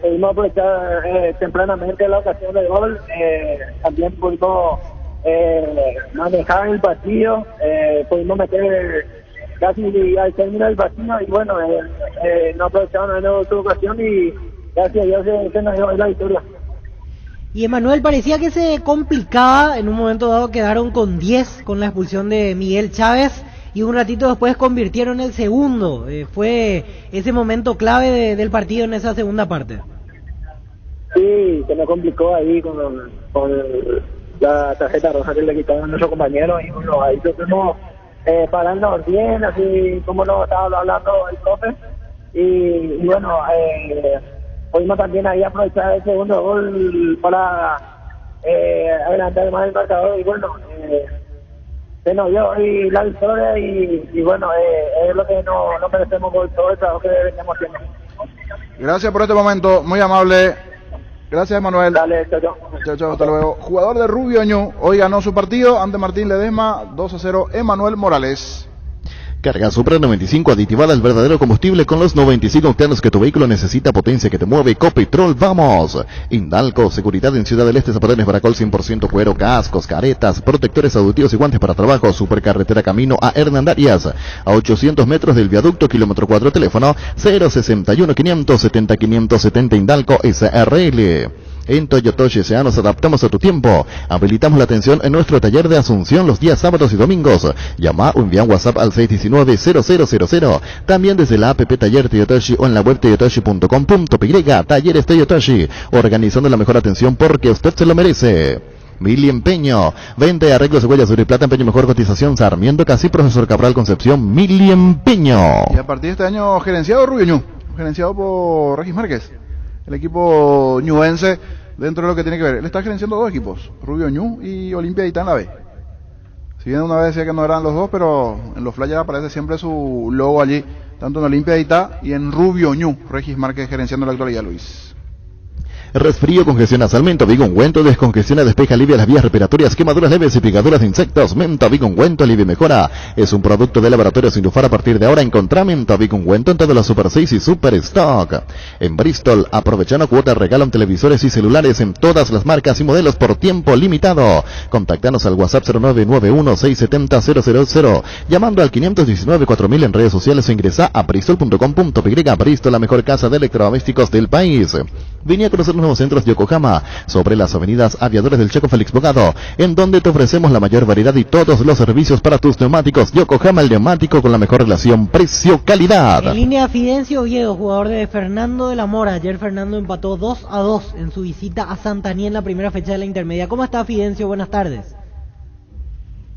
pudimos aprovechar tempranamente la ocasión de gol, también pudimos manejar el partido, pudimos meter casi al término del partido y bueno, no aprovecharon su ocasión y gracias a Dios se nos dio la victoria. Y Emanuel, parecía que se complicaba, en un momento dado quedaron con 10 con la expulsión de Miguel Chávez y un ratito después convirtieron el segundo. Fue ese momento clave del partido en esa segunda parte. Sí, se me complicó ahí con la tarjeta roja que le quitaron a nuestro compañero y bueno, ahí tuvimos pararnos bien, así como nos estaba hablando el profe y bueno, pudimos también ahí aprovechar el segundo gol para adelantar más el marcador y bueno, se nos dio hoy la victoria y bueno, es lo que no merecemos por todo el trabajo que veníamos haciendo. Gracias por este momento, muy amable. Gracias, Manuel. Dale, chao, hasta luego. Jugador de Rubio Ñu, hoy ganó su partido ante Martín Ledesma, 2-0, Emanuel Morales. Carga Supra 95 aditivada, el verdadero combustible con los 95 octanos que tu vehículo necesita, potencia que te mueve. Copetrol, vamos. Indalco, seguridad en Ciudad del Este, zapatones Baracol 100% cuero, cascos, caretas, protectores auditivos y guantes para trabajo. Supercarretera camino a Hernandarias, a 800 metros del viaducto, kilómetro 4, teléfono 061 570 570 Indalco SRL. En Toyotoshi S.A. nos adaptamos a tu tiempo. Habilitamos la atención en nuestro taller de Asunción los días sábados y domingos. Llama o envía un WhatsApp al 619-0000. También desde la app Taller Toyotoshi o en la web toyotoshi.com.py. Talleres Toyotoshi, organizando la mejor atención porque usted se lo merece. Mili Empeño, venta y arreglos de huellas, oro y plata, empeño, mejor cotización, Sarmiento, Casi, Profesor Cabral, Concepción, Mili Empeño. Y a partir de este año gerenciado Rubio Ñu, gerenciado por Regis Márquez. El equipo ñuense, dentro de lo que tiene que ver, él está gerenciando dos equipos, Rubio Ñu y Olimpia de Itá en la B. Si bien una vez decía que no eran los dos, pero en los flyers aparece siempre su logo allí, tanto en Olimpia de Itá y en Rubio Ñu, Regis Márquez gerenciando la actualidad, Luis. Resfrío, congestión nasal, Menta Vigo Ungüento, descongestiona, despeja, alivia las vías respiratorias, quemaduras leves y picaduras de insectos. Menta Vigo Ungüento, alivia y mejora. Es un producto de Laboratorio Sindufar. A partir de ahora encontrá Menta Vigo Ungüento en todas las Super 6 y Super Stock. En Bristol, aprovechando cuotas, regalan televisores y celulares en todas las marcas y modelos por tiempo limitado. Contactanos al WhatsApp 0991-670-000, llamando al 519-4000 en redes sociales o ingresa a bristol.com.py. Bristol, la mejor casa de electrodomésticos del país. Vine a conocer los nuevos centros de Yokohama, sobre las avenidas Aviadores del Checo Félix Bogado, en donde te ofrecemos la mayor variedad y todos los servicios para tus neumáticos. Yokohama, el neumático con la mejor relación precio-calidad. En línea Fidencio Oviedo, jugador de Fernando de la Mora. Ayer Fernando empató 2-2 en su visita a Santaní en la primera fecha de la intermedia. ¿Cómo está, Fidencio? Buenas tardes.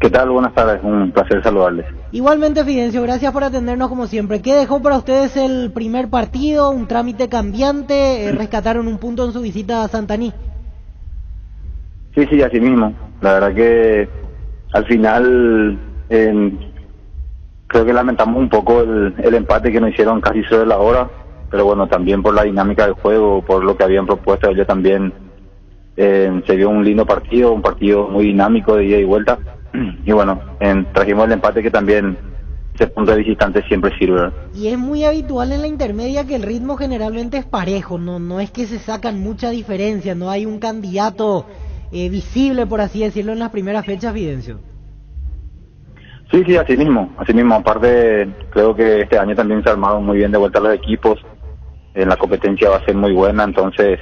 ¿Qué tal? Buenas tardes, un placer saludarles. Igualmente, Fidencio, gracias por atendernos como siempre. ¿Qué dejó para ustedes el primer partido? ¿Un trámite cambiante? ¿Rescataron un punto en su visita a Santaní? Sí, así mismo. La verdad que al final creo que lamentamos un poco el empate que nos hicieron casi sobre la hora, pero bueno, también por la dinámica del juego, por lo que habían propuesto ellos también, se vio un lindo partido, un partido muy dinámico de ida y vuelta. Y bueno, trajimos el empate que también ese punto de visitante siempre sirve, ¿verdad? Y es muy habitual en la intermedia que el ritmo generalmente es parejo, no es que se sacan mucha diferencia, no hay un candidato visible, por así decirlo, en las primeras fechas, Fidencio. Sí, así mismo, aparte creo que este año también se armaron muy bien de vuelta los equipos, la competencia va a ser muy buena, entonces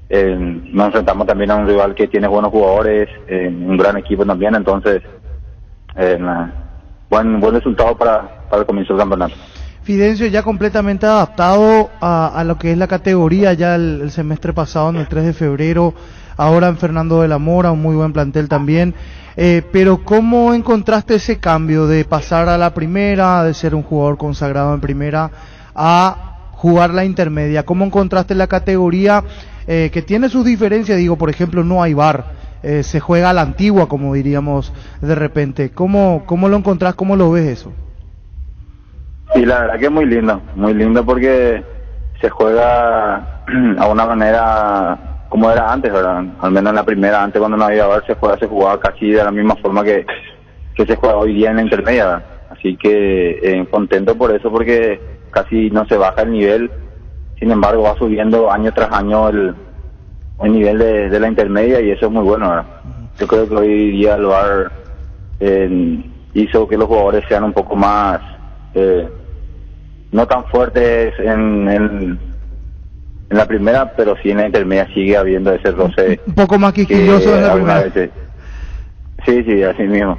nos enfrentamos también a un rival que tiene buenos jugadores, un gran equipo también, entonces buen resultado para el comienzo del campeonato. Fidencio ya completamente adaptado a lo que es la categoría ya el semestre pasado, en el 3 de febrero, ahora en Fernando de la Mora, un muy buen plantel también, pero ¿cómo encontraste ese cambio de pasar a la primera, de ser un jugador consagrado en primera, a jugar la intermedia? ¿Cómo encontraste la categoría que tiene sus diferencias? Digo, por ejemplo, no hay VAR, se juega a la antigua, como diríamos de repente. ¿Cómo lo encontrás? ¿Cómo lo ves eso? Sí, la verdad que es muy lindo porque se juega a una manera como era antes, ¿verdad? Al menos en la primera, antes cuando no había VAR se jugaba casi de la misma forma que se juega hoy día en la intermedia, ¿verdad? Así que contento por eso, porque casi no se baja el nivel, sin embargo va subiendo año tras año el nivel de la intermedia, y eso es muy bueno, ¿verdad? Yo creo que hoy día el VAR hizo que los jugadores sean un poco más no tan fuertes en la primera, pero sí en la intermedia sigue habiendo ese roce un poco más quisquilloso en la primera. Sí, así mismo.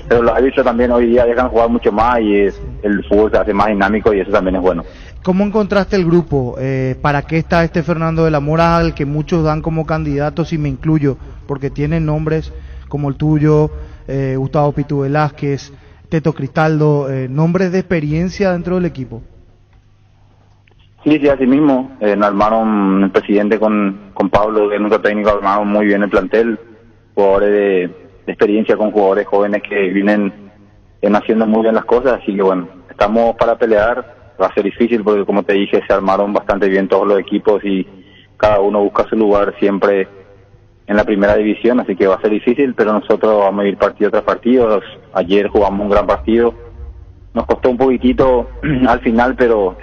Pero los árbitros también hoy día dejan jugar mucho más, y el fútbol se hace más dinámico, y eso también es bueno. ¿Cómo encontraste el grupo? ¿Para qué está este Fernando de la Mora, al que muchos dan como candidatos, y me incluyo, porque tienen nombres como el tuyo, Gustavo Pitu Velázquez, Teto Cristaldo, nombres de experiencia dentro del equipo? Sí, así mismo. Armaron el presidente con Pablo, que es nuestro técnico, armaron muy bien el plantel, jugadores de experiencia con jugadores jóvenes que vienen haciendo muy bien las cosas, así que bueno, estamos para pelear. Va a ser difícil porque, como te dije, se armaron bastante bien todos los equipos y cada uno busca su lugar siempre en la primera división, así que va a ser difícil, pero nosotros vamos a ir partido tras partido. Ayer jugamos un gran partido, nos costó un poquitito al final, pero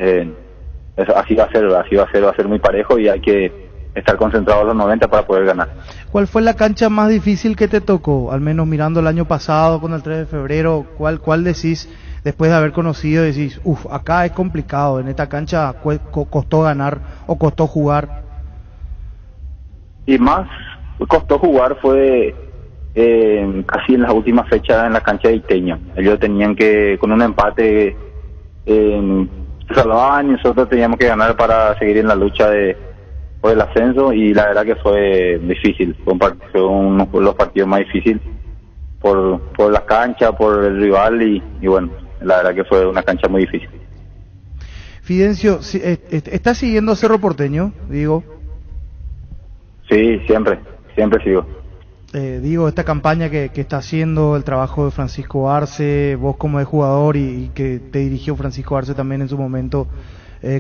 así va a ser muy parejo, y hay que estar concentrados los 90 para poder ganar. ¿Cuál fue la cancha más difícil que te tocó? Al menos mirando el año pasado con el 3 de febrero, ¿cuál decís, después de haber conocido, decís, acá es complicado, en esta cancha costó ganar o costó jugar? Y más costó jugar fue casi en las últimas fechas en la cancha de Iteño. Ellos tenían que, con un empate, salvaban, y nosotros teníamos que ganar para seguir en la lucha por el ascenso, y la verdad que fue difícil. Fue uno de los partidos más difíciles por la cancha, por el rival, y bueno, la verdad que fue una cancha muy difícil. Fidencio, ¿estás siguiendo Cerro Porteño, digo? Sí, siempre sigo. Esta campaña que está haciendo, el trabajo de Francisco Arce, vos como de jugador y que te dirigió Francisco Arce también en su momento,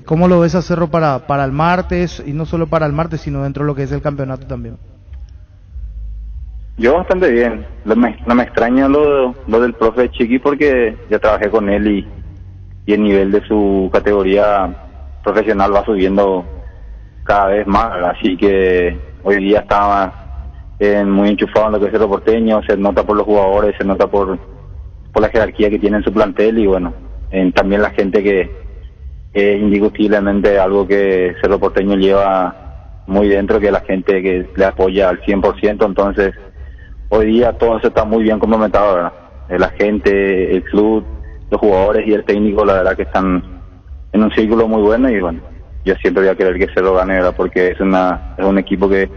¿cómo lo ves a Cerro para el martes? Y no solo para el martes, sino dentro de lo que es el campeonato también. Yo bastante bien. No me extraña lo del profe Chiqui, porque ya trabajé con él, y el nivel de su categoría profesional va subiendo cada vez más, así que hoy día está muy enchufado en lo que es Cerro Porteño. Se nota por los jugadores, se nota por la jerarquía que tiene en su plantel, y bueno, también la gente, que es indiscutiblemente algo que Cerro Porteño lleva muy dentro, que la gente que le apoya al 100%, entonces hoy día todo eso está muy bien complementado, ¿verdad? La gente, el club, los jugadores y el técnico, la verdad que están en un círculo muy bueno, y bueno, yo siempre voy a querer que Cerro gane, ¿verdad? Porque es un equipo que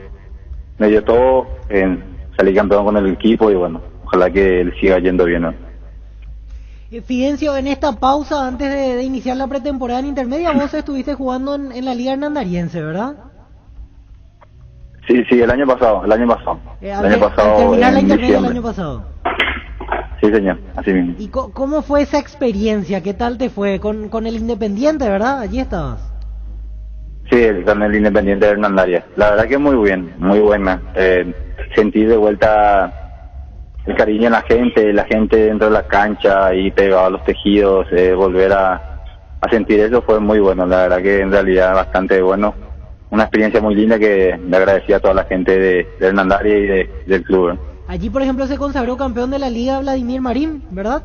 me dio todo, salí campeón con el equipo, y bueno, ojalá que él siga yendo bien, ¿no? Fidencio, en esta pausa antes de iniciar la pretemporada en intermedia, vos estuviste jugando en la Liga Hernandariense, ¿verdad? Sí, el año pasado. El año pasado, terminar la en intermedia diciembre. el año pasado. Sí, señor, así mismo. ¿Y cómo fue esa experiencia? ¿Qué tal te fue? Con el Independiente, ¿verdad? Allí estabas. Sí, con el Independiente de Hernandarias. La verdad que muy bien, muy buena. Sentí de vuelta el cariño en la gente dentro de la cancha y pegado a los tejidos, volver a sentir eso fue muy bueno. La verdad que en realidad bastante bueno. Una experiencia muy linda que le agradecía a toda la gente de Hernandarias y del club. Allí, por ejemplo, se consagró campeón de la Liga Vladimir Marín, ¿verdad?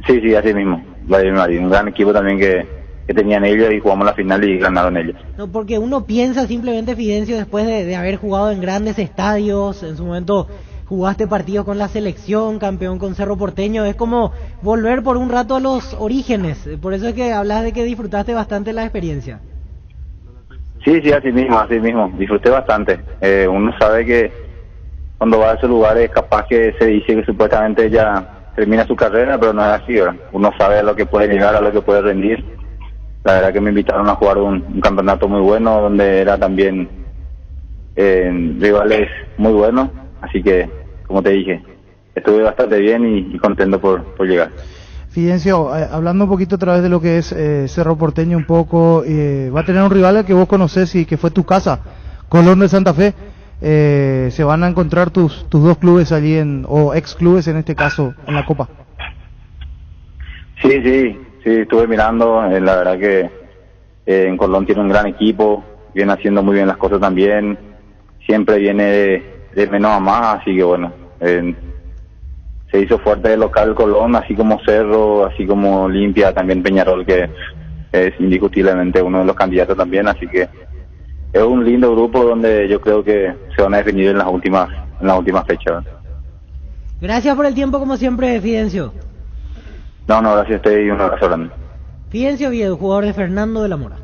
Sí, así mismo. Vladimir Marín, un gran equipo también que tenían ellos, y jugamos la final y ganaron ellos. No, porque uno piensa simplemente, Fidencio, después de haber jugado en grandes estadios, en su momento jugaste partidos con la selección, campeón con Cerro Porteño, es como volver por un rato a los orígenes. Por eso es que hablas de que disfrutaste bastante la experiencia. Sí, así mismo, disfruté bastante. Uno sabe que cuando va a esos lugares capaz que se dice que supuestamente ya termina su carrera, pero no es así, ¿verdad? Uno sabe a lo que puede llegar, a lo que puede rendir. La verdad que me invitaron a jugar un campeonato muy bueno, donde era también rivales muy buenos, así que, como te dije, estuve bastante bien y contento por llegar. Fidencio, hablando un poquito a través de lo que es Cerro Porteño un poco, va a tener un rival al que vos conocés y que fue tu casa, Colón de Santa Fe. Se van a encontrar tus dos clubes allí, o ex clubes en este caso, en la Copa. Sí, estuve mirando, la verdad que en Colón tiene un gran equipo, viene haciendo muy bien las cosas también, siempre viene de menos a más, así que bueno, se hizo fuerte el local Colón, así como Cerro, así como Olimpia, también Peñarol, que es indiscutiblemente uno de los candidatos también, así que es un lindo grupo donde yo creo que se van a definir en las últimas fechas. Gracias por el tiempo, como siempre, Fidencio. No, gracias a usted y un abrazo grande. Fidencio Viedo, jugador de Fernando de la Mora.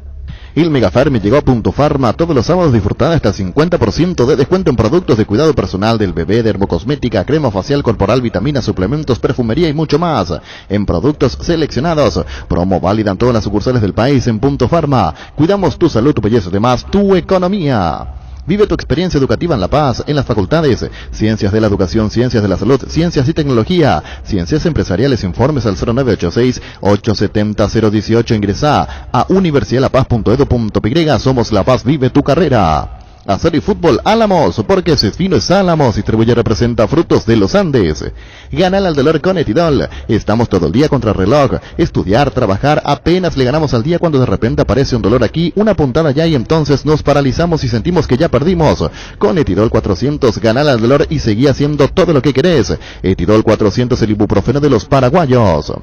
El Megafarm llegó a Punto Farma. Todos los sábados disfrutad hasta 50% de descuento en productos de cuidado personal del bebé, dermocosmética, crema facial corporal, vitaminas, suplementos, perfumería y mucho más. En productos seleccionados. Promo válida en todas las sucursales del país en Punto Farma. Cuidamos tu salud, tu belleza, además tu economía. Vive tu experiencia educativa en La Paz, en las facultades, Ciencias de la Educación, Ciencias de la Salud, Ciencias y Tecnología, Ciencias Empresariales. Informes al 0986-870-018. Ingresá a universidadlapaz.edu.py. Somos La Paz, vive tu carrera. Hacer y fútbol Álamos, porque Cefino es Álamos, distribuye y representa Frutos de los Andes. Ganar al dolor con Etidol. Estamos todo el día contra el reloj. Estudiar, trabajar, apenas le ganamos al día cuando de repente aparece un dolor aquí, una puntada allá y entonces nos paralizamos y sentimos que ya perdimos. Con Etidol 400, ganar al dolor y seguí haciendo todo lo que querés. Etidol 400, el ibuprofeno de los paraguayos.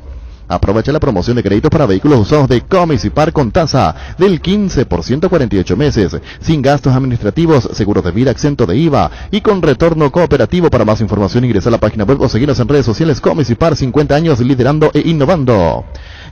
Aprovecha la promoción de créditos para vehículos usados de Comisipar con tasa del 15% a 48 meses, sin gastos administrativos, seguros de vida exento de IVA y con retorno cooperativo. Para más información ingresa a la página web o seguirnos en redes sociales. Comisipar, 50 años liderando e innovando.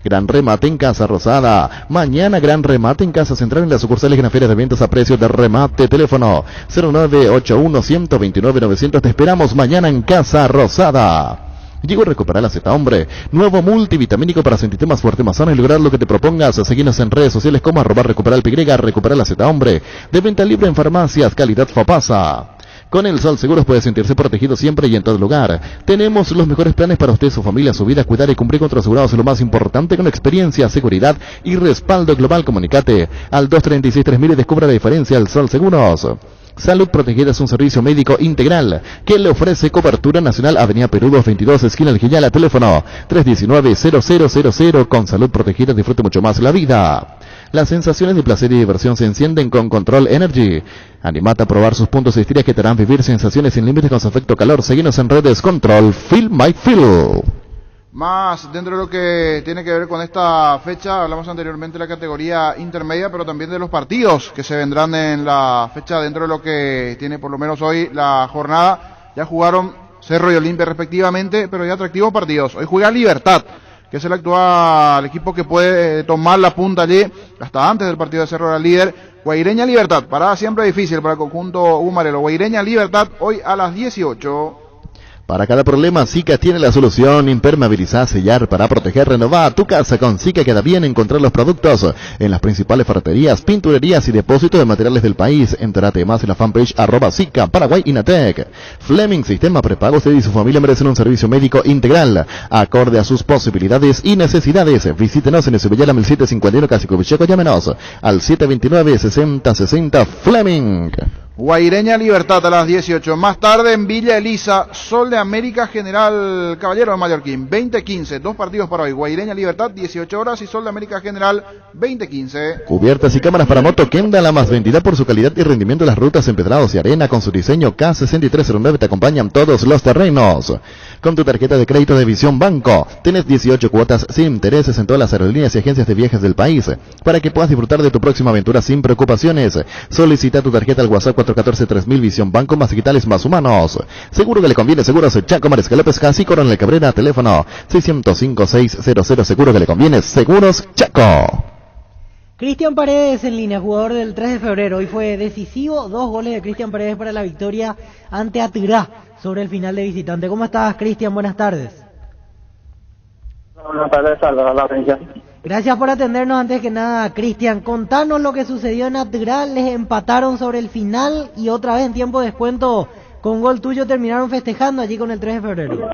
Gran remate en Casa Rosada. Mañana gran remate en Casa Central en las sucursales en las ferias de ventas a precio de remate. Teléfono 0981-129-900. Te esperamos mañana en Casa Rosada. Llegó a recuperar la Z Hombre, nuevo multivitamínico para sentirte más fuerte, más sano y lograr lo que te propongas. Seguinos en redes sociales como @recuperalpy, recuperar la Z Hombre, de venta libre en farmacias, calidad Fapasa. Con el Sol Seguros puede sentirse protegido siempre y en todo lugar. Tenemos los mejores planes para usted, su familia, su vida. Cuidar y cumplir con tus asegurados es lo más importante, con experiencia, seguridad y respaldo global. Comunicate al 236-3000 y descubra la diferencia. El Sol Seguros. Salud Protegida es un servicio médico integral que le ofrece cobertura nacional. Avenida Perú 222, esquina El Gillala. Teléfono 319-0000. Con Salud Protegida disfrute mucho más la vida. Las sensaciones de placer y diversión se encienden con Control Energy. Animate a probar sus puntos de estiria que te harán vivir sensaciones sin límites con su efecto calor. Seguinos en redes. Control Feel My Feel. Más dentro de lo que tiene que ver con esta fecha, hablamos anteriormente de la categoría intermedia, pero también de los partidos que se vendrán en la fecha dentro de lo que tiene por lo menos hoy la jornada. Ya jugaron Cerro y Olimpia respectivamente, pero ya atractivos partidos. Hoy juega Libertad, que es el actual equipo que puede tomar la punta allí. Hasta antes del partido de Cerro era líder. Guaireña Libertad, parada siempre difícil para el conjunto humarelo. Guaireña Libertad hoy a las 18. Para cada problema, Sica tiene la solución. Impermeabilizar, sellar para proteger, renovar tu casa. Con Sica queda bien encontrar los productos en las principales ferreterías, pinturerías y depósitos de materiales del país. Entérate más en la fanpage @Sica Paraguay Inatec. Fleming Sistema Prepago. Usted y su familia merecen un servicio médico integral acorde a sus posibilidades y necesidades. Visítenos en Esubellala 1751 Casicovicheco. Llámenos al 729-6060. Fleming. Guaireña Libertad a las 18. Más tarde en Villa Elisa, Sol de América General Caballero de Mallorquín, 20:15. Dos partidos para hoy. Guaireña Libertad, 18 horas y Sol de América General, 20:15. Cubiertas y cámaras para moto Kenda, la más vendida por su calidad y rendimiento. Las rutas empedrados y arena con su diseño K6309 te acompañan todos los terrenos. Con tu tarjeta de crédito de Visión Banco, tenés 18 cuotas sin intereses en todas las aerolíneas y agencias de viajes del país, para que puedas disfrutar de tu próxima aventura sin preocupaciones. Solicita tu tarjeta al WhatsApp 414-3000. Visión Banco, más digitales, más humanos. Seguro que le conviene. Seguros Chaco Mariscal López Casi, Coronel Cabrera. Teléfono 605-600. Seguro que le conviene. Seguros Chaco. Cristian Paredes en línea, jugador del 3 de febrero. Hoy fue decisivo. 2 goles de Cristian Paredes para la victoria ante Atirá sobre el final de visitante. ¿Cómo estás, Cristian? Buenas tardes. Buenas tardes, saludos a la audiencia. Gracias por atendernos. Antes que nada, Cristian, contanos lo que sucedió en Atirá. Les empataron sobre el final y otra vez en tiempo de descuento con gol tuyo terminaron festejando allí con el 3 de febrero.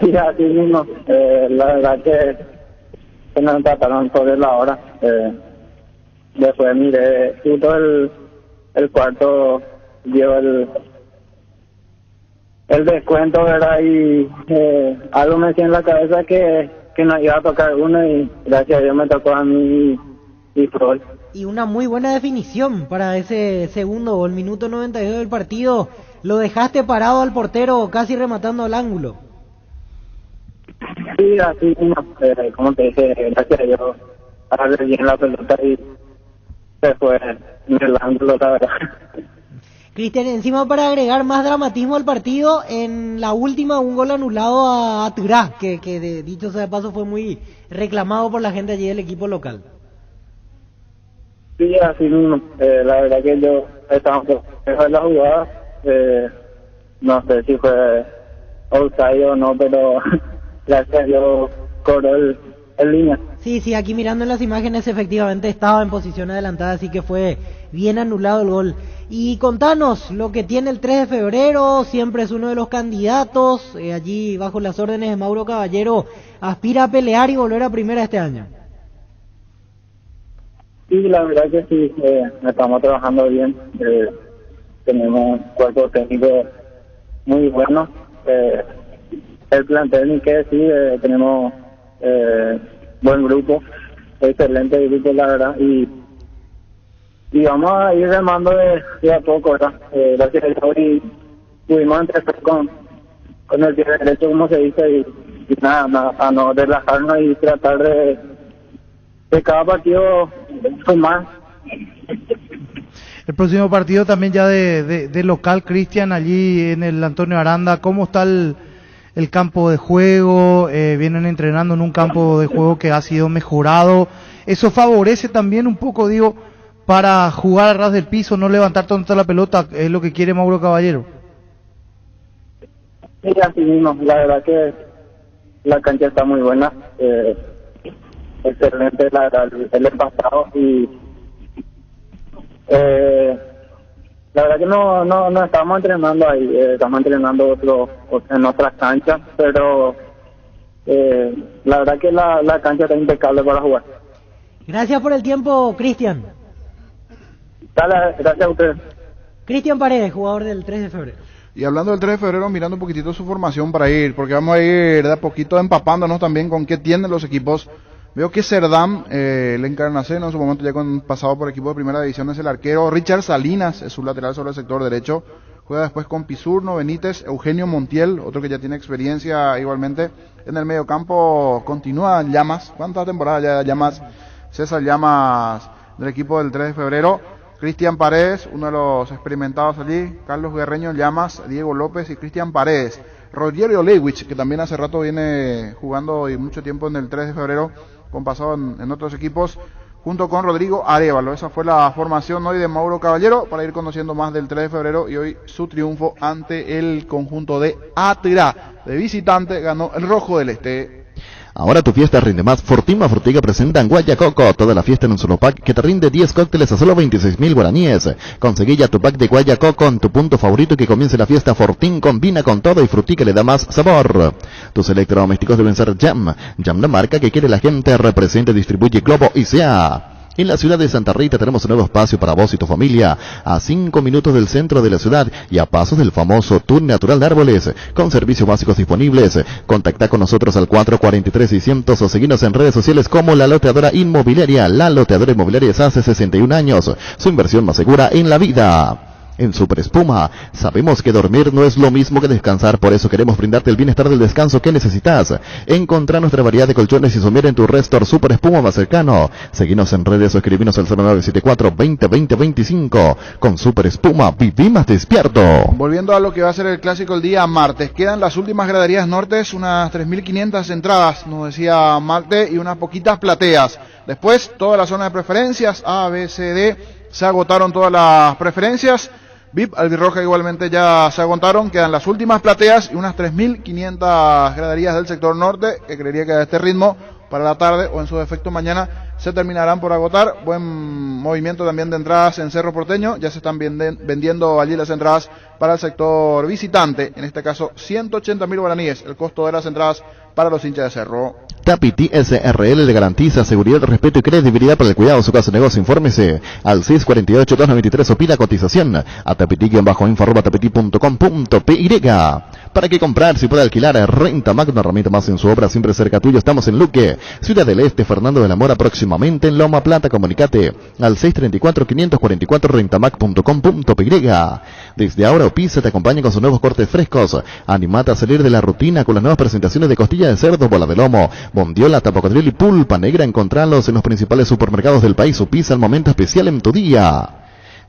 Sí, así mismo. La verdad que nos empataron sobre la hora. Después miré justo el cuarto, dio el descuento, ¿verdad? Y algo me decía en la cabeza que nos iba a tocar uno y gracias a Dios me tocó a mí y fue. Y una muy buena definición para ese segundo gol, minuto 92 del partido. Lo dejaste parado al portero casi rematando al ángulo. Sí, así mismo. Como te dije, gracias a Dios agarré bien la pelota y se fue en el ángulo, la verdad. Cristian, encima para agregar más dramatismo al partido, en la última un gol anulado a Turá, que dicho sea de paso fue muy reclamado por la gente allí del equipo local. Sí, así mismo. La verdad que yo estaba un poco lejos de la jugada. No sé si fue offside o no, pero gracias a Dios cobró el línea. Sí, aquí mirando en las imágenes efectivamente estaba en posición adelantada, así que fue bien anulado el gol. Y contanos lo que tiene el 3 de febrero, siempre es uno de los candidatos, allí bajo las órdenes de Mauro Caballero, aspira a pelear y volver a primera este año. Sí, la verdad que sí, estamos trabajando bien, tenemos un cuerpo técnico muy bueno, el plantel ni qué decir, tenemos buen grupo, excelente grupo la verdad, y vamos a ir remando de a poco, ¿verdad? Gracias a Dios hoy pudimos empezar con el pie derecho, como se dice, y nada, a no relajarnos y tratar de cada partido sumar. El próximo partido también ya de local, Cristian, allí en el Antonio Aranda, ¿cómo está el campo de juego? Vienen entrenando en un campo de juego que ha sido mejorado. Eso favorece también un poco, digo, para jugar a ras del piso, no levantar tanto la pelota, es lo que quiere Mauro Caballero. Sí, así mismo, la verdad que la cancha está muy buena, excelente la verdad, el pasado y la verdad que no estamos entrenando ahí, estamos entrenando en otras canchas, pero la verdad que la cancha está impecable para jugar. Gracias por el tiempo, Cristian. Dale, gracias a ustedes. Cristian Paredes, jugador del 3 de febrero. Y hablando del 3 de febrero, mirando un poquitito su formación para ir, porque vamos a ir de a poquito empapándonos también con qué tienen los equipos. Veo que Cerdán, el Encarnación, en su momento ya con pasado por equipo de primera división, es el arquero. Richard Salinas es su lateral sobre el sector derecho. Juega después con Pizurno, Benítez, Eugenio Montiel, otro que ya tiene experiencia igualmente. En el medio campo continúa Llamas. ¿Cuántas temporadas ya Llamas? César Llamas del equipo del 3 de febrero. Cristian Paredes, uno de los experimentados allí. Carlos Guerreño, Llamas, Diego López y Cristian Paredes. Rogerio Lewich, que también hace rato viene jugando y mucho tiempo en el 3 de febrero, con pasado en otros equipos, junto con Rodrigo Arévalo. Esa fue la formación hoy de Mauro Caballero para ir conociendo más del 3 de febrero y hoy su triunfo ante el conjunto de Atirá. De visitante ganó el Rojo del Este. Ahora tu fiesta rinde más. Fortín más Frutiga presentan Guayacoco. Toda la fiesta en un solo pack que te rinde 10 cócteles a solo 26.000 guaraníes. Conseguí ya tu pack de Guayacoco en tu punto favorito y que comience la fiesta. Fortín combina con todo y Frutiga le da más sabor. Tus electrodomésticos deben ser Jam. Jam, la marca que quiere la gente. Representa y distribuye Globo y sea. En la ciudad de Santa Rita tenemos un nuevo espacio para vos y tu familia, a 5 minutos del centro de la ciudad y a pasos del famoso Tour Natural de Árboles, con servicios básicos disponibles. Contacta con nosotros al 443-600 o seguinos en redes sociales como La Loteadora Inmobiliaria. La Loteadora Inmobiliaria es hace 61 años, su inversión más segura en la vida. En Super Espuma, sabemos que dormir no es lo mismo que descansar, por eso queremos brindarte el bienestar del descanso que necesitas. Encontrá nuestra variedad de colchones y sumir en tu Restor Super Espuma más cercano. Seguinos en redes o escribinos al 0974-2020-25. Con Super Espuma, viví más despierto. Volviendo a lo que va a ser el clásico el día martes, quedan las últimas graderías nortes, unas 3.500 entradas, nos decía Marte, y unas poquitas plateas. Después, toda la zona de preferencias, A, B, C, D, se agotaron todas las preferencias. VIP, Albirroja igualmente ya se agotaron, quedan las últimas plateas y unas 3.500 graderías del sector norte, que creería que a este ritmo para la tarde o en su defecto mañana se terminarán por agotar. Buen movimiento también de entradas en Cerro Porteño, ya se están vendiendo allí las entradas para el sector visitante, en este caso 180.000 guaraníes, el costo de las entradas para los hinchas de Cerro. Tapiti SRL le garantiza seguridad, respeto y credibilidad para el cuidado de su casa de negocio. Infórmese al 648-293 o pida cotización a tapiti-info@tapiti.com.py. ¿Para qué comprar si puede alquilar? Renta Mac, una herramienta más en su obra, siempre cerca tuyo. Estamos en Luque, Ciudad del Este, Fernando de la Mora, próximamente en Loma Plata. Comunicate al 634-544 rentamac.com.py. Desde ahora Opisa te acompaña con sus nuevos cortes frescos. Animate a salir de la rutina con las nuevas presentaciones de costilla de cerdo, bola de lomo, bondiola, tapacodril y pulpa negra. Encontrarlos en los principales supermercados del país. Opisa, el momento especial en tu día.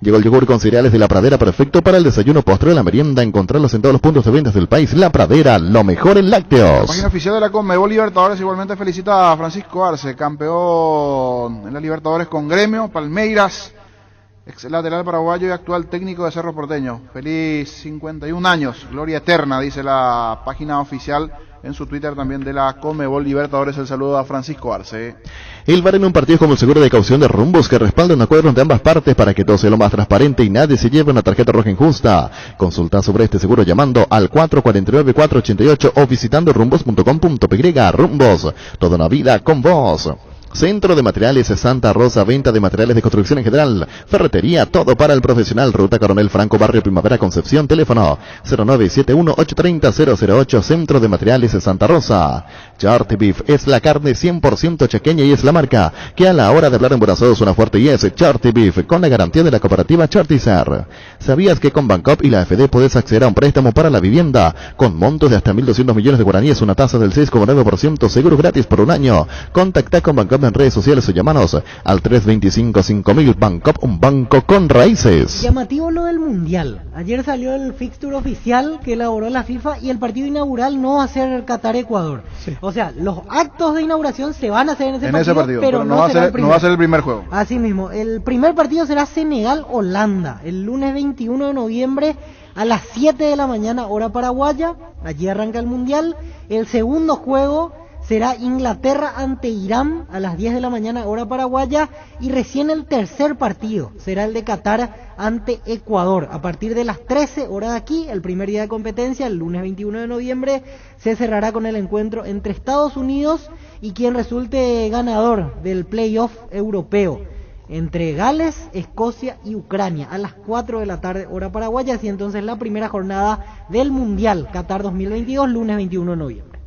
Llegó el yogur con cereales de La Pradera, perfecto para el desayuno, postre, la merienda. Encontrarlos en todos los puntos de ventas del país. La Pradera, lo mejor en lácteos. La página oficial de la Conmebol Libertadores igualmente felicita a Francisco Arce, campeón en la Libertadores con Gremio, Palmeiras, ex lateral paraguayo y actual técnico de Cerro Porteño. Feliz 51 años, gloria eterna, dice la página oficial en su Twitter también de la Conmebol Libertadores. El saludo a Francisco Arce. El VAR en un partido como el seguro de caución de Rumbos, que respalda un acuerdo de ambas partes para que todo sea lo más transparente y nadie se lleve una tarjeta roja injusta. Consulta sobre este seguro llamando al 449-488 o visitando rumbos.com.py. Rumbos, toda una vida con vos. Centro de Materiales Santa Rosa, venta de materiales de construcción en general, ferretería, todo para el profesional. Ruta Coronel Franco, Barrio Primavera, Concepción. Teléfono 0971-830-008. Centro de Materiales Santa Rosa. Charty Beef es la carne 100% chequeña y es la marca que a la hora de hablar embarazado suena fuerte, y es Charty Beef, con la garantía de la cooperativa Chartizer. ¿Sabías que con Bancop y la FD podés acceder a un préstamo para la vivienda con montos de hasta 1.200 millones de guaraníes, una tasa del 6,9%, seguro gratis por un año? Contacta con Bancop en redes sociales o llamanos al 325-5000. Bancop, un banco con raíces. Llamativo lo del Mundial. Ayer salió el fixture oficial que elaboró la FIFA y el partido inaugural no va a ser Qatar-Ecuador. Sí. O sea, los actos de inauguración se van a hacer en ese partido, pero no va a ser el primer juego. Así mismo, el primer partido será Senegal-Holanda, el lunes 21 de noviembre a las 7 de la mañana, hora paraguaya. Allí arranca el Mundial. El segundo juego será Inglaterra ante Irán a las 10 de la mañana, hora paraguaya, y recién el tercer partido será el de Qatar ante Ecuador. A partir de las 13 horas de aquí, el primer día de competencia, el lunes 21 de noviembre, se cerrará con el encuentro entre Estados Unidos y quien resulte ganador del playoff europeo, entre Gales, Escocia y Ucrania, a las 4 de la tarde, hora paraguaya. Así entonces la primera jornada del Mundial Qatar 2022, lunes 21 de noviembre.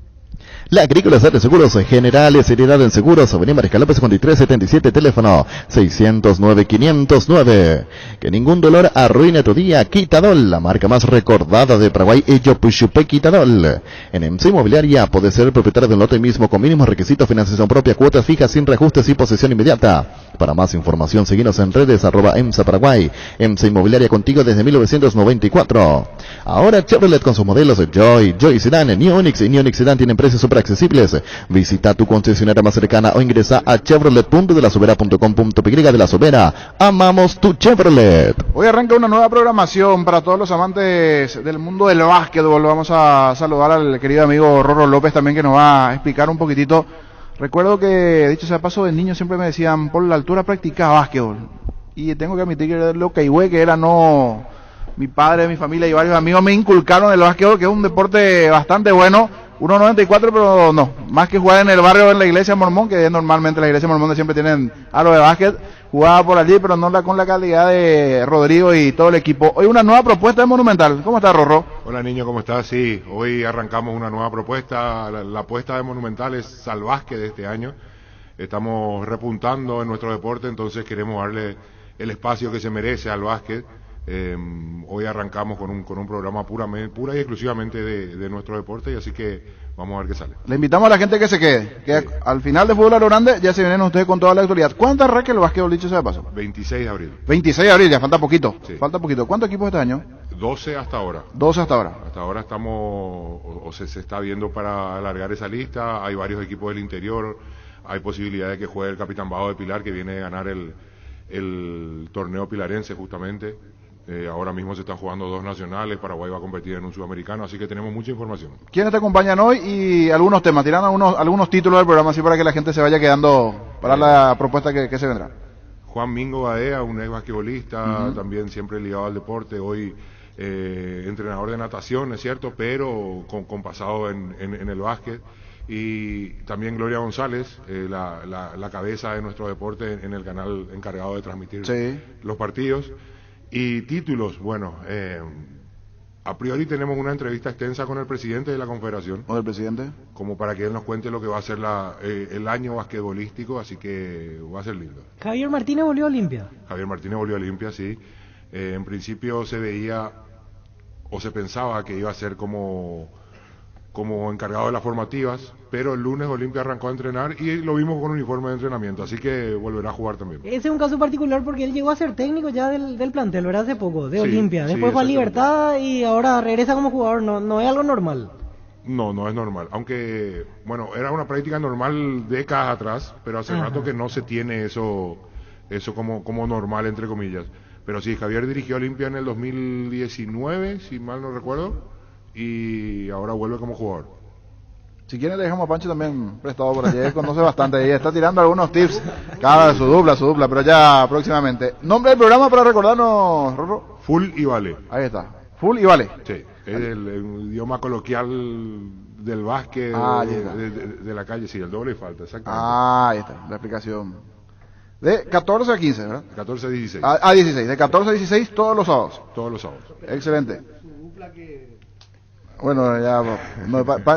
La Agrícola de Seguros Generales, Seriedad en Seguros, Avenida Mariscal López 5377, teléfono 609-509. Que ningún dolor arruine tu día. Quitadol, la marca más recordada de Paraguay, ello Puchupé Quitadol. En EMSA Inmobiliaria podés ser propietario de un lote mismo con mínimos requisitos, financiación propia, cuotas fijas sin reajustes y posesión inmediata. Para más información, seguinos en redes @EMSA Paraguay. EMSA Inmobiliaria, contigo desde 1994. Ahora Chevrolet con sus modelos Joy Sedan, New Onix y New Onix Sedan tienen precios super accesibles. Visita tu concesionaria más cercana o ingresa a chevrolet.delasobera.com.py. De La Sobera, amamos tu Chevrolet. Hoy arranca una nueva programación para todos los amantes del mundo del básquetbol. Vamos a saludar al querido amigo Rorro López también, que nos va a explicar un poquitito. Recuerdo que, dicho sea de paso, de niño siempre me decían, por la altura practicaba básquetbol. Y tengo que admitir que lo que era no... Mi padre, mi familia y varios amigos me inculcaron el básquetbol, que es un deporte bastante bueno. 1.94, pero no, más que jugar en el barrio o en la iglesia mormón, que normalmente las iglesias mormones siempre tienen algo de básquet, jugaba por allí, pero no con la calidad de Rodrigo y todo el equipo. Hoy una nueva propuesta de Monumental. ¿Cómo está, Rorro? Hola, niño, ¿cómo estás? Sí, hoy arrancamos una nueva propuesta. La apuesta de Monumental es al básquet de este año. Estamos repuntando en nuestro deporte, entonces queremos darle el espacio que se merece al básquet. Hoy arrancamos con un programa pura y exclusivamente de nuestro deporte, y así que vamos a ver qué sale. Le invitamos a la gente que se quede, que al final de Fútbol a lo Grande ya se vienen ustedes con toda la actualidad. ¿Cuántas arranca el básquetbol, dicho sea de paso? 26 de abril. 26 de abril, ya falta poquito. Sí. Falta poquito. ¿Cuántos equipos este año? 12 hasta ahora. 12 hasta ahora. Hasta ahora estamos, se está viendo para alargar esa lista. Hay varios equipos del interior. Hay posibilidad de que juegue el Capitán Bajo de Pilar, que viene de ganar el torneo pilarense justamente. Ahora mismo se están jugando 2 nacionales, Paraguay va a competir en un sudamericano, así que tenemos mucha información. ¿Quiénes te acompañan hoy? Y algunos temas, tirando algunos títulos del programa, así para que la gente se vaya quedando para la propuesta que se vendrá. Juan Mingo Badea, un ex basquetbolista, también siempre ligado al deporte, hoy entrenador de natación, es cierto, pero con pasado en el básquet. Y también Gloria González, la cabeza de nuestro deporte en el canal encargado de transmitir los partidos. Y títulos, bueno, a priori tenemos una entrevista extensa con el presidente de la Confederación. ¿Con el presidente? Como para que él nos cuente lo que va a ser el año basquetbolístico, así que va a ser lindo. Javier Martínez volvió a Olimpia. Javier Martínez volvió a Olimpia, sí. En principio se veía o se pensaba que iba a ser como encargado de las formativas, pero el lunes Olimpia arrancó a entrenar y lo vimos con uniforme de entrenamiento, así que volverá a jugar también. Ese es un caso particular porque él llegó a ser técnico ya del plantel, ¿verdad? Hace poco, de Olimpia. Sí, Después fue a Libertad y ahora regresa como jugador. No es algo normal. No es normal, aunque, bueno, era una práctica normal décadas atrás, pero hace rato que no se tiene eso como normal, entre comillas. Pero sí, Javier dirigió Olimpia en el 2019, si mal no recuerdo, y ahora vuelve como jugador. Si quieren le dejamos a Pancho también prestado por allí, él conoce bastante y está tirando algunos tips, cada su dupla, pero ya próximamente. ¿Nombre del programa para recordarnos, Rorro? Full y Vale. Ahí está, Full y Vale. Sí, es el idioma coloquial del básquet, de la calle, sí, el doble y falta, exactamente. Ahí está, la explicación. De 14 a 15, ¿verdad? 14 a 16. A 16, de 14 a 16 todos los sábados. Todos los sábados. Excelente. Bueno, ya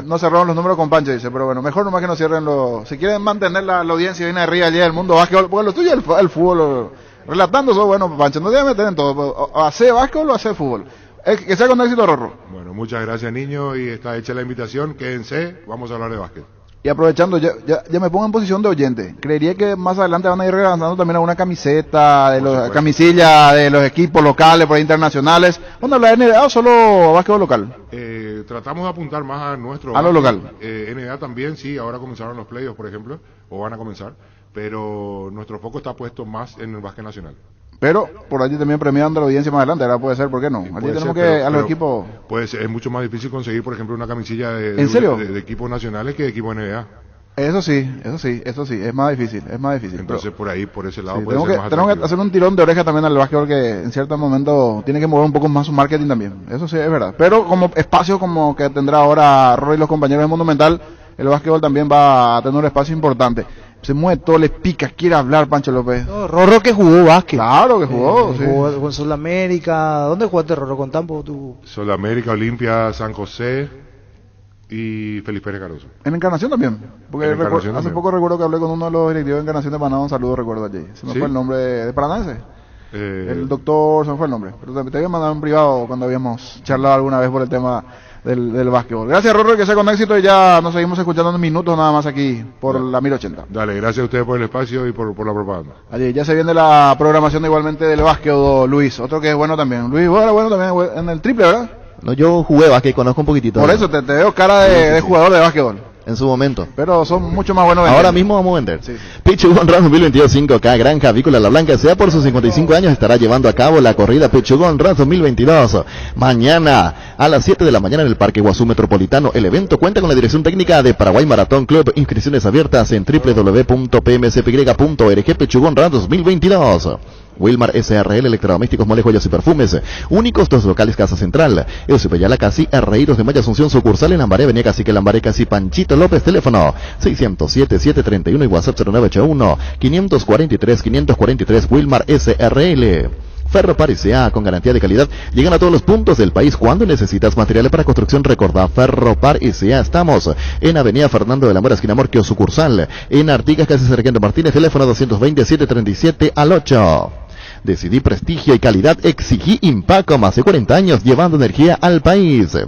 no cerraron los números con Pancho, dice, pero bueno, mejor nomás que no cierren los... Si quieren mantener la audiencia bien arriba allí del mundo básquetbol, porque lo tuyo es el fútbol, relatando eso, bueno, Pancho, no debe meter en todo, o hace básquetbol o hace fútbol. Que sea con éxito, Rorro. Bueno, muchas gracias, niño, y está hecha la invitación, quédense, vamos a hablar de básquet. Y aprovechando, ya me pongo en posición de oyente. Creería que más adelante van a ir relanzando también alguna camiseta, camisilla de los equipos locales, por ahí internacionales. ¿Dónde habla de NBA o solo básquetbol local? Tratamos de apuntar más a nuestro... A lo local. NBA también, sí, ahora comenzaron los playoffs, por ejemplo, o van a comenzar, pero nuestro foco está puesto más en el básquet nacional. Pero por allí también premiando a la audiencia más adelante, ahora puede ser, ¿por qué no? Allí tenemos a los equipos... Pues es mucho más difícil conseguir, por ejemplo, una camisilla ¿En serio? de equipos nacionales que de equipos NBA. Eso sí, es más difícil, Entonces por ese lado puede ser más tenemos que hacer un tirón de oreja también al básquetbol que en cierto momento tiene que mover un poco más su marketing también, eso sí es verdad. Pero como espacio como que tendrá ahora Roy y los compañeros de Monumental, el básquetbol también va a tener un espacio importante. Se mueve todo, le pica, quiere hablar Pancho López. No, Rorro que jugó básquet. Claro que jugó, sí. Jugó con Sudamérica. ¿Dónde jugaste, Rorro? Con Tampo, tú. Sudamérica, Olimpia, San José y Felipe Pérez Caruso. En Encarnación también, porque hace poco recuerdo que hablé con uno de los directivos de Encarnación de Paraná, un saludo recuerdo allí. Se me fue el nombre de Paraná ese. El doctor, se me fue el nombre. Pero te había mandado un privado cuando habíamos charlado alguna vez por el tema del básquetbol. Gracias, Rorro, que sea con éxito y ya nos seguimos escuchando en minutos nada más aquí por la 1080. Dale, gracias a ustedes por el espacio y por la propaganda. Allí ya se viene la programación igualmente del básquetbol, Luis, otro que es bueno también. Luis, bueno también en el triple, ¿verdad? No, yo jugué básquet, conozco un poquitito. Por eso te veo cara de jugador de básquetbol. En su momento. Pero son mucho más buenos. Ahora mismo vamos a vender. Pichugón Run 2022 5K Granja Avícola La Blanca sea por sus 55 años estará llevando a cabo la corrida Pichugón Run 2022. Mañana a las 7 de la mañana en el Parque Guazú Metropolitano. El evento cuenta con la dirección técnica de Paraguay Maratón Club. Inscripciones abiertas en www.pmspy.org. Pichugón Run 2022. Wilmar SRL, electrodomésticos, mole, joyas y perfumes. Únicos 2 locales, Casa Central. Eusebeyala Casi, Arreiros de Maya Asunción, sucursal en Lambaré, Avenida Cacique Lambaré Casi, Panchito López, teléfono 607-731 y WhatsApp 0981-543-543, Wilmar SRL. Ferropar S.A. con garantía de calidad. Llegan a todos los puntos del país. Cuando necesitas materiales para construcción, recordá Ferropar S.A. Estamos en Avenida Fernando de la Mora, esquina Morquio, sucursal. En Artigas, casi Sargento Martínez, teléfono 220-737-al8. Decidí prestigio y calidad, exigí Impaco, más de 40 años llevando energía al país.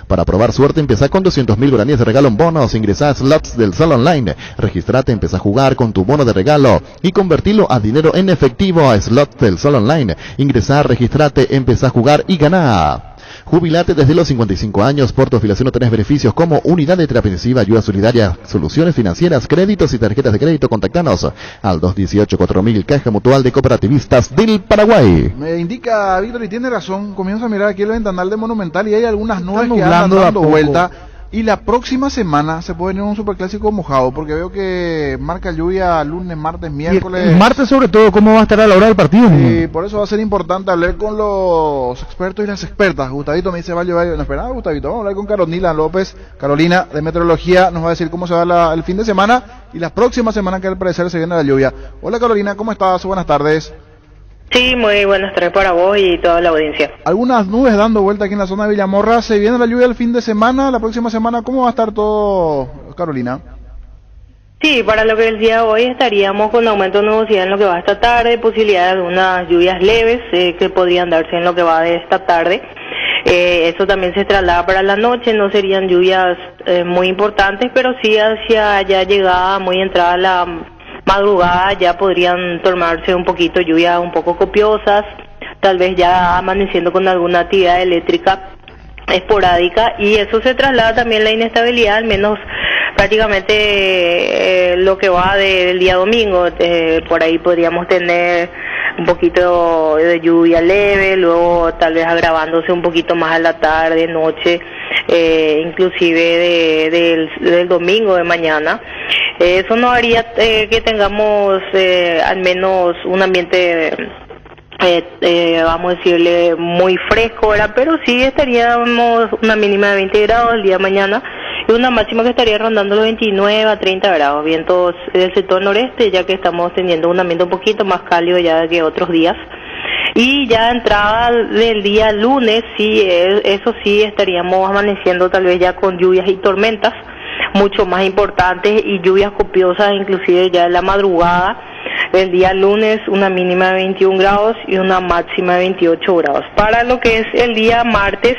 Para probar suerte, empezá con 200.000 guaraníes de regalo en bonos, ingresá a slots del Sol Online, registrate, empezá a jugar con tu bono de regalo y convertirlo a dinero en efectivo a slots del Sol Online, ingresá, registrate, empezá a jugar y ganá. Jubilate desde los 55 años. Por tu afiliación tenés beneficios como unidad de terapia intensiva, ayuda solidaria, soluciones financieras, créditos y tarjetas de crédito. Contactanos al 218-4000, Caja Mutual de Cooperativistas del Paraguay. Me indica Víctor y tiene razón. Comienzo a mirar aquí el ventanal de Monumental y hay algunas nubes que nublando andan de a dando poco. vuelta. Y la próxima semana se puede venir un superclásico mojado, porque veo que marca lluvia lunes, martes, miércoles. El martes sobre todo, ¿cómo va a estar a la hora del partido? Y por eso va a ser importante hablar con los expertos y las expertas. Gustavito me dice, va a llover. No esperaba, Gustavito. Vamos a hablar con Carolina López, Carolina de Meteorología. Nos va a decir cómo se va el fin de semana y la próxima semana, que al parecer se viene la lluvia. Hola Carolina, ¿cómo estás? Buenas tardes. Sí, muy buenas tardes para vos y toda la audiencia. Algunas nubes dando vuelta aquí en la zona de Villamorra. Se viene la lluvia el fin de semana, la próxima semana. ¿Cómo va a estar todo, Carolina? Sí, para lo que el día de hoy estaríamos con aumento de nubosidad en lo que va esta tarde, posibilidad de unas lluvias leves que podrían darse en lo que va de esta tarde. Eso también se traslada para la noche, no serían lluvias muy importantes, pero sí hacia ya llegada, muy entrada la madrugada, ya podrían tornarse un poquito lluvias un poco copiosas, tal vez ya amaneciendo con alguna actividad eléctrica esporádica, y eso se traslada también la inestabilidad, al menos prácticamente lo que va del día domingo. Por ahí podríamos tener un poquito de lluvia leve, luego tal vez agravándose un poquito más a la tarde, noche, inclusive del domingo de mañana. Eso no haría que tengamos al menos un ambiente vamos a decirle muy fresco, ¿verdad? Pero sí estaríamos una mínima de 20 grados el día de mañana y una máxima que estaría rondando los 29 a 30 grados, vientos del sector noreste, ya que estamos teniendo un ambiente un poquito más cálido ya que otros días. Y ya entrada del día lunes, sí, eso sí, estaríamos amaneciendo tal vez ya con lluvias y tormentas mucho más importantes y lluvias copiosas inclusive ya en la madrugada del día lunes, una mínima de 21 grados y una máxima de 28 grados. Para lo que es el día martes,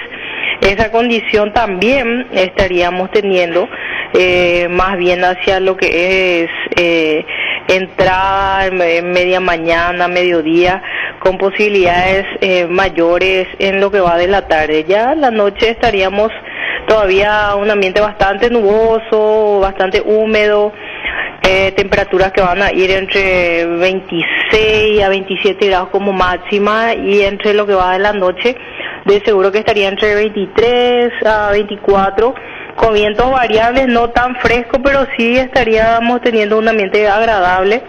esa condición también estaríamos teniendo más bien hacia lo que es entrada en media mañana, mediodía, con posibilidades mayores en lo que va de la tarde. Ya en la noche estaríamos todavía un ambiente bastante nuboso, bastante húmedo, temperaturas que van a ir entre 26 a 27 grados como máxima, y entre lo que va de la noche de seguro que estaría entre 23 a 24, con vientos variables, no tan fresco, pero sí estaríamos teniendo un ambiente agradable,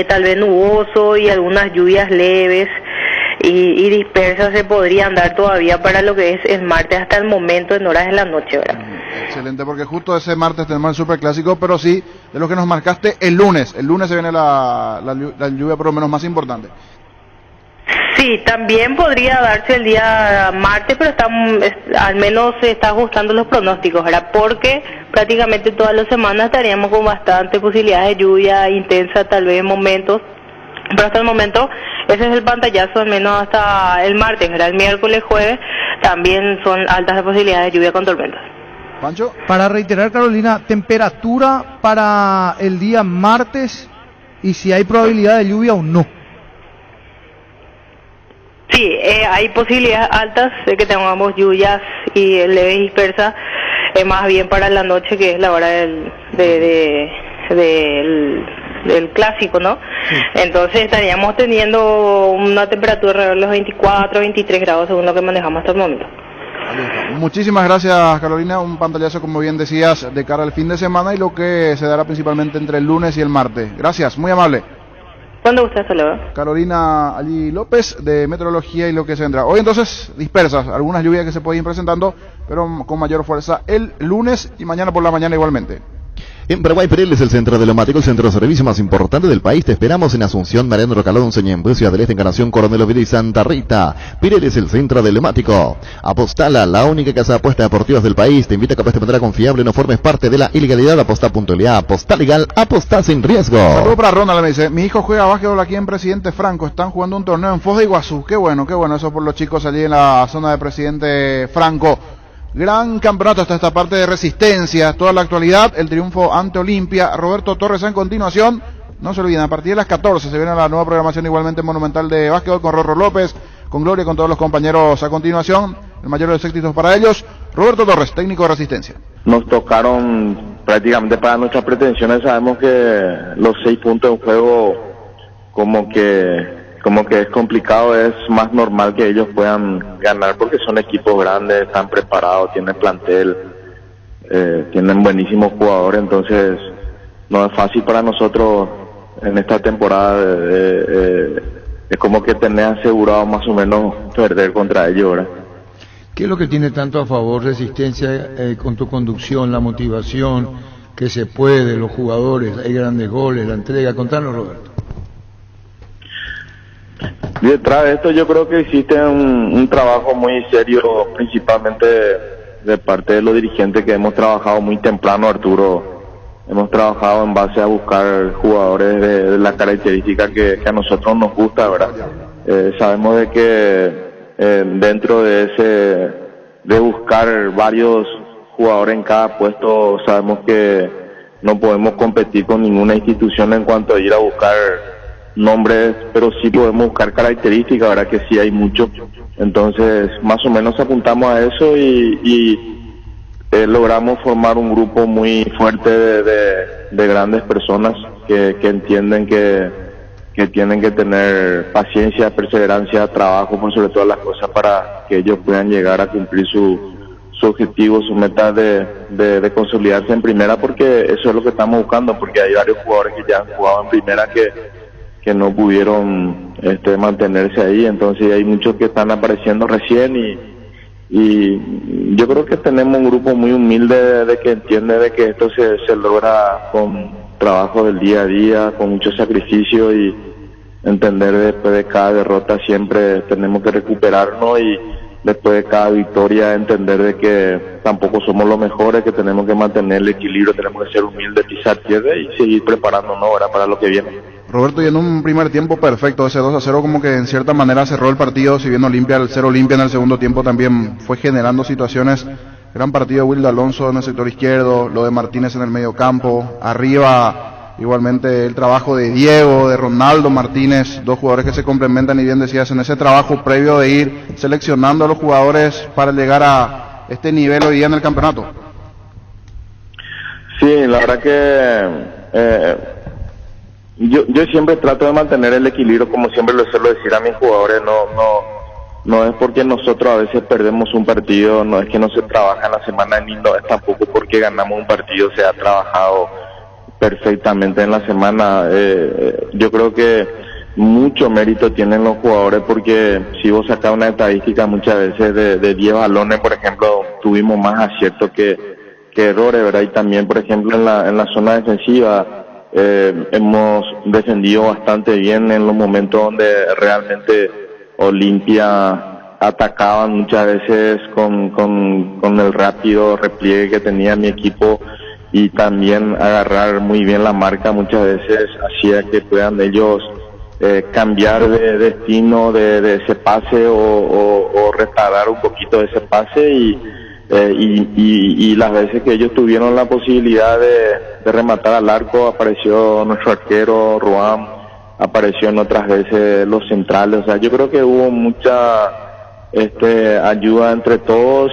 tal vez nuboso y algunas lluvias leves y dispersas se podrían dar todavía para lo que es el martes hasta el momento en horas de la noche, ¿verdad? Excelente, porque justo ese martes tenemos el superclásico, pero sí, de lo que nos marcaste, el lunes se viene la lluvia por lo menos más importante. Sí, también podría darse el día martes, pero al menos se está ajustando los pronósticos, ¿verdad? Porque prácticamente todas las semanas estaríamos con bastante posibilidades de lluvia intensa, tal vez en momentos, pero hasta el momento ese es el pantallazo, al menos hasta el martes, ¿verdad? El miércoles, jueves, también son altas las posibilidades de lluvia con tormentas. Pancho. Para reiterar, Carolina, temperatura para el día martes y si hay probabilidad de lluvia o no. Sí, hay posibilidades altas de que tengamos lluvias y leves dispersas, más bien para la noche, que es la hora del clásico, ¿no? Sí. Entonces estaríamos teniendo una temperatura alrededor de los 24, 23 grados según lo que manejamos hasta el momento. Muchísimas gracias, Carolina. Un pantallazo, como bien decías, de cara al fin de semana y lo que se dará principalmente entre el lunes y el martes. Gracias, muy amable. Cuando usted, hasta luego. Carolina allí López, de Meteorología y lo que se vendrá. Hoy entonces dispersas, algunas lluvias que se pueden ir presentando, pero con mayor fuerza el lunes y mañana por la mañana igualmente. En Paraguay, Pirelli es el centro diplomático, el centro de servicio más importante del país. Te esperamos en Asunción, Mariano Rocalón, Señembu, Ciudad del Este, Encarnación, Coronel Oviedo y Santa Rita. Pirelli es el centro diplomático. Apostala, la única casa de apuestas deportivas del país. Te invita a que apuestes de manera confiable, no formes parte de la ilegalidad. Apostá puntualidad, apostá legal, apostá sin riesgo. Saludos para Ronald, me dice, mi hijo juega básquetbol aquí en Presidente Franco. Están jugando un torneo en Foz de Iguazú. Qué bueno eso por los chicos allí en la zona de Presidente Franco. Gran campeonato hasta esta parte de Resistencia, toda la actualidad, el triunfo ante Olimpia. Roberto Torres en continuación, no se olviden, a partir de las 14 se viene la nueva programación igualmente monumental de básquetbol con Rorro López, con Gloria, con todos los compañeros a continuación. el mayor de los éxitos para ellos. Roberto Torres, técnico de Resistencia. Nos tocaron prácticamente para nuestras pretensiones. Sabemos que los 6 puntos en juego como que es complicado. Es más normal que ellos puedan ganar porque son equipos grandes, están preparados, tienen plantel, tienen buenísimos jugadores. Entonces no es fácil para nosotros en esta temporada. Es como que tenés asegurado más o menos perder contra ellos, ¿verdad? ¿Qué es lo que tiene tanto a favor Resistencia con tu conducción, la motivación, que se puede, los jugadores, hay grandes goles, la entrega? Contanos, Roberto. Detrás de esto yo creo que existe un trabajo muy serio, principalmente de parte de los dirigentes, que hemos trabajado muy temprano, Arturo. Hemos trabajado en base a buscar jugadores de la característica que a nosotros nos gusta, ¿verdad? Sabemos de que dentro de buscar varios jugadores en cada puesto, sabemos que no podemos competir con ninguna institución en cuanto a ir a buscar nombres, pero sí podemos buscar características, ¿verdad? Que sí hay mucho. Entonces, más o menos apuntamos a eso y logramos formar un grupo muy fuerte de grandes personas que entienden que tienen que tener paciencia, perseverancia, trabajo por sobre todas las cosas para que ellos puedan llegar a cumplir su objetivo, su meta de consolidarse en primera, porque eso es lo que estamos buscando, porque hay varios jugadores que ya han jugado en primera que no pudieron mantenerse ahí. Entonces hay muchos que están apareciendo recién y yo creo que tenemos un grupo muy humilde de que entiende de que esto se logra con trabajo del día a día, con mucho sacrificio, y entender después de cada derrota siempre tenemos que recuperarnos, y después de cada victoria entender de que tampoco somos los mejores, que tenemos que mantener el equilibrio, tenemos que ser humildes, pisar tierra y seguir preparándonos ahora para lo que viene. Roberto, y en un primer tiempo perfecto, ese 2-0 como que en cierta manera cerró el partido, si bien Olimpia, el 0 Olimpia en el segundo tiempo también fue generando situaciones. Gran partido de Wildo Alonso en el sector izquierdo, lo de Martínez en el medio campo, arriba igualmente el trabajo de Diego, de Ronaldo Martínez, dos jugadores que se complementan, y bien decías, en ese trabajo previo de ir seleccionando a los jugadores para llegar a este nivel hoy día en el campeonato. Sí, la verdad que yo siempre trato de mantener el equilibrio, como siempre lo suelo decir a mis jugadores. No es porque nosotros a veces perdemos un partido, no es que no se trabaja en la semana, ni no es tampoco porque ganamos un partido, se ha trabajado perfectamente en la semana. Yo creo que mucho mérito tienen los jugadores, porque si vos sacás una estadística muchas veces de 10 balones, por ejemplo, tuvimos más aciertos que errores, ¿verdad? Y también, por ejemplo, en la zona defensiva hemos defendido bastante bien en los momentos donde realmente Olimpia atacaban, muchas veces con el rápido repliegue que tenía mi equipo, y también agarrar muy bien la marca muchas veces hacía que puedan ellos cambiar de destino de ese pase o retardar un poquito ese pase, y las veces que ellos tuvieron la posibilidad de rematar al arco, apareció nuestro arquero Ruam, apareció en otras veces los centrales. O sea, yo creo que hubo mucha ayuda entre todos,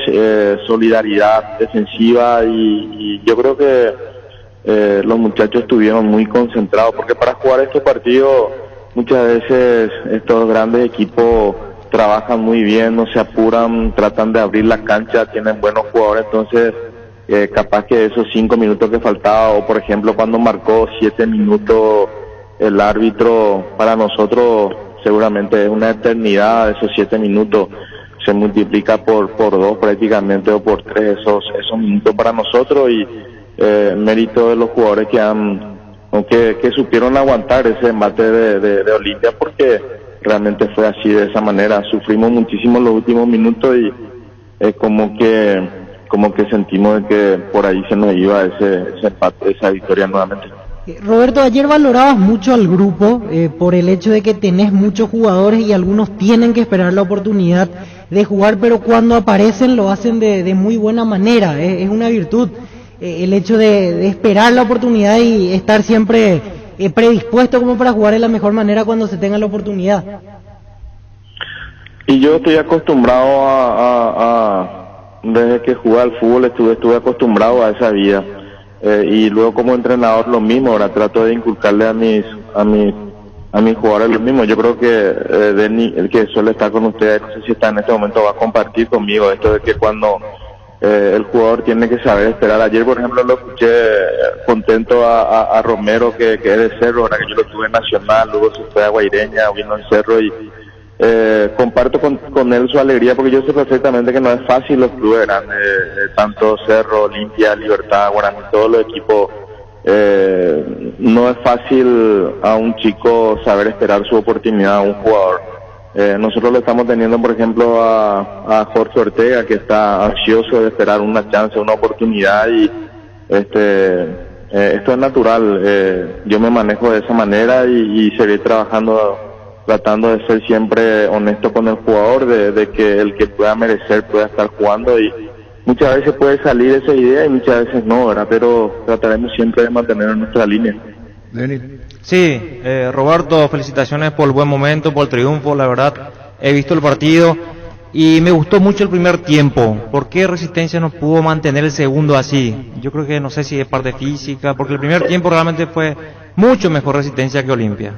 solidaridad defensiva, y yo creo que los muchachos estuvieron muy concentrados, porque para jugar estos partidos muchas veces estos grandes equipos trabajan muy bien, no se apuran, tratan de abrir la cancha, tienen buenos jugadores. Entonces capaz que esos 5 minutos que faltaba, o por ejemplo cuando marcó 7 minutos el árbitro, para nosotros seguramente es una eternidad. Esos 7 minutos se multiplica por 2 prácticamente, o por 3 esos minutos para nosotros, y mérito de los jugadores que supieron aguantar ese embate de Olimpia, porque realmente fue así, de esa manera. Sufrimos muchísimo los últimos minutos, y como que sentimos de que por ahí se nos iba ese empate, esa victoria nuevamente. Roberto, ayer valorabas mucho al grupo por el hecho de que tenés muchos jugadores y algunos tienen que esperar la oportunidad de jugar, pero cuando aparecen lo hacen de muy buena manera. Es una virtud el hecho de esperar la oportunidad y estar siempre predispuesto como para jugar de la mejor manera cuando se tenga la oportunidad. Y yo estoy acostumbrado desde que jugué al fútbol estuve acostumbrado a esa vida. Y luego como entrenador lo mismo, ahora trato de inculcarle a mis jugadores lo mismo. Yo creo que Denny, el que suele estar con ustedes, no sé si está en este momento, va a compartir conmigo esto de que cuando el jugador tiene que saber esperar. Ayer, por ejemplo, lo escuché contento a Romero, que es de Cerro, ahora que yo lo tuve en Nacional, luego se fue a Guaireña, vino en Cerro, y comparto con él su alegría, porque yo sé perfectamente que no es fácil los clubes grandes, tanto Cerro, Olimpia, Libertad, Guaraní, todos los equipos. No es fácil a un chico saber esperar su oportunidad, a un jugador. Nosotros lo estamos teniendo, por ejemplo, a Jorge Ortega, que está ansioso de esperar una chance, una oportunidad, y esto es natural. Yo me manejo de esa manera y seguiré trabajando, tratando de ser siempre honesto con el jugador, de que el que pueda merecer pueda estar jugando, y muchas veces puede salir esa idea y muchas veces no, ¿verdad? Pero trataremos siempre de mantener nuestra línea. Sí, Roberto, felicitaciones por el buen momento, por el triunfo, la verdad, he visto el partido y me gustó mucho el primer tiempo. ¿Por qué Resistencia no pudo mantener el segundo así? Yo creo que no sé si es parte física, porque el primer tiempo realmente fue mucho mejor Resistencia que Olimpia.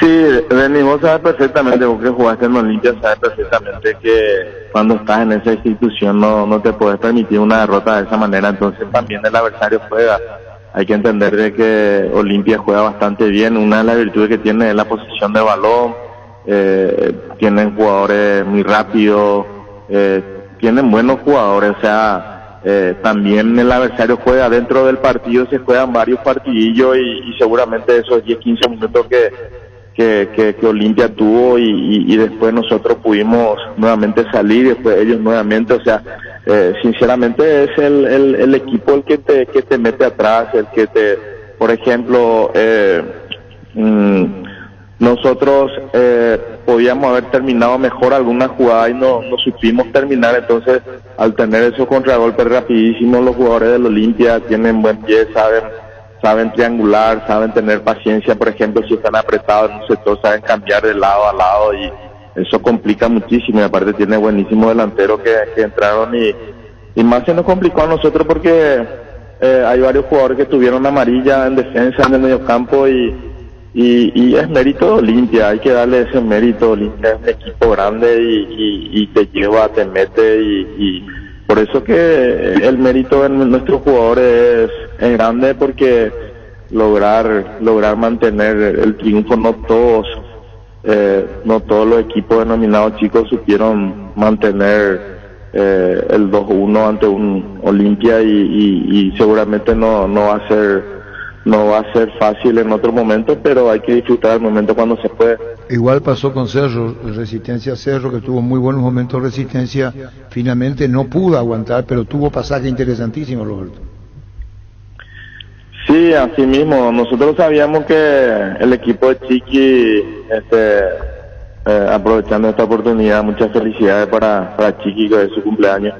Sí, Denny, vos sabes perfectamente, vos que jugaste en Olimpia, sabes perfectamente que cuando estás en esa institución no te puedes permitir una derrota de esa manera. Entonces también el adversario juega. Hay que entender de que Olimpia juega bastante bien. Una de las virtudes que tiene es la posición de balón. Tienen jugadores muy rápidos, tienen buenos jugadores. O sea, también el adversario juega dentro del partido, se juegan varios partidillos y seguramente esos 10-15 minutos que Olimpia tuvo y después nosotros pudimos nuevamente salir, después ellos nuevamente, o sea, sinceramente es el equipo el que te mete atrás, el que por ejemplo, nosotros podíamos haber terminado mejor alguna jugada y no supimos terminar. Entonces, al tener esos contragolpes rapidísimos, los jugadores del Olimpia tienen buen pie, saben triangular, saben tener paciencia. Por ejemplo, si están apretados en un sector, saben cambiar de lado a lado, y eso complica muchísimo. Y aparte tiene buenísimos delanteros que entraron y más se nos complicó a nosotros porque hay varios jugadores que tuvieron amarilla en defensa, en el mediocampo, y es mérito de Olimpia, hay que darle ese mérito. Olimpia es un equipo grande y te lleva, te mete, y por eso que el mérito de nuestros jugadores es grande, porque lograr mantener el triunfo, no todos los equipos denominados chicos supieron mantener el 2-1 ante un Olimpia, y seguramente no va a ser fácil en otro momento, pero hay que disfrutar el momento cuando se puede. Igual pasó con Cerro, Resistencia Cerro, que tuvo muy buenos momentos. Resistencia finalmente no pudo aguantar, pero tuvo pasaje interesantísimo, Roberto. Sí, así mismo. Nosotros sabíamos que el equipo de Chiqui, aprovechando esta oportunidad, muchas felicidades para Chiqui, que es su cumpleaños,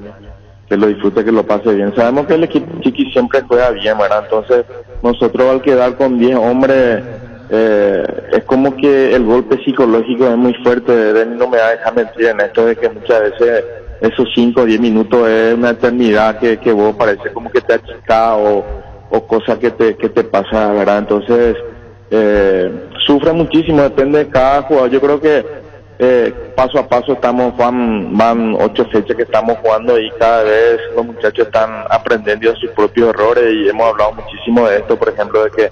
que lo disfrute, que lo pase bien. Sabemos que el equipo Chiqui siempre juega bien, ¿verdad? Entonces, nosotros al quedar con 10 hombres, es como que el golpe psicológico es muy fuerte. Denny no me va a dejar mentir en esto de que muchas veces esos 5 o 10 minutos es una eternidad que vos parece como que te achicás o cosas que te pasa, ¿verdad? Entonces, sufre muchísimo, depende de cada jugador. Yo creo que paso a paso van 8 fechas que estamos jugando, y cada vez los muchachos están aprendiendo de sus propios errores, y hemos hablado muchísimo de esto, por ejemplo, de que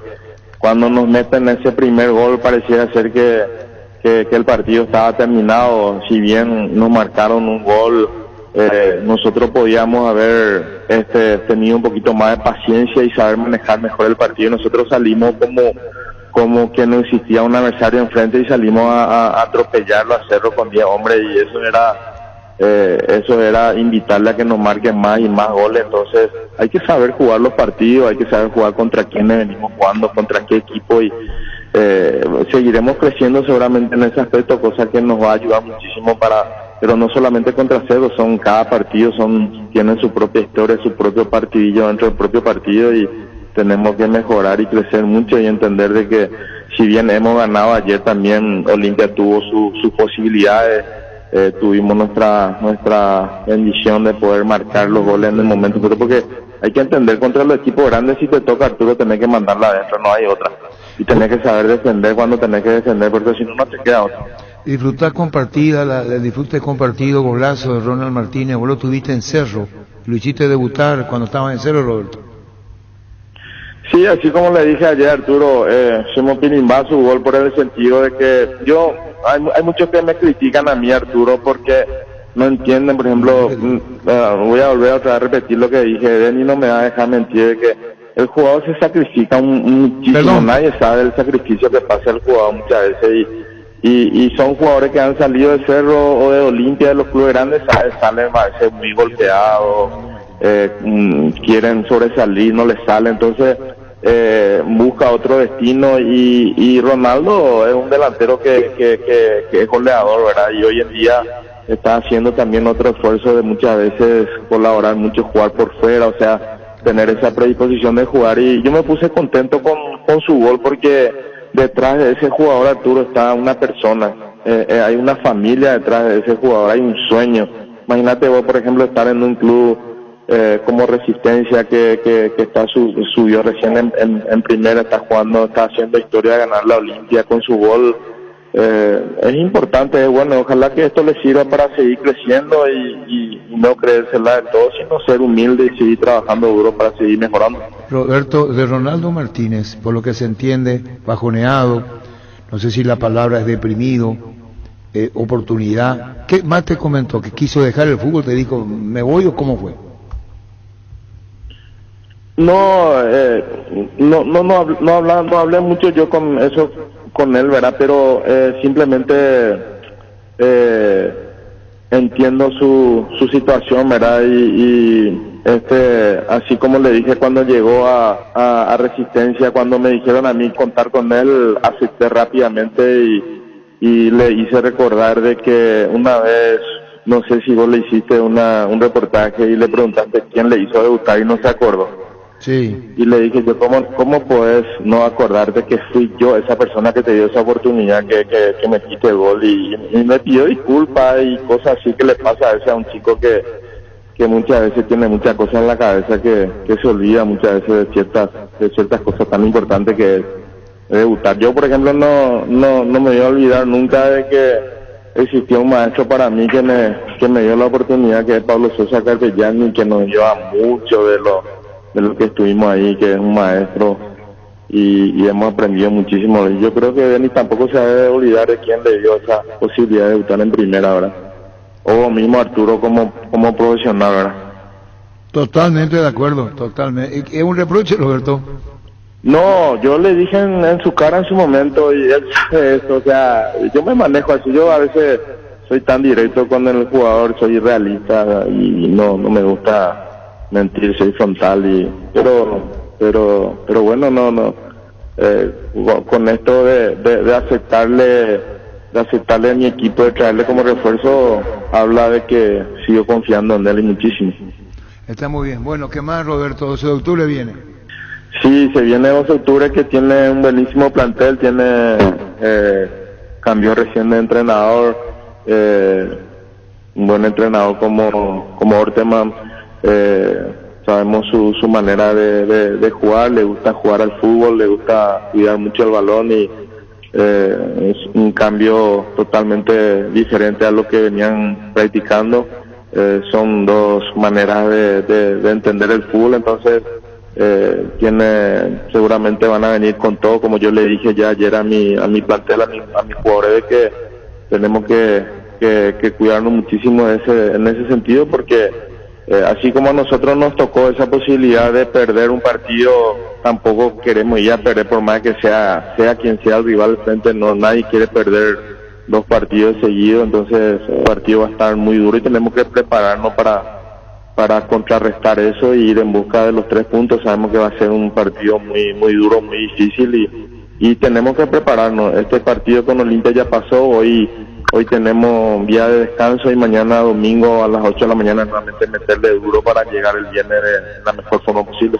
cuando nos meten ese primer gol pareciera ser que el partido estaba terminado. Si bien nos marcaron un gol, nosotros podíamos haber tenido un poquito más de paciencia y saber manejar mejor el partido. Nosotros salimos como que no existía un adversario enfrente y salimos a atropellarlo, a hacerlo con 10 hombres, y eso era invitarle a que nos marquen más y más goles. Entonces hay que saber jugar los partidos, hay que saber jugar contra quiénes venimos jugando, contra qué equipo, y seguiremos creciendo seguramente en ese aspecto, cosa que nos va a ayudar muchísimo pero no solamente contra Cerro, cada partido tienen su propia historia, su propio partidillo dentro del propio partido, y tenemos que mejorar y crecer mucho y entender de que si bien hemos ganado ayer, también Olimpia tuvo sus posibilidades. Tuvimos nuestra bendición de poder marcar los goles en el momento, pero porque hay que entender, contra los equipos grandes, si te toca, Arturo, tenés que mandarla adentro, no hay otra. Y tenés que saber defender cuando tenés que defender, porque si no, no te queda otra. Disfrutar compartida, el disfrute compartido, golazo de Ronald Martínez. Vos lo tuviste en Cerro, lo hiciste debutar cuando estabas en Cerro, Roberto. Sí, así como le dije ayer, Arturo, somos Pinimbá su gol por el sentido de que hay muchos que me critican a mí, Arturo, porque no entienden. Por ejemplo, voy a volver otra vez a repetir lo que dije, Denny no me va a dejar mentir, de que el jugador se sacrifica muchísimo. Nadie sabe el sacrificio que pasa el jugador muchas veces, y son jugadores que han salido de Cerro o de Olimpia, de los clubes grandes, salen a veces muy golpeados, quieren sobresalir, no les sale, entonces busca otro destino, y Ronaldo es un delantero que es goleador, ¿verdad? Y hoy en día está haciendo también otro esfuerzo de muchas veces colaborar mucho, jugar por fuera, o sea, tener esa predisposición de jugar, y yo me puse contento con su gol, porque detrás de ese jugador, Arturo, está una persona, hay una familia detrás de ese jugador, hay un sueño. Imagínate vos, por ejemplo, estar en un club como Resistencia, que subió recién en primera, está jugando, está haciendo historia de ganar la Olimpia con su gol. Es importante, es bueno, ojalá que esto le sirva para seguir creciendo y no creérsela de todo, sino ser humilde y seguir trabajando duro para seguir mejorando. Roberto, de Ronaldo Martínez, por lo que se entiende, bajoneado, no sé si la palabra es deprimido, oportunidad, ¿qué más te comentó? ¿Que quiso dejar el fútbol? ¿Te dijo, me voy o cómo fue? No hablé mucho yo con eso con él, ¿verdad? Pero simplemente entiendo su situación, ¿verdad? Y así como le dije cuando llegó a Resistencia, cuando me dijeron a mí contar con él, acepté rápidamente y le hice recordar de que una vez, no sé si vos le hiciste un reportaje y le preguntaste quién le hizo debutar y no se acordó. Sí. Y le dije yo, ¿cómo puedes no acordarte que fui yo esa persona que te dio esa oportunidad, que metiste el gol? Y me pidió disculpas y cosas así que le pasa a veces a un chico que muchas veces tiene muchas cosas en la cabeza que se olvida muchas veces de ciertas cosas tan importantes que es debutar. Yo, por ejemplo, no me voy a olvidar nunca de que existió un maestro para mí que me dio la oportunidad, que es Pablo Sosa Carpellani, que nos lleva mucho de lo que estuvimos ahí, que es un maestro, y hemos aprendido muchísimo. Yo creo que Denis tampoco se debe olvidar de quién le dio esa posibilidad de debutar en primera, ¿verdad? O mismo Arturo como profesional, ¿verdad? Totalmente de acuerdo, totalmente. ¿Es un reproche, Roberto? No, yo le dije en su cara en su momento, y él sabe eso, o sea, yo me manejo así, yo a veces soy tan directo con el jugador, soy realista y no me gusta mentir, soy frontal, pero bueno, con esto de aceptarle a mi equipo, de traerle como refuerzo, habla de que sigo confiando en él y muchísimo. Está muy bien. Bueno, ¿qué más, Roberto? 12 de octubre viene. Sí, se viene 12 de octubre, que tiene un buenísimo plantel, cambió recién de entrenador, un buen entrenador como Orteman. Sabemos su manera de jugar, le gusta jugar al fútbol, le gusta cuidar mucho el balón, y es un cambio totalmente diferente a lo que venían practicando. Son dos maneras de entender el fútbol, entonces seguramente van a venir con todo, como yo le dije ya ayer a mi plantel, a mis jugadores, de que tenemos que cuidarnos muchísimo en ese sentido, porque así como a nosotros nos tocó esa posibilidad de perder un partido, tampoco queremos ir a perder, por más que sea quien sea el rival al frente. Nadie quiere perder 2 partidos seguidos, entonces el partido va a estar muy duro y tenemos que prepararnos para contrarrestar eso y ir en busca de los 3 puntos. Sabemos que va a ser un partido muy duro, muy difícil, y tenemos que prepararnos. Este partido con Olimpia ya pasó, hoy tenemos día de descanso, y mañana domingo a las 8 de la mañana nuevamente meterle duro para llegar el viernes de la mejor forma posible.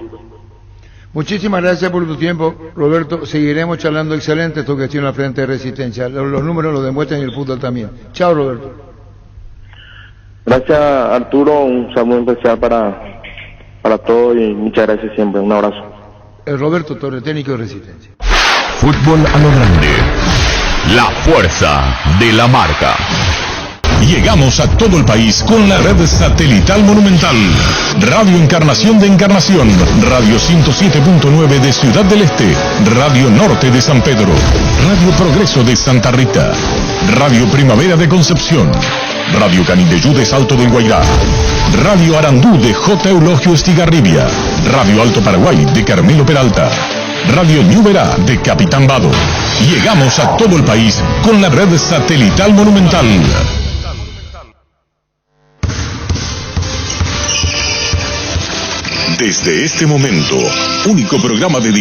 Muchísimas gracias por tu tiempo, Roberto. Seguiremos charlando. Excelente tu gestión al frente de Resistencia. Los números lo demuestran y el fútbol también. Chao, Roberto. Gracias, Arturo. Un saludo especial para todos y muchas gracias siempre. Un abrazo. Roberto Torre, técnico de Resistencia. Fútbol a lo grande. La fuerza de la marca. Llegamos a todo el país con la red satelital Monumental. Radio Encarnación de Encarnación, Radio 107.9 de Ciudad del Este, Radio Norte de San Pedro, Radio Progreso de Santa Rita, Radio Primavera de Concepción, Radio Canindeyú de Salto del Guairá, Radio Arandú de J. Eulogio Estigarribia, Radio Alto Paraguay de Carmelo Peralta, Radio Ñuberá de Capitán Vado. Llegamos a todo el país con la red satelital Monumental. Desde este momento, único programa dedicado